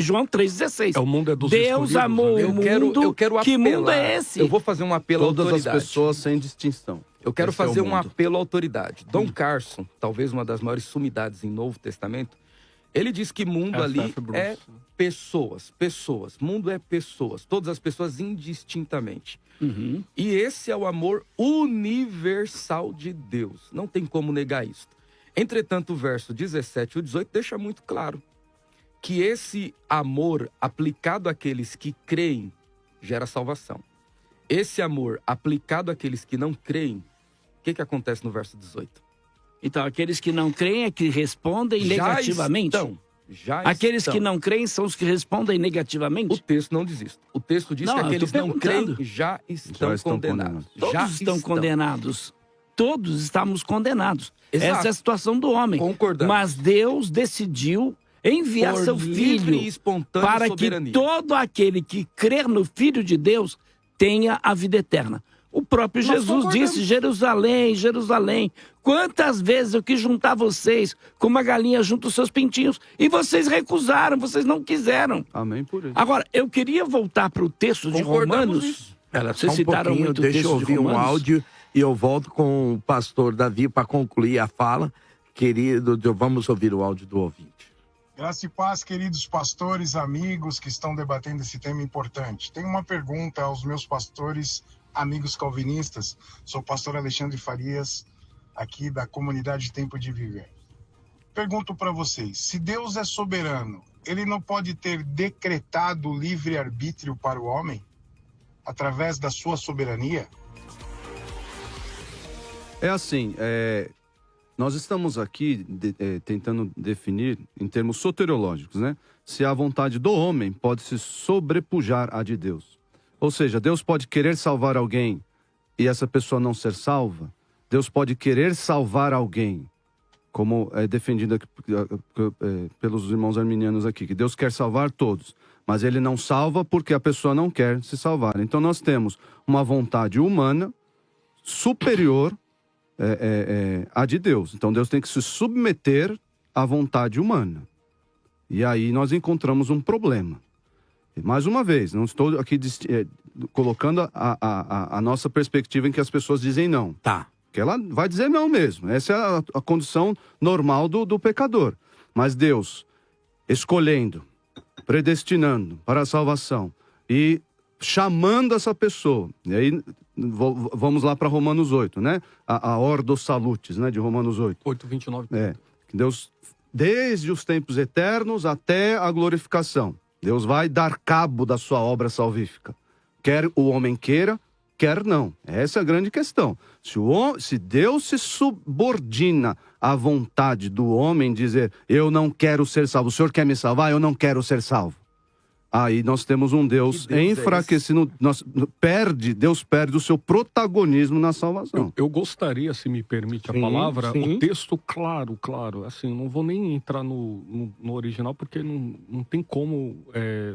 João 3,16. É o mundo é dos Deus escolhidos, amou né? o mundo. Eu quero que apelar. mundo é esse? Eu vou fazer um apelo à Todas as autoridade. pessoas sem distinção. Eu quero Esse é o fazer um mundo. apelo à autoridade. Dom Carson, talvez uma das maiores sumidades em Novo Testamento, ele diz que mundo ali F.F. Bruce. é pessoas. Mundo é pessoas. Todas as pessoas indistintamente. E esse é o amor universal de Deus. Não tem como negar isso. Entretanto, o verso 17 e o 18 deixa muito claro que esse amor aplicado àqueles que creem gera salvação. Esse amor aplicado àqueles que não creem, o que acontece no verso 18? Então, aqueles que não creem é que respondem negativamente? Aqueles que não creem são os que respondem negativamente? O texto não diz isso. O texto diz que eu tô aqueles não creem perguntando. já estão condenados. Todos Já estão condenados. Todos estamos condenados. Exato. Essa é a situação do homem. Concordamos. Mas Deus decidiu enviar Por seu livre Filho e espontânea para soberania. que todo aquele que crer no Filho de Deus tenha a vida eterna. O próprio Nós Jesus concordamos. disse, Jerusalém, Jerusalém, quantas vezes eu quis juntar vocês como uma galinha junto os seus pintinhos e vocês recusaram, vocês não quiseram. Amém por isso. Agora, eu queria voltar para o texto de Concordamos Romanos. nisso. Ela Vocês só um citaram pouquinho, muito o deixa eu texto de ouvir um Romanos. áudio e eu volto com o pastor Davi para concluir a fala. Querido, vamos ouvir o áudio do ouvinte. Graça e paz, queridos pastores, amigos que estão debatendo esse tema importante. Tenho uma pergunta aos meus pastores, amigos calvinistas. Sou o pastor Alexandre Farias, aqui da comunidade Tempo de Viver. Pergunto para vocês, se Deus é soberano, ele não pode ter decretado o livre-arbítrio para o homem? Através da sua soberania? É assim, nós estamos aqui tentando definir, em termos soteriológicos, né? Se a vontade do homem pode se sobrepujar à de Deus. Ou seja, Deus pode querer salvar alguém e essa pessoa não ser salva. Deus pode querer salvar alguém, como é defendido aqui, pelos irmãos arminianos aqui, que Deus quer salvar todos, mas ele não salva porque a pessoa não quer se salvar. Então nós temos uma vontade humana superior a de Deus. Então Deus tem que se submeter à vontade humana. E aí nós encontramos um problema. E mais uma vez, não estou aqui colocando a nossa perspectiva em que as pessoas dizem não. Tá. Que ela vai dizer não mesmo. Essa é a condição normal do pecador. Mas Deus, escolhendo, predestinando para a salvação e chamando essa pessoa. E aí vamos lá para Romanos 8, né? A Ordo Salutis, né? De Romanos 8. 8:29. Que Deus, desde os tempos eternos até a glorificação, Deus vai dar cabo da sua obra salvífica. Quer o homem queira, quer não. Essa é a grande questão. Se Deus se subordina à vontade do homem, dizer, eu não quero ser salvo, o Senhor quer me salvar, eu não quero ser salvo. Aí nós temos um Deus enfraquecido, Deus perde o seu protagonismo na salvação. Eu gostaria, se me permite a Sim, palavra, sim. o texto claro, assim, não vou nem entrar no original, porque não tem como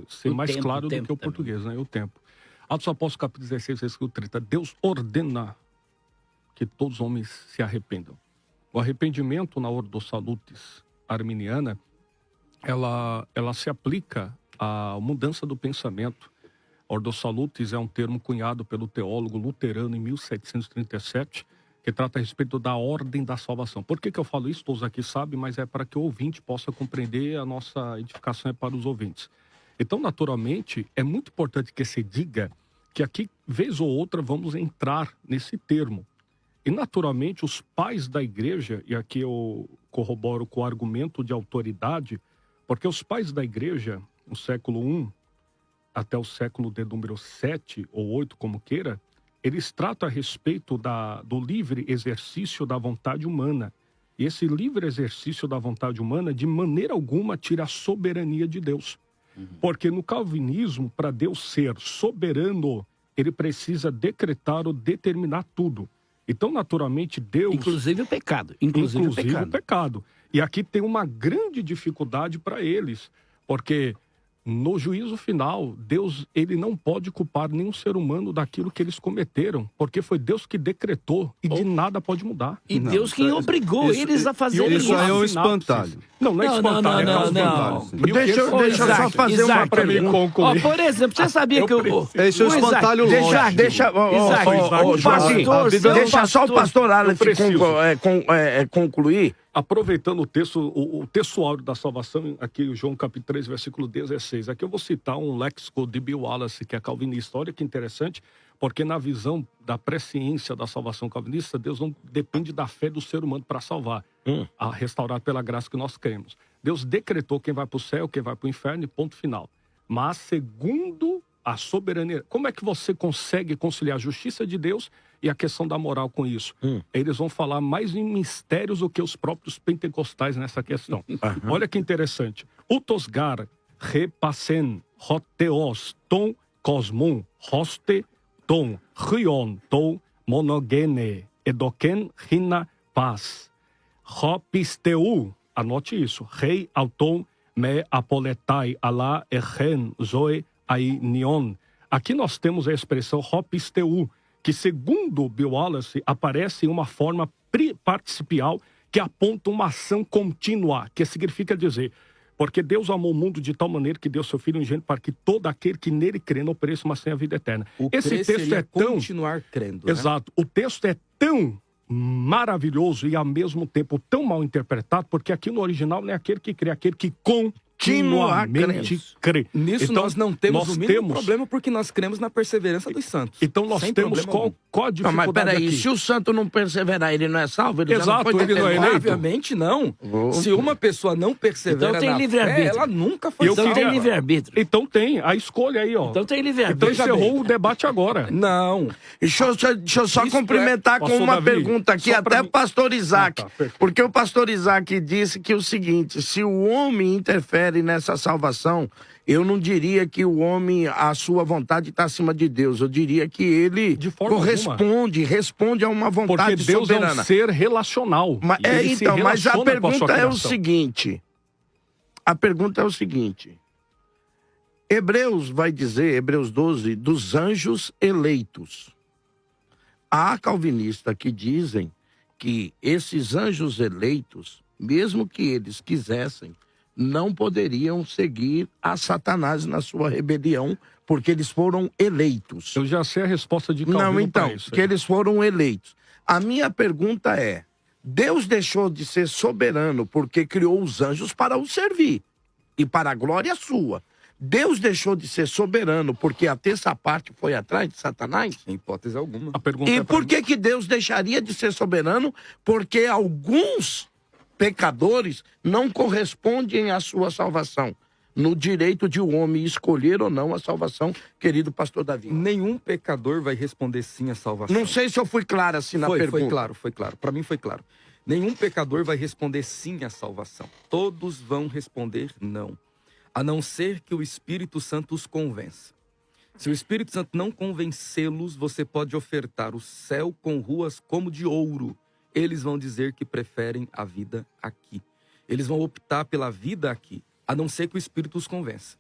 ser O mais tempo, claro o do tempo que o também. português, né? O tempo. Atos Apóstolos, capítulo 16, versículo 30. Deus ordena que todos os homens se arrependam. O arrependimento na Ordo Salutis arminiana, ela se aplica à mudança do pensamento. Ordo Salutis é um termo cunhado pelo teólogo luterano em 1737, que trata a respeito da ordem da salvação. Por que eu falo isso? Todos aqui sabem, mas é para que o ouvinte possa compreender, a nossa edificação é para os ouvintes. Então, naturalmente, é muito importante que se diga que aqui, vez ou outra, vamos entrar nesse termo. E, naturalmente, os pais da igreja, e aqui eu corroboro com o argumento de autoridade, porque os pais da igreja, no século I até o século de número 7 ou 8, como queira, eles tratam a respeito do livre exercício da vontade humana. E esse livre exercício da vontade humana, de maneira alguma, tira a soberania de Deus. Porque no calvinismo, para Deus ser soberano, ele precisa decretar ou determinar tudo. Então, naturalmente, Deus... Inclusive o pecado. Inclusive o pecado. E aqui tem uma grande dificuldade para eles, porque no juízo final, Deus ele não pode culpar nenhum ser humano daquilo que eles cometeram, porque foi Deus que decretou e de nada pode mudar. E não, Deus quem obrigou eles a fazerem isso. Isso aí é um espantalho. Não é espantalho. Não. Deixa eu só fazer uma pergunta. Por exemplo, você sabia que esse é um espantalho longo. Deixa só o pastor Aleph concluir. Aproveitando o texto áureo da salvação, aqui João capítulo 3, versículo 16. Aqui eu vou citar um léxico de Bill Wallace, que é calvinista. Olha que interessante, porque na visão da presciência da salvação calvinista, Deus não depende da fé do ser humano para salvar, a restaurar pela graça que nós cremos. Deus decretou quem vai para o céu, quem vai para o inferno e ponto final. Mas segundo a soberania, como é que você consegue conciliar a justiça de Deus e a questão da moral com isso? Eles vão falar mais em mistérios do que os próprios pentecostais nessa questão. Olha que interessante. Utosgar, repassen, hoteos, ton, cosmon, hoste, ton, rion, ton, monogene, edoken, rina, paz. Hopisteu, anote isso. Rei, auton, me apoletai, alá, echen, zoe, ainion. Aqui nós temos a expressão hopisteu, que segundo Bill Wallace aparece em uma forma participial que aponta uma ação contínua, que significa dizer, porque Deus amou o mundo de tal maneira que deu seu Filho unigênito para que todo aquele que nele crê não pereça, mas tenha a vida eterna. Esse texto é tão... continuar crendo, né? Exato. O texto é tão maravilhoso e ao mesmo tempo tão mal interpretado, porque aqui no original não é aquele que crê, é aquele que continuamente crê. Nisso então, nós não temos o mínimo problema, porque nós cremos na perseverança dos santos. Então nós temos qual a dificuldade mas peraí, aqui? Se o santo não perseverar, ele não é salvo? Ele Exato, já não foi ele não é eleito. Obviamente não. Se uma pessoa não persevera então tem na fé, ela nunca foi salva. Tem livre-arbítrio. Então tem, a escolha aí, ó. Então tem livre-arbítrio. Então encerrou o debate agora. Não. Deixa eu só complementar com uma pergunta aqui, até o pastor Isaac. Porque o pastor Isaac disse que o seguinte, se o homem interfere nessa salvação, eu não diria que o homem, a sua vontade está acima de Deus. Eu diria que ele responde a uma vontade porque Deus soberana. É um ser relacional. Mas a pergunta é o seguinte. A pergunta é o seguinte. Hebreus vai dizer, Hebreus 12, dos anjos eleitos. Há calvinistas que dizem que esses anjos eleitos, mesmo que eles quisessem, não poderiam seguir a Satanás na sua rebelião, porque eles foram eleitos. Eu já sei a resposta de Calvino. Não, então, isso, que eles foram eleitos. A minha pergunta é, Deus deixou de ser soberano porque criou os anjos para o servir e para a glória sua. Deus deixou de ser soberano porque a terça parte foi atrás de Satanás? Em hipótese alguma. A pergunta e por que Deus deixaria de ser soberano? Porque alguns pecadores não correspondem à sua salvação, no direito de o homem escolher ou não a salvação, querido pastor Davi. Nenhum pecador vai responder sim à salvação. Não sei se eu fui claro assim na pergunta. Foi claro. Para mim foi claro. Nenhum pecador vai responder sim à salvação. Todos vão responder não. A não ser que o Espírito Santo os convença. Se o Espírito Santo não convencê-los, você pode ofertar o céu com ruas como de ouro. Eles vão dizer que preferem a vida aqui. Eles vão optar pela vida aqui, a não ser que o Espírito os convença.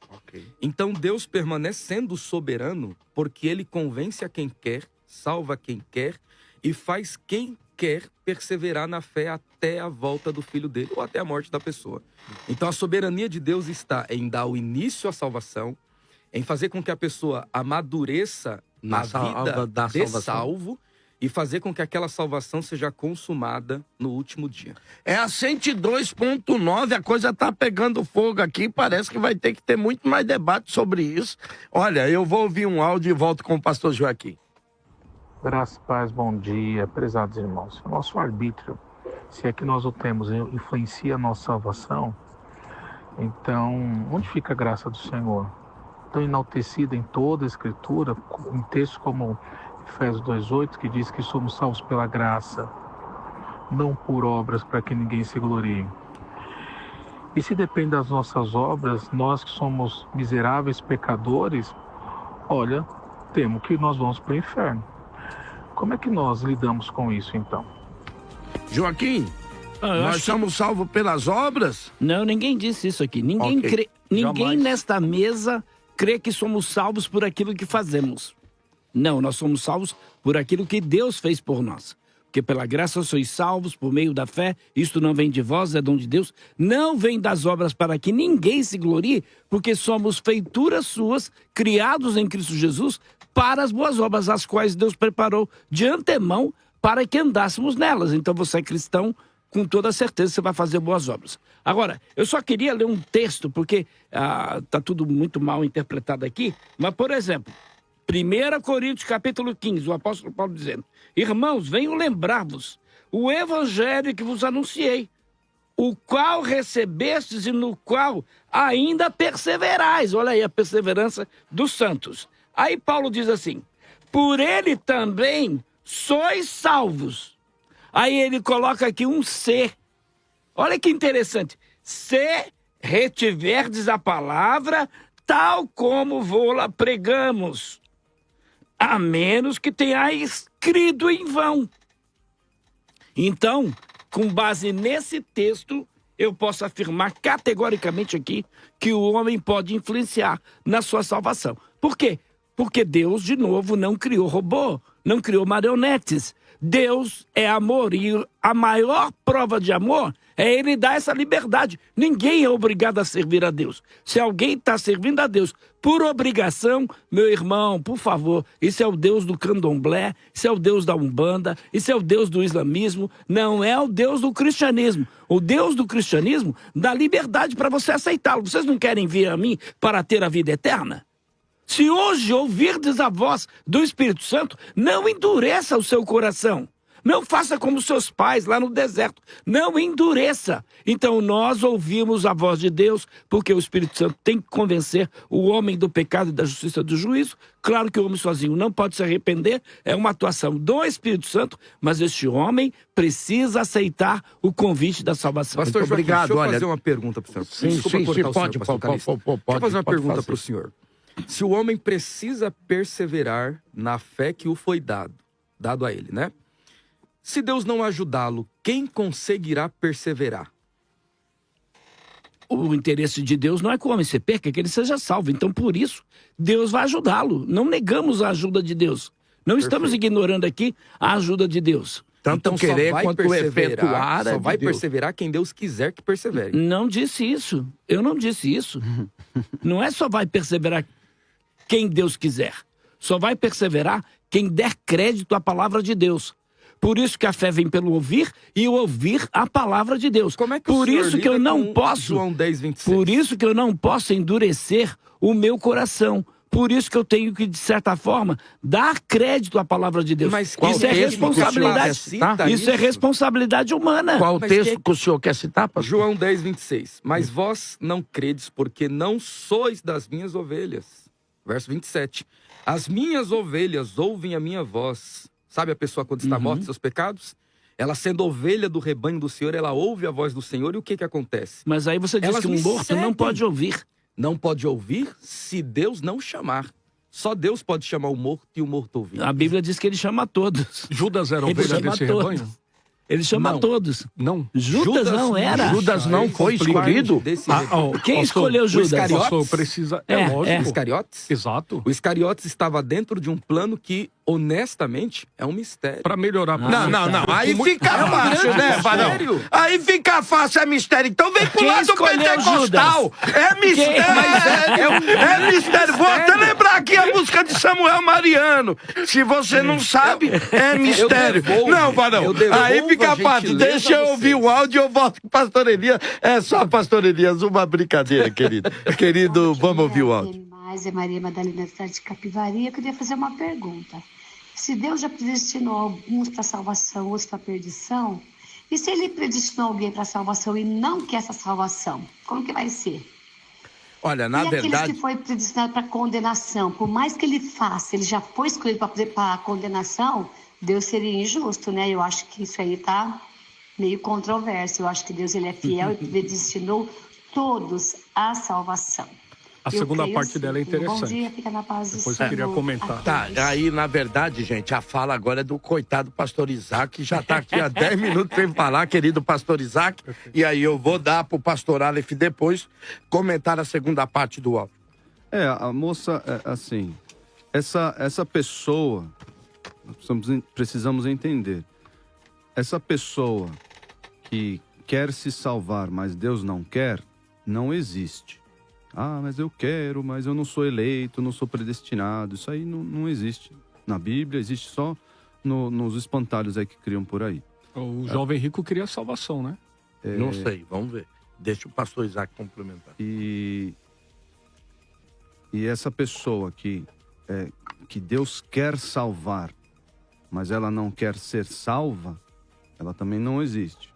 Então Deus permanece sendo soberano porque Ele convence a quem quer, salva quem quer e faz quem quer perseverar na fé até a volta do Filho dele ou até a morte da pessoa. Então a soberania de Deus está em dar o início à salvação, em fazer com que a pessoa amadureça na vida de salvo, e fazer com que aquela salvação seja consumada no último dia. É a 102.9, a coisa tá pegando fogo aqui, parece que vai ter que ter muito mais debate sobre isso. Olha, eu vou ouvir um áudio e volto com o pastor Joaquim. Graças e paz, bom dia, prezados irmãos. O nosso arbítrio, se é que nós o temos, influencia a nossa salvação, então onde fica a graça do Senhor? Tão enaltecida em toda a Escritura, em textos como Efésios 2,8, que diz que somos salvos pela graça, não por obras, para que ninguém se glorie. E se depende das nossas obras, nós que somos miseráveis pecadores, olha, temo que nós vamos para o inferno. Como é que nós lidamos com isso, então? Joaquim, nós somos salvos pelas obras? Não, ninguém disse isso aqui. Ninguém nesta mesa crê que somos salvos por aquilo que fazemos. Não, nós somos salvos por aquilo que Deus fez por nós. Porque pela graça sois salvos por meio da fé, isto não vem de vós, é dom de Deus, não vem das obras para que ninguém se glorie, porque somos feituras suas, criados em Cristo Jesus, para as boas obras, as quais Deus preparou de antemão para que andássemos nelas. Então você é cristão, com toda certeza você vai fazer boas obras. Agora, eu só queria ler um texto, porque está tudo muito mal interpretado aqui, mas, por exemplo, 1 Coríntios capítulo 15, o apóstolo Paulo dizendo: irmãos, venho lembrar-vos o evangelho que vos anunciei, o qual recebestes e no qual ainda perseverais. Olha aí a perseverança dos santos. Aí Paulo diz assim: por ele também sois salvos. Aí ele coloca aqui um se. Olha que interessante. Se retiverdes a palavra, tal como vô-la pregamos, a menos que tenhais crido em vão. Então, com base nesse texto, eu posso afirmar categoricamente aqui que o homem pode influenciar na sua salvação. Por quê? Porque Deus, de novo, não criou robô, não criou marionetes. Deus é amor e a maior prova de amor é Ele dar essa liberdade. Ninguém é obrigado a servir a Deus. Se alguém está servindo a Deus por obrigação, meu irmão, por favor, isso é o Deus do candomblé, isso é o Deus da Umbanda, isso é o Deus do islamismo, não é o Deus do cristianismo. O Deus do cristianismo dá liberdade para você aceitá-lo. Vocês não querem vir a mim para ter a vida eterna? Se hoje ouvirdes a voz do Espírito Santo, não endureça o seu coração. Não faça como seus pais lá no deserto. Não endureça. Então nós ouvimos a voz de Deus, porque o Espírito Santo tem que convencer o homem do pecado e da justiça e do juízo. Claro que o homem sozinho não pode se arrepender, é uma atuação do Espírito Santo, mas este homem precisa aceitar o convite da salvação. Pastor Joaquim, obrigado. Deixa eu fazer uma pergunta para o senhor. Pode, Deixa eu fazer uma pergunta para o senhor. Se o homem precisa perseverar na fé que o foi dado a ele, né? Se Deus não ajudá-lo, quem conseguirá perseverar? O interesse de Deus não é que o homem se perca, é que ele seja salvo. Então, por isso, Deus vai ajudá-lo. Não negamos a ajuda de Deus. Não estamos ignorando aqui a ajuda de Deus. Tanto então, querer quanto efetuar. Só vai perseverar quem Deus quiser que persevere. Não disse isso. Eu não disse isso. Não é só vai perseverar quem Deus quiser. Só vai perseverar quem der crédito à palavra de Deus. Por isso que a fé vem pelo ouvir e o ouvir a palavra de Deus. Como é que por isso que eu não posso, João 10, 26? Por isso que eu não posso endurecer o meu coração. Por isso que eu tenho que, de certa forma, dar crédito à palavra de Deus. Mas isso é responsabilidade. Isso é responsabilidade humana. Qual texto que o senhor quer citar, pastor? João 10, 26. Mas vós não credes porque não sois das minhas ovelhas. Verso 27. As minhas ovelhas ouvem a minha voz. Sabe a pessoa quando está morta em seus pecados? Ela sendo ovelha do rebanho do Senhor, ela ouve a voz do Senhor e o que acontece? Mas aí você diz que um morto não pode ouvir. Não pode ouvir se Deus não chamar. Só Deus pode chamar o morto e o morto ouvir. A Bíblia diz que ele chama todos. Judas era ovelha desse rebanho? Ele chama todos. Não. Judas não era. Judas não foi escolhido? Quem escolheu Judas? O Precisa, lógico. Iscariotes? Exato. O Iscariotes estava dentro de um plano que honestamente, é um mistério. Pra melhorar. Não. Aí fica fácil, né, Varão? Aí fica fácil, é mistério. Então vem pro lado pentecostal. É mistério. É mistério. Vou até lembrar aqui a música de Samuel Mariano. Se você não sabe, é mistério. Não, Varão. Aí fica fácil. Deixa eu ouvir o áudio e eu volto com o pastor Elias. É só, pastor Elias, uma brincadeira, querido. Querido, vamos ouvir o áudio. É Maria Madalena da cidade de Capivari. Eu queria fazer uma pergunta. Se Deus já predestinou alguns para salvação, outros para perdição, e se Ele predestinou alguém para salvação e não quer essa salvação, como que vai ser? Olha, na verdade... E aqueles que foi predestinado para condenação, por mais que ele faça, ele já foi escolhido para condenação, Deus seria injusto, né? Eu acho que isso aí tá meio controverso. Eu acho que Deus ele é fiel e predestinou todos à salvação. A segunda parte dela é interessante. Bom dia, fica na paz do Depois Senhor. eu queria comentar. Tá, aí na verdade, gente, a fala agora é do coitado pastor Isaac, que já tá aqui há 10 minutos sem falar, querido pastor Isaac. E aí eu vou dar pro pastor Aleph depois comentar a segunda parte do áudio. A moça, assim, essa pessoa, precisamos entender, essa pessoa que quer se salvar, mas Deus não quer, não existe. Ah, mas eu quero, mas eu não sou eleito, não sou predestinado. Isso aí não existe na Bíblia, existe só nos espantalhos aí que criam por aí. O jovem rico queria salvação, né? Não sei, vamos ver. Deixa o pastor Isaac complementar. E essa pessoa que Deus quer salvar, mas ela não quer ser salva, ela também não existe.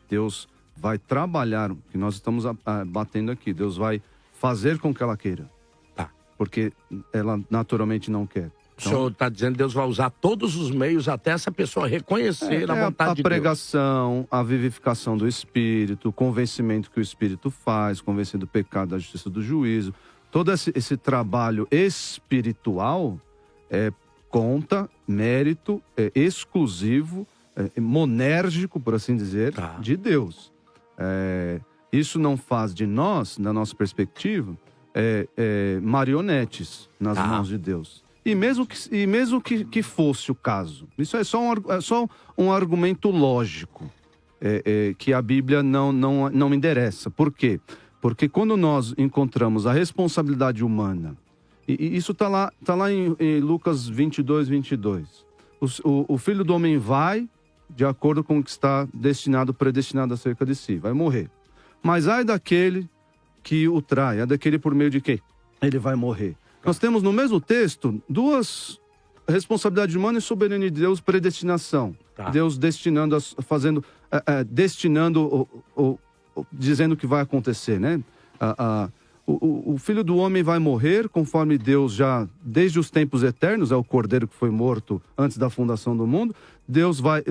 Deus vai trabalhar, que nós estamos batendo aqui, Deus vai fazer com que ela queira. Tá. Porque ela naturalmente não quer. Então, o senhor está dizendo que Deus vai usar todos os meios até essa pessoa reconhecer a vontade de Deus. A pregação, a vivificação do Espírito, o convencimento que o Espírito faz, convencendo do pecado, da justiça, do juízo. Todo esse trabalho espiritual conta, mérito exclusivo, monérgico, por assim dizer, de Deus. Isso não faz de nós, na nossa perspectiva, marionetes nas mãos de Deus. E mesmo que fosse o caso, isso é só um argumento lógico que a Bíblia não endereça. Por quê? Porque quando nós encontramos a responsabilidade humana, e isso está lá em Lucas 22, 22. O Filho do Homem vai de acordo com o que está predestinado acerca de si, vai morrer. Mas ai daquele que o trai, ai daquele por meio de quem ele vai morrer. Nós temos no mesmo texto duas responsabilidades humanas e soberania de Deus, predestinação. Deus destinando, dizendo o que vai acontecer, né? O Filho do Homem vai morrer conforme Deus já, desde os tempos eternos, é o Cordeiro que foi morto antes da fundação do mundo.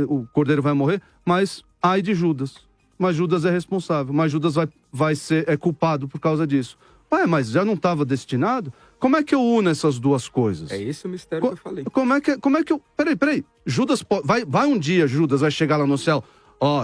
O Cordeiro vai morrer, mas ai de Judas. Mas Judas é responsável, mas Judas vai ser culpado por causa disso. Ué, mas já não estava destinado? Como é que eu uno essas duas coisas? É esse o mistério que eu falei. Como é que eu... Peraí. Judas vai um dia, Judas vai chegar lá no céu.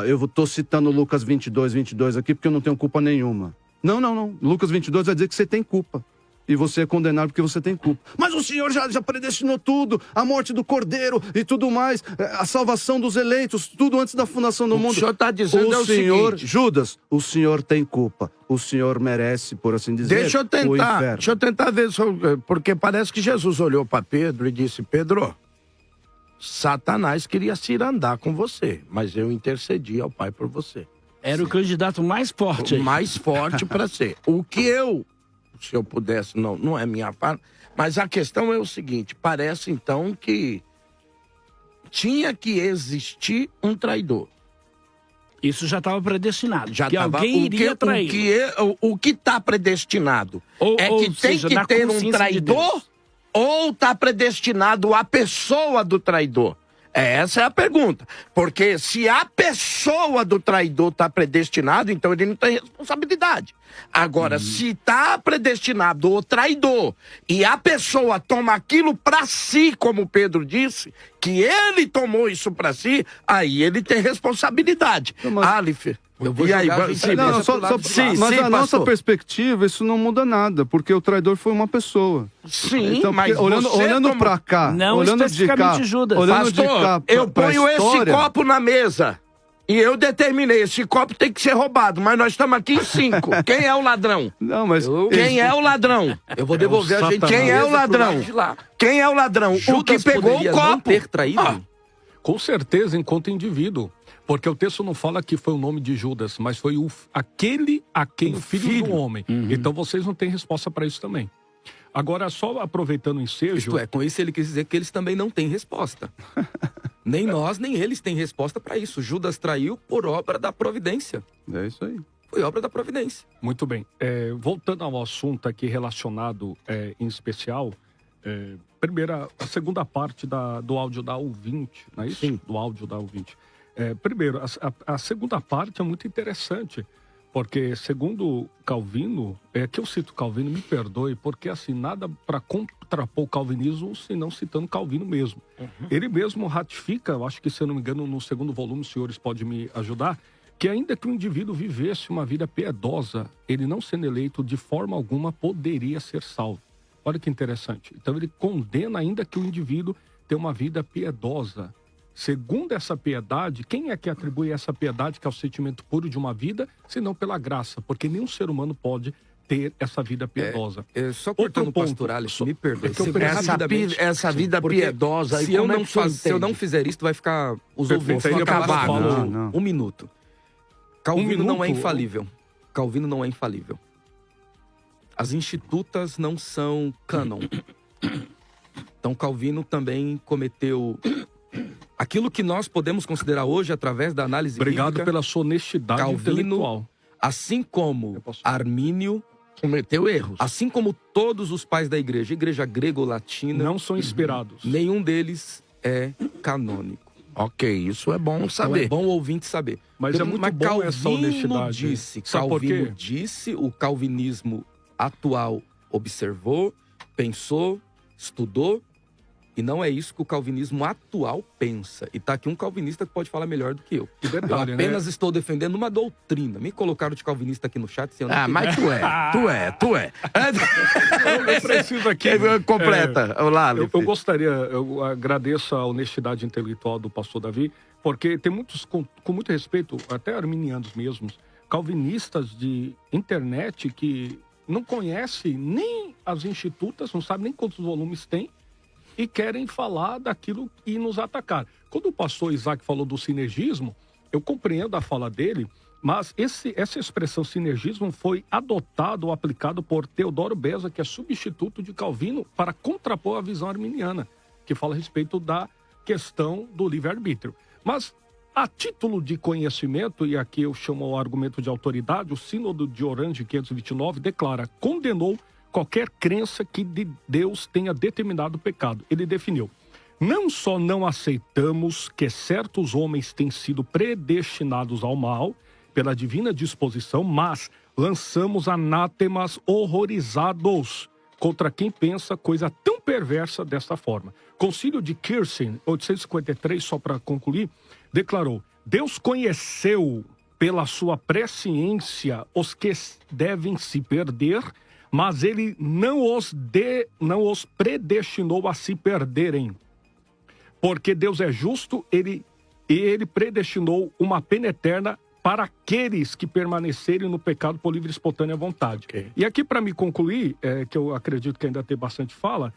Eu tô citando Lucas 22, 22 aqui porque eu não tenho culpa nenhuma. Não. Lucas 22 vai dizer que você tem culpa. E você é condenado porque você tem culpa. Mas o Senhor já predestinou tudo. A morte do Cordeiro e tudo mais. A salvação dos eleitos. Tudo antes da fundação do mundo. O senhor está dizendo o seguinte. Judas, o Senhor tem culpa. O Senhor merece, por assim dizer, Deixa eu tentar ver. Porque parece que Jesus olhou para Pedro e disse: Pedro, Satanás queria se ir andar com você. Mas eu intercedi ao Pai por você. Era o candidato mais forte. O mais forte para ser. Se eu pudesse, não é minha parte. Mas a questão é o seguinte: parece então que tinha que existir um traidor. Isso já estava predestinado. Alguém iria trair. O que está predestinado é que tem que ter um traidor ou está predestinado a pessoa do traidor? Essa é a pergunta. Porque se a pessoa do traidor está predestinado, então ele não tem responsabilidade. Agora, se está predestinado o traidor e a pessoa toma aquilo para si, como Pedro disse, que ele tomou isso para si, aí ele tem responsabilidade. Mas, Aleph. Eu vou E aí, jogar a gente Mas a nossa perspectiva, isso não muda nada, porque o traidor foi uma pessoa. Sim, então, mas olhando pra cá, Não olhando de cá, especificamente Judas. olhando de Pastor, cá eu pra ponho história, esse copo na mesa. E eu determinei, esse copo tem que ser roubado, mas nós estamos aqui em 5. Quem é o ladrão? Não, mas... Quem é o ladrão? Eu vou devolver a gente. Quem é o ladrão? Quem é o ladrão? O que pegou o copo. Ter traído? Com certeza, enquanto indivíduo. Porque o texto não fala que foi o nome de Judas, mas foi aquele a quem o filho do homem. Então vocês não têm resposta para isso também. Agora, só aproveitando o ensejo... Isto é, com isso ele quis dizer que eles também não têm resposta. Nem nós, nem eles têm resposta para isso. Judas traiu por obra da providência. É isso aí. Foi obra da providência. Muito bem. Voltando ao assunto aqui relacionado em especial, primeiro, a segunda parte do áudio da ouvinte, não é isso? Sim. Do áudio da ouvinte. Primeiro, a segunda parte é muito interessante, porque segundo Calvino, que eu cito Calvino, me perdoe, porque assim, nada para contrapor o calvinismo, senão citando Calvino mesmo. Ele mesmo ratifica, eu acho que se eu não me engano, no segundo volume, os senhores podem me ajudar, que ainda que o indivíduo vivesse uma vida piedosa, ele não sendo eleito de forma alguma poderia ser salvo. Olha que interessante. Então ele condena ainda que o indivíduo tenha uma vida piedosa. Segundo essa piedade, quem é que atribui essa piedade, que é o sentimento puro de uma vida, senão pela graça? Porque nenhum ser humano pode ter essa vida piedosa. Só cortando o pastor Alisson, me perdoe. Essa vida piedosa... Se eu não fizer isso, vai ficar... Os ouvintes vão acabar falando 1 minuto. Calvino não é infalível. Calvino não é infalível. As institutas não são cânon. Então Calvino também cometeu aquilo que nós podemos considerar hoje, através da análise bíblica. Obrigado pela sua honestidade intelectual. Assim como Armínio cometeu erros. Assim como todos os pais da igreja grego-latina, não são inspirados. Nenhum deles é canônico. Ok, isso é bom saber. Então é bom o ouvinte saber. Mas é muito bom essa honestidade. Calvino disse, o calvinismo atual observou, pensou, estudou, e não é isso que o calvinismo atual pensa. E tá aqui um calvinista que pode falar melhor do que eu. Detalhe, eu apenas estou defendendo uma doutrina. Me colocaram de calvinista aqui no chat. Se eu não mas tu é. Eu preciso aqui... Completa. Eu gostaria, eu agradeço a honestidade intelectual do pastor Davi, porque tem muitos, com muito respeito, até arminianos mesmos, calvinistas de internet que não conhecem nem as institutas, não sabem nem quantos volumes tem, e querem falar daquilo e nos atacar. Quando o pastor Isaac falou do sinergismo, eu compreendo a fala dele, mas essa expressão sinergismo foi adotado ou aplicado por Teodoro Beza, que é substituto de Calvino, para contrapor a visão arminiana, que fala a respeito da questão do livre-arbítrio. Mas, a título de conhecimento, e aqui eu chamo o argumento de autoridade, o Sínodo de Orange 529 declara, condenou qualquer crença que de Deus tenha determinado o pecado. Ele definiu: não só não aceitamos que certos homens têm sido predestinados ao mal pela divina disposição, mas lançamos anátemas horrorizados contra quem pensa coisa tão perversa desta forma. Concílio de Kirchen, 853, só para concluir, declarou: Deus conheceu pela sua presciência os que devem se perder, mas ele não os predestinou a se perderem. Porque Deus é justo, ele predestinou uma pena eterna para aqueles que permanecerem no pecado por livre e espontânea vontade. Okay. E aqui, para me concluir, que eu acredito que ainda tem bastante fala,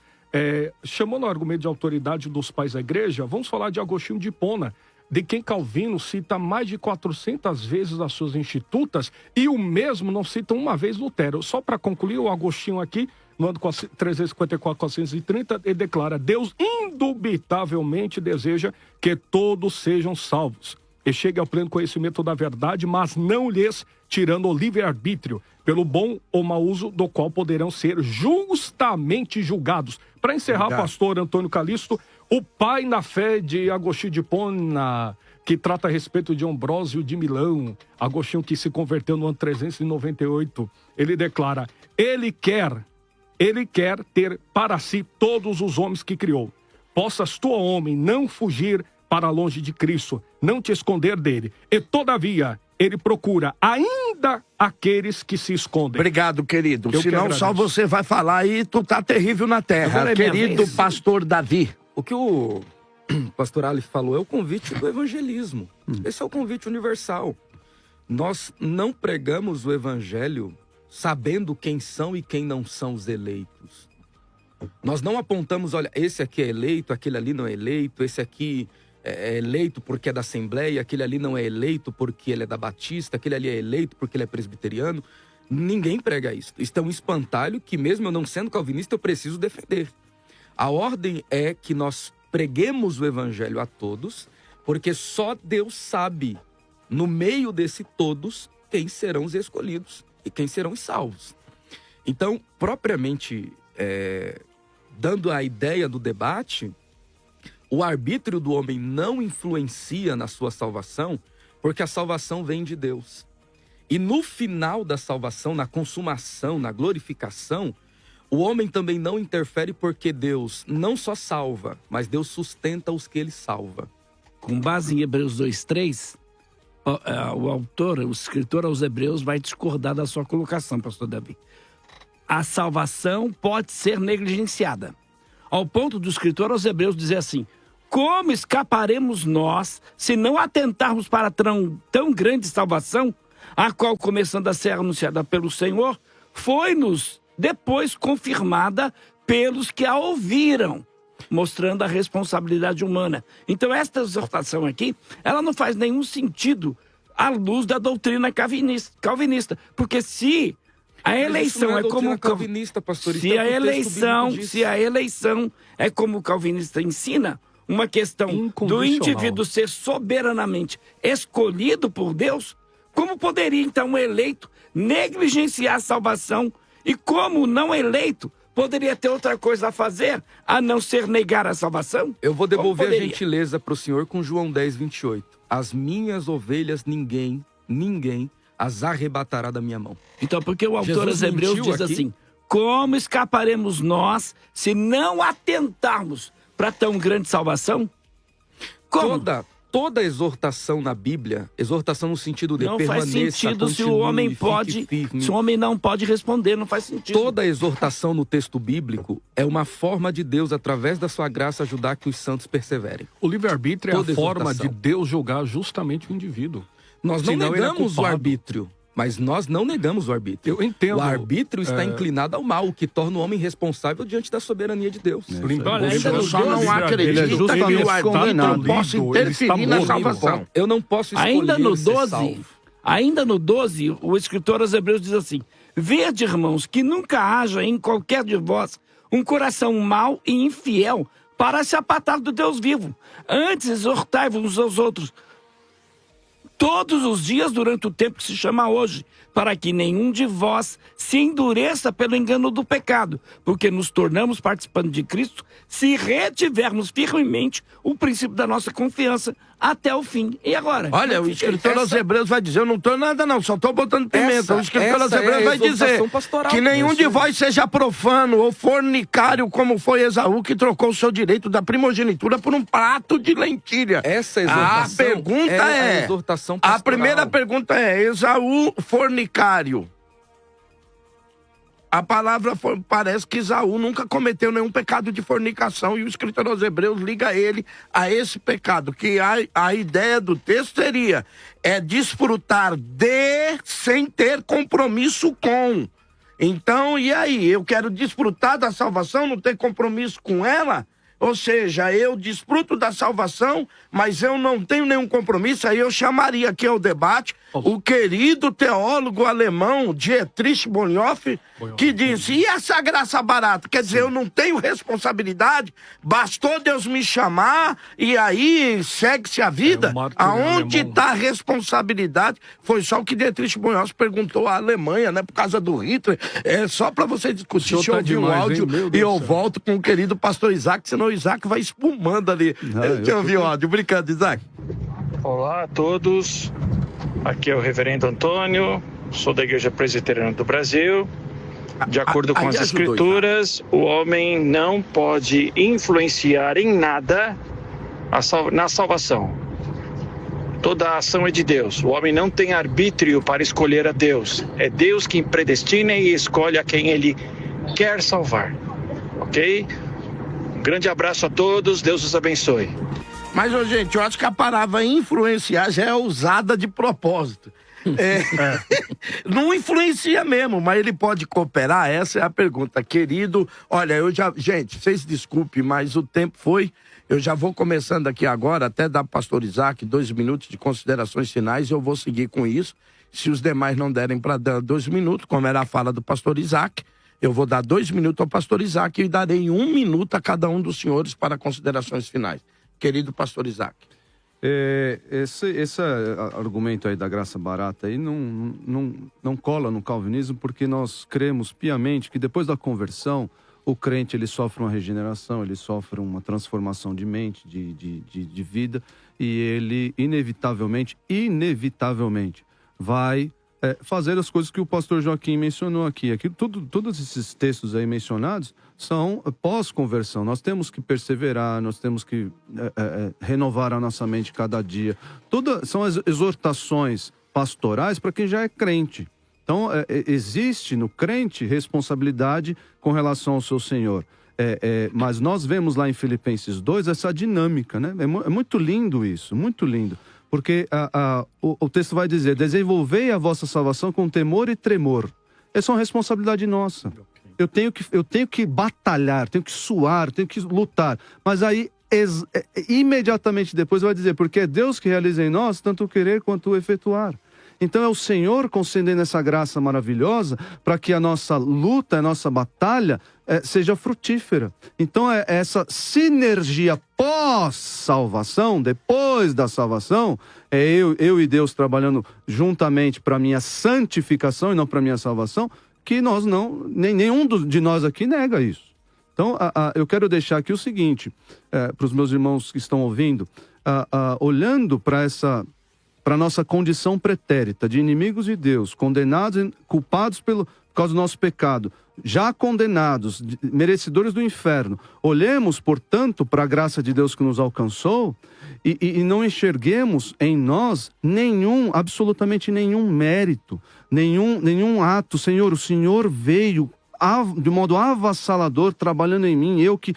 chamando o argumento de autoridade dos pais da igreja, vamos falar de Agostinho de Hipona, de quem Calvino cita mais de 400 vezes as suas institutas, e o mesmo não cita uma vez Lutero. Só para concluir, o Agostinho aqui, no ano 354, 430, ele declara: Deus indubitavelmente deseja que todos sejam salvos e chegue ao pleno conhecimento da verdade, mas não lhes tirando o livre-arbítrio, pelo bom ou mau uso do qual poderão ser justamente julgados. Para encerrar, pastor Antônio Calixto, o pai na fé de Agostinho de Hipona, que trata a respeito de Ambrósio de Milão, Agostinho que se converteu no ano 398, ele declara: ele quer ter para si todos os homens que criou. Possas tu, homem, não fugir para longe de Cristo, não te esconder dele. E todavia, ele procura ainda aqueles que se escondem. Obrigado, querido. Eu que Senão agradeço. só você vai falar e tu tá terrível na terra. Agora é minha Querido vez. pastor Davi. O que o pastor Aleph falou é o convite do evangelismo. Esse é o convite universal. Nós não pregamos o evangelho sabendo quem são e quem não são os eleitos. Nós não apontamos, olha, esse aqui é eleito, aquele ali não é eleito, esse aqui é eleito porque é da Assembleia, aquele ali não é eleito porque ele é da Batista, aquele ali é eleito porque ele é presbiteriano. Ninguém prega isso. Isso é um espantalho que, mesmo eu não sendo calvinista, eu preciso defender. A ordem é que nós preguemos o evangelho a todos, porque só Deus sabe, no meio desse todos, quem serão os escolhidos e quem serão os salvos. Então, propriamente, dando a ideia do debate, o arbítrio do homem não influencia na sua salvação, porque a salvação vem de Deus. E no final da salvação, na consumação, na glorificação, o homem também não interfere, porque Deus não só salva, mas Deus sustenta os que ele salva. Com base em Hebreus 2:3, o autor, o escritor aos Hebreus vai discordar da sua colocação, pastor Davi. A salvação pode ser negligenciada, ao ponto do escritor aos Hebreus dizer assim: como escaparemos nós se não atentarmos para tão grande salvação, a qual, começando a ser anunciada pelo Senhor, foi-nos depois confirmada pelos que a ouviram, mostrando a responsabilidade humana. Então, esta exortação aqui, ela não faz nenhum sentido à luz da doutrina calvinista. Porque se a eleição é como calvinista, pastor, se a eleição é como o calvinista ensina, uma questão do indivíduo ser soberanamente escolhido por Deus, como poderia então o eleito negligenciar a salvação? E como não eleito poderia ter outra coisa a fazer a não ser negar a salvação? Eu vou devolver a gentileza para o senhor com João 10:28. As minhas ovelhas ninguém as arrebatará da minha mão. Então, porque o autor aos Hebreus diz assim: como escaparemos nós se não atentarmos para tão grande salvação? Como? Toda exortação na Bíblia, exortação no sentido de não permaneça, faz sentido se o homem pode, se o homem não pode responder, não faz sentido. Toda exortação no texto bíblico é uma forma de Deus, através da sua graça, ajudar que os santos perseverem. O livre-arbítrio é a forma de Deus julgar justamente o indivíduo. Nós não negamos o arbítrio, mas nós não negamos o arbítrio. Eu entendo. O arbítrio está inclinado ao mal, o que torna o homem responsável diante da soberania de Deus. Eu só não acredito que o arbítrio possa interferir na salvação. Eu não posso escolher Ainda no 12, o escritor aos Hebreus diz assim: vede, irmãos, que nunca haja em qualquer de vós um coração mau e infiel para se apartar do Deus vivo. Antes exortai-vos uns aos outros todos os dias durante o tempo que se chama hoje, para que nenhum de vós se endureça pelo engano do pecado, porque nos tornamos participantes de Cristo se retivermos firmemente o princípio da nossa confiança até o fim. E agora? Olha, o escritor aos Hebreus vai dizer: eu não estou nada não, só estou botando pimenta. O escritor aos Hebreus vai dizer que nenhum de vós seja profano ou fornicário, como foi Esaú, que trocou o seu direito da primogenitura por um prato de lentilha. Essa exortação a pergunta é a exortação pastoral. A primeira pergunta é: Esaú fornicário? A palavra parece que Esaú nunca cometeu nenhum pecado de fornicação, e o escritor aos Hebreus liga ele a esse pecado, que a ideia do texto seria desfrutar de sem ter compromisso com. Então, e aí? Eu quero desfrutar da salvação, não ter compromisso com ela? Ou seja, eu desfruto da salvação, mas eu não tenho nenhum compromisso. Aí eu chamaria aqui ao debate o querido teólogo alemão Dietrich Bonhoeffer, que disse: e essa graça barata? Quer dizer, eu não tenho responsabilidade, bastou Deus me chamar e aí segue-se a vida? Aonde está a responsabilidade? Foi só o que Dietrich Bonhoeffer perguntou à Alemanha, né, por causa do Hitler. É só para você discutir. Deixa eu ouvir um áudio e eu volto com o querido pastor Isaac, senão o Isaac vai espumando ali. Deixa eu ouvir o áudio. Obrigado, Isaac. Olá a todos. Aqui é o reverendo Antônio, sou da Igreja Presbiteriana do Brasil. De acordo com as Escrituras, o homem não pode influenciar em nada na salvação. Toda a ação é de Deus. O homem não tem arbítrio para escolher a Deus. É Deus quem predestina e escolhe a quem Ele quer salvar. Ok? Um grande abraço a todos. Deus os abençoe. Mas, ô, gente, eu acho que a palavra influenciar já é usada de propósito. Não influencia mesmo, mas ele pode cooperar? Essa é a pergunta. Querido, olha, gente, vocês desculpem, mas o tempo foi. Eu já vou começando aqui agora, até dar pro pastor Isaac 2 minutos de considerações finais, eu vou seguir com isso. Se os demais não derem para dar 2 minutos, como era a fala do pastor Isaac, eu vou dar 2 minutos ao pastor Isaac e darei 1 minuto a cada um dos senhores para considerações finais. Querido pastor Isaac. Esse argumento aí da graça barata aí não cola no calvinismo, porque nós cremos piamente que depois da conversão, o crente ele sofre uma regeneração, ele sofre uma transformação de mente, de vida, e ele inevitavelmente vai fazer as coisas que o pastor Joaquim mencionou aqui. Todos esses textos aí mencionados são pós-conversão. Nós temos que perseverar, nós temos que renovar a nossa mente cada dia. São as exortações pastorais para quem já é crente. Então, existe no crente responsabilidade com relação ao seu Senhor. Mas nós vemos lá em Filipenses 2 essa dinâmica, né? É muito lindo isso, muito lindo. Porque o texto vai dizer, desenvolvei a vossa salvação com temor e tremor. Essa é uma responsabilidade nossa. Eu tenho que batalhar, tenho que suar, tenho que lutar. Mas aí, imediatamente depois vai dizer, porque é Deus que realiza em nós tanto o querer quanto o efetuar. Então é o Senhor concedendo essa graça maravilhosa para que a nossa luta, a nossa batalha seja frutífera. Então é essa sinergia pós-salvação, depois da salvação, é eu e Deus trabalhando juntamente para a minha santificação e não para a minha salvação, que nós nenhum de nós aqui nega isso. Então eu quero deixar aqui o seguinte, para os meus irmãos que estão ouvindo, olhando para a nossa condição pretérita de inimigos de Deus, condenados e culpados por causa do nosso pecado, já condenados, merecedores do inferno. Olhemos, portanto, para a graça de Deus que nos alcançou e não enxerguemos em nós absolutamente nenhum mérito, nenhum ato. Senhor, o Senhor veio de modo avassalador trabalhando em mim, eu que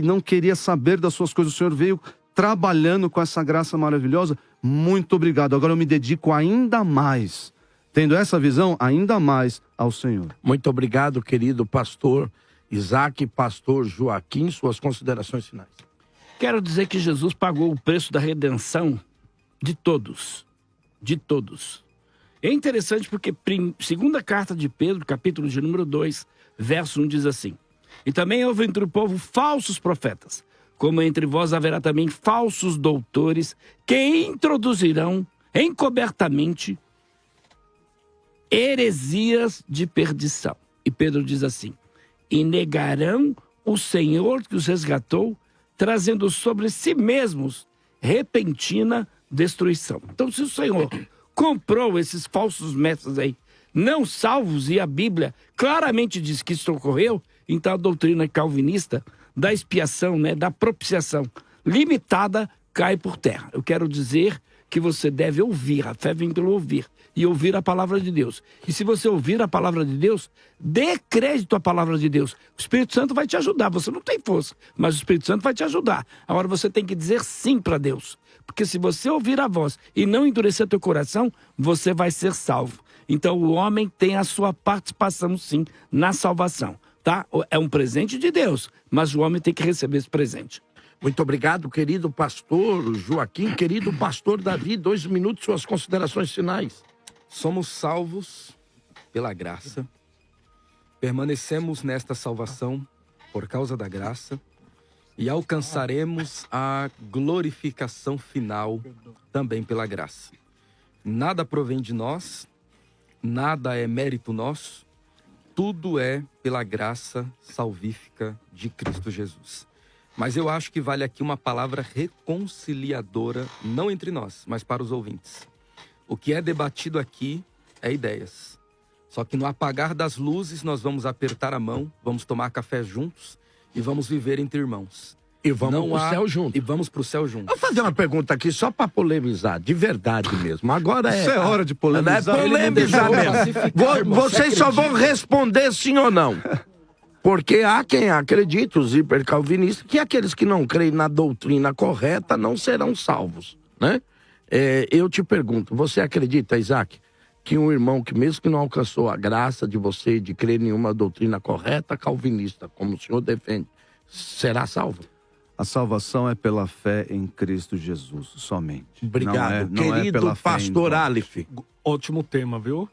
não queria saber das suas coisas, o Senhor veio trabalhando com essa graça maravilhosa. Muito obrigado. Agora eu me dedico ainda mais, tendo essa visão, ainda mais ao Senhor. Muito obrigado, querido pastor Isaac, pastor Joaquim, suas considerações finais. Quero dizer que Jesus pagou o preço da redenção de todos. De todos. É interessante porque segunda carta de Pedro, capítulo de número 2, verso 1 diz assim: e também houve entre o povo falsos profetas, como entre vós haverá também falsos doutores que introduzirão encobertamente heresias de perdição. E Pedro diz assim: e negarão o Senhor que os resgatou, trazendo sobre si mesmos repentina destruição. Então, se o Senhor comprou esses falsos mestres aí, não salvos, e a Bíblia claramente diz que isso ocorreu, então a doutrina calvinista da expiação, né, da propiciação limitada, cai por terra. Eu quero dizer que você deve ouvir, a fé vem pelo ouvir, e ouvir a palavra de Deus. E se você ouvir a palavra de Deus, dê crédito à palavra de Deus. O Espírito Santo vai te ajudar, você não tem força, mas o Espírito Santo vai te ajudar. Agora você tem que dizer sim para Deus, porque se você ouvir a voz e não endurecer teu coração, você vai ser salvo. Então o homem tem a sua participação sim na salvação. Tá? É um presente de Deus, mas o homem tem que receber esse presente. Muito obrigado, querido pastor Joaquim, querido pastor Davi, 2 minutos, suas considerações finais. Somos salvos pela graça, permanecemos nesta salvação por causa da graça e alcançaremos a glorificação final também pela graça. Nada provém de nós, nada é mérito nosso, tudo é pela graça salvífica de Cristo Jesus. Mas eu acho que vale aqui uma palavra reconciliadora, não entre nós, mas para os ouvintes. O que é debatido aqui é ideias. Só que no apagar das luzes nós vamos apertar a mão, vamos tomar café juntos e vamos viver entre irmãos. E vamos Não pro há- céu junto. E vamos pro céu junto. Vou fazer uma pergunta aqui só pra polemizar, de verdade mesmo. Agora Isso é hora de polemizar. É polemizar Ele não mesmo. deixou pacificar, irmão. Vocês só vão responder sim ou não. Porque há quem acredita, os hipercalvinistas, que aqueles que não creem na doutrina correta não serão salvos, né? Eu te pergunto, você acredita, Isaac, que um irmão que mesmo que não alcançou a graça de você de crer em uma doutrina correta calvinista, como o senhor defende, será salvo? A salvação é pela fé em Cristo Jesus, somente. Obrigado. Não é Querido pela fé em pastor nós. Aleph. Ótimo tema, viu?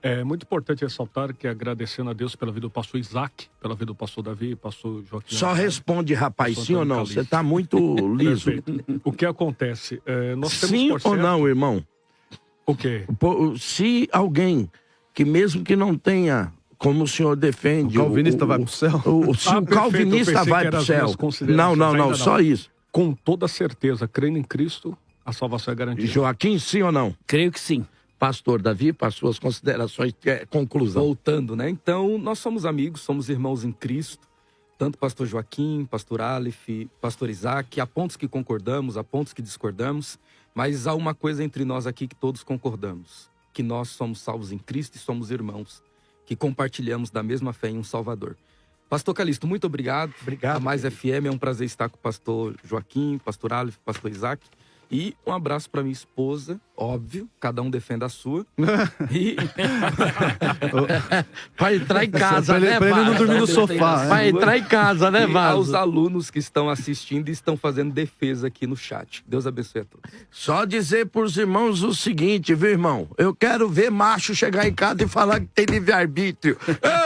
É muito importante ressaltar que agradecendo a Deus pela vida do pastor Isaac, pela vida do pastor Davi, pastor Joaquim. Só responde, rapaz, pastor sim ou Antônio não? Calixto. Você tá muito liso. Perfeito. O que acontece? Nós temos Sim por ou certo- não, irmão? O quê? Se alguém que mesmo que não tenha, como o senhor defende... O calvinista vai pro céu? Se o Perfeito, eu calvinista pensei vai que pro eram as céu. minhas considerações, Não, ainda só isso. Com toda certeza, crendo em Cristo, a salvação é garantida. Joaquim, sim ou não? Creio que sim. Pastor Davi, para suas considerações, conclusão. Voltando, né? Então, nós somos amigos, somos irmãos em Cristo. Tanto pastor Joaquim, pastor Aleph, pastor Isaac. Há pontos que concordamos, há pontos que discordamos. Mas há uma coisa entre nós aqui que todos concordamos. Que nós somos salvos em Cristo e somos irmãos. Que compartilhamos da mesma fé em um Salvador. Pastor Calixto, muito obrigado. Obrigado. A Mais FM, é um prazer estar com o pastor Joaquim, pastor Aleph, pastor Isaac. E um abraço para minha esposa, óbvio, cada um defenda a sua. E... Vai entrar em casa, né, pra ele não Vaso? dormir no sofá. Vai entrar em casa, né, E Vaso? aos alunos que estão assistindo e estão fazendo defesa aqui no chat. Deus abençoe a todos. Só dizer pros irmãos o seguinte, viu, irmão? Eu quero ver macho chegar em casa e falar que tem livre-arbítrio.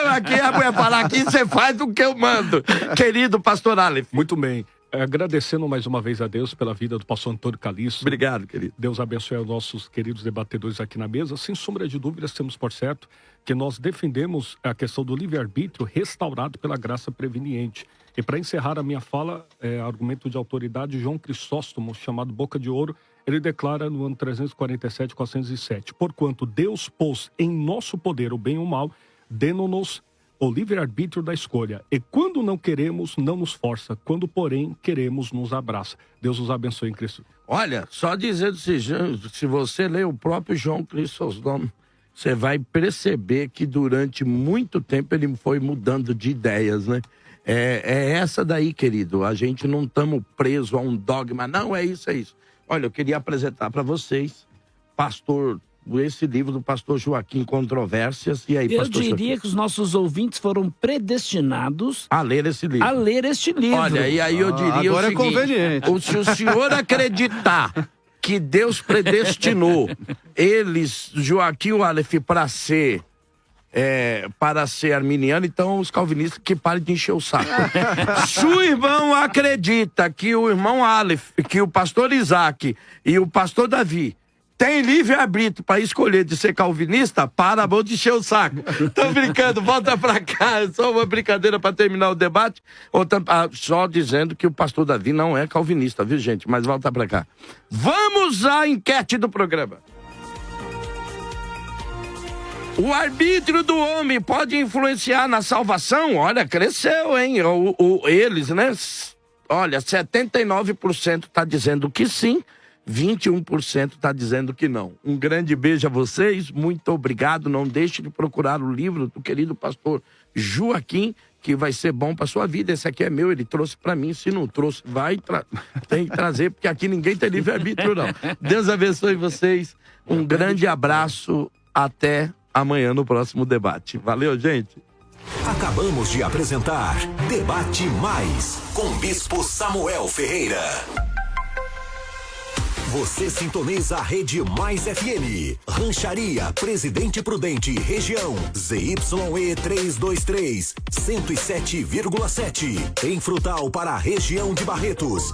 Aqui a mulher falar aqui, você faz o que eu mando. Querido pastor Aleph. Muito bem. Agradecendo mais uma vez a Deus pela vida do pastor Antônio Calixto. Obrigado, querido. Deus abençoe os nossos queridos debatedores aqui na mesa. Sem sombra de dúvidas, temos por certo que nós defendemos a questão do livre-arbítrio restaurado pela graça preveniente. E para encerrar a minha fala, argumento de autoridade, João Crisóstomo, chamado Boca de Ouro, ele declara no ano 347, 407, porquanto Deus pôs em nosso poder o bem e o mal, dando-nos o livre-arbítrio da escolha. E quando não queremos, não nos força. Quando, porém, queremos, nos abraça. Deus os abençoe em Cristo. Olha, só dizendo, se você ler o próprio João Crisóstomo, você vai perceber que durante muito tempo ele foi mudando de ideias, né? É essa daí, querido. A gente não estamos presos a um dogma. Não, é isso, é isso. Olha, eu queria apresentar para vocês, esse livro do pastor Joaquim, Controvérsias. E aí, Eu pastor diria Joaquim? que os nossos ouvintes foram predestinados a ler esse livro. Olha, e aí eu diria agora o seguinte, é conveniente. Se o senhor acreditar que Deus predestinou eles, Joaquim e o Aleph, para ser arminiano, então os calvinistas que parem de encher o saco. Se o irmão acredita que o irmão Aleph, que o pastor Isaac e o pastor Davi tem livre-arbítrio para escolher de ser calvinista, para a mão de encher o saco. Tô brincando, volta pra cá. É só uma brincadeira para terminar o debate. Só dizendo que o pastor Davi não é calvinista, viu, gente? Mas volta pra cá. Vamos à enquete do programa. O arbítrio do homem pode influenciar na salvação? Olha, cresceu, hein? Eles, né? Olha, 79% tá dizendo que sim. 21% está dizendo que não. Um grande beijo a vocês, muito obrigado. Não deixe de procurar o livro do querido pastor Joaquim, que vai ser bom para sua vida. Esse aqui é meu, ele trouxe para mim. Se não trouxe, tem que trazer, porque aqui ninguém tem livre-arbítrio, não. Deus abençoe vocês. Um grande abraço. Até amanhã no próximo debate. Valeu, gente. Acabamos de apresentar Debate Mais, com Bispo Samuel Ferreira. Você sintoniza a Rede Mais FM. Rancharia Presidente Prudente, região ZYE 323, 107,7. Em Frutal para a região de Barretos.